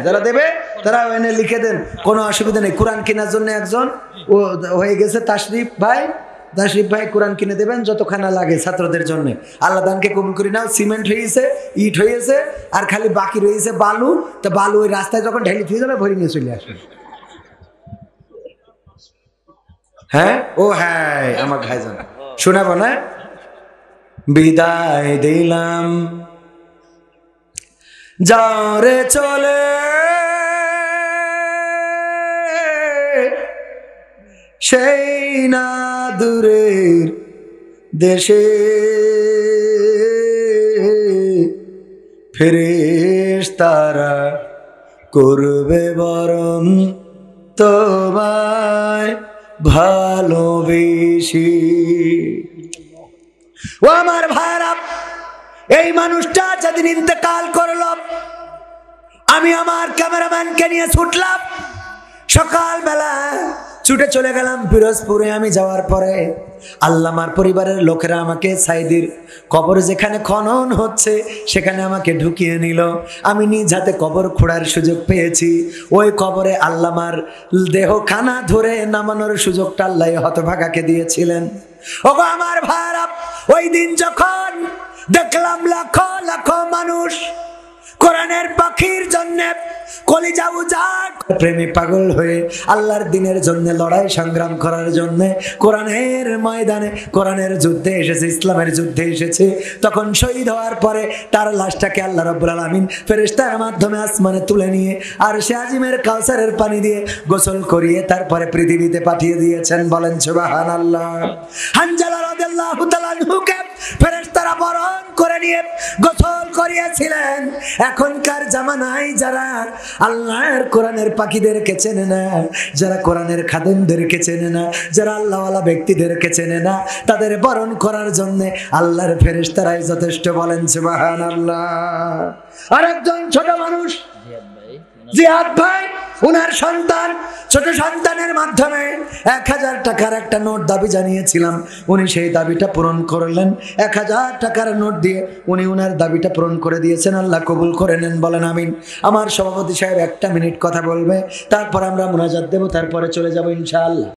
S1: যারা দেবে তারা এনে লিখে দেন, কোনো অসুবিধা নেই। কোরআন কেনার জন্য একজন ও হয়ে গেছে তাশরিফ ভাই, তাশরিফ ভাই কোরআন কিনে দেবেন যতখানা লাগে ছাত্রদের জন্য। আল্লাহ দানকে কবুল করি নাও। সিমেন্ট হয়েছে, ইট হয়েছে, আর খালি বাকি রয়েছে বালু। তো বালু ওই রাস্তায় যখন ঢেলে থুয়ে যাবে ভরে নিয়ে চলে আসবে। হ্যাঁ ও হ্যাঁ আমার ভাইজান শোনাবো না? বিদায় দিলাম যাও রে চলে সেই না দূরের দেশে, ফেরেশতারা করবে বরণ তোমায় ভালোবেসে। ও আমার ভাইরা, এই মানুষটা যেদিন ইন্তেকাল করলো, আমি আমার ক্যামেরাম্যানকে নিয়ে ছুটলাম, সকালবেলা ছুটে চলে গেলাম পিরোজপুরে। আমি যাওয়ার পরে আল্লামার পরিবারের লোকেরা আমাকে সাইদির কবর যেখানে খনন হচ্ছে সেখানে আমাকে ঢুকিয়ে নিল। আমি নিজ হাতে কবর খোঁড়ার সুযোগ পেয়েছি। ওই কবরে আল্লামার দেহ খানা ধরে নামানোর সুযোগটা আল্লাহ হতভাগাকে দিয়েছিলেন। ওগো আমার ভাইরা, ওই দিন যখন দেখলাম লাখ লাখ মানুষ কোরআনের পাখির জন্য কলিজা উজাড় প্রেমে পাগল হয়ে আল্লাহর দিনের জন্য লড়াই সংগ্রাম করার জন্য কোরআনের ময়দানে কোরআনের যুদ্ধে এসেছে, ইসলামের যুদ্ধে এসেছে, তখন শহীদ হওয়ার পরে তার লাশটাকে আল্লাহ রাব্বুল আলামিন ফেরেশতার মাধ্যমে আসমানে তুলে নিয়ে আর সে আজিমের কাউসারের পানি দিয়ে গোসল করিয়ে তারপরে পৃথিবীতে পাঠিয়ে দিয়েছেন। বলেন সুবহানাল্লাহ। হানজালা রাদিয়াল্লাহু তাআলা আনহুকে ফেরেশতারা বরণ করে নিয়ে গোসল করিয়েছিলেন। এখনকার জামানায় যারা আল্লাহর কোরআনের পাখিদেরকে চেনে না, যারা কোরআনের খাদেমদেরকে চেনে না, যারা আল্লাহওয়ালা ব্যক্তিদেরকে চেনে না, তাদের বরণ করার জন্য আল্লাহর ফেরেশতারাই যথেষ্ট। বলেন সুবহানাল্লাহ। আরেকজন ছোট মানুষ জিয়াদ ভাই, উনার সন্তান, ছোট সন্তানের মাধ্যমে 1000 টাকার একটা নোট দাবি জানিয়েছিলাম, উনি সেই দাবিটা পূরণ করলেন। 1000 টাকার নোট দিয়ে উনি উনার দাবিটা পূরণ করে দিয়েছেন। আল্লাহ কবুল করে নেন, বলেন আমিন। আমার সভাপতি সাহেব 1 মিনিট কথা বলবে, তারপর আমরা মুনাজাত দেব, তারপরে চলে যাব ইনশাআল্লাহ।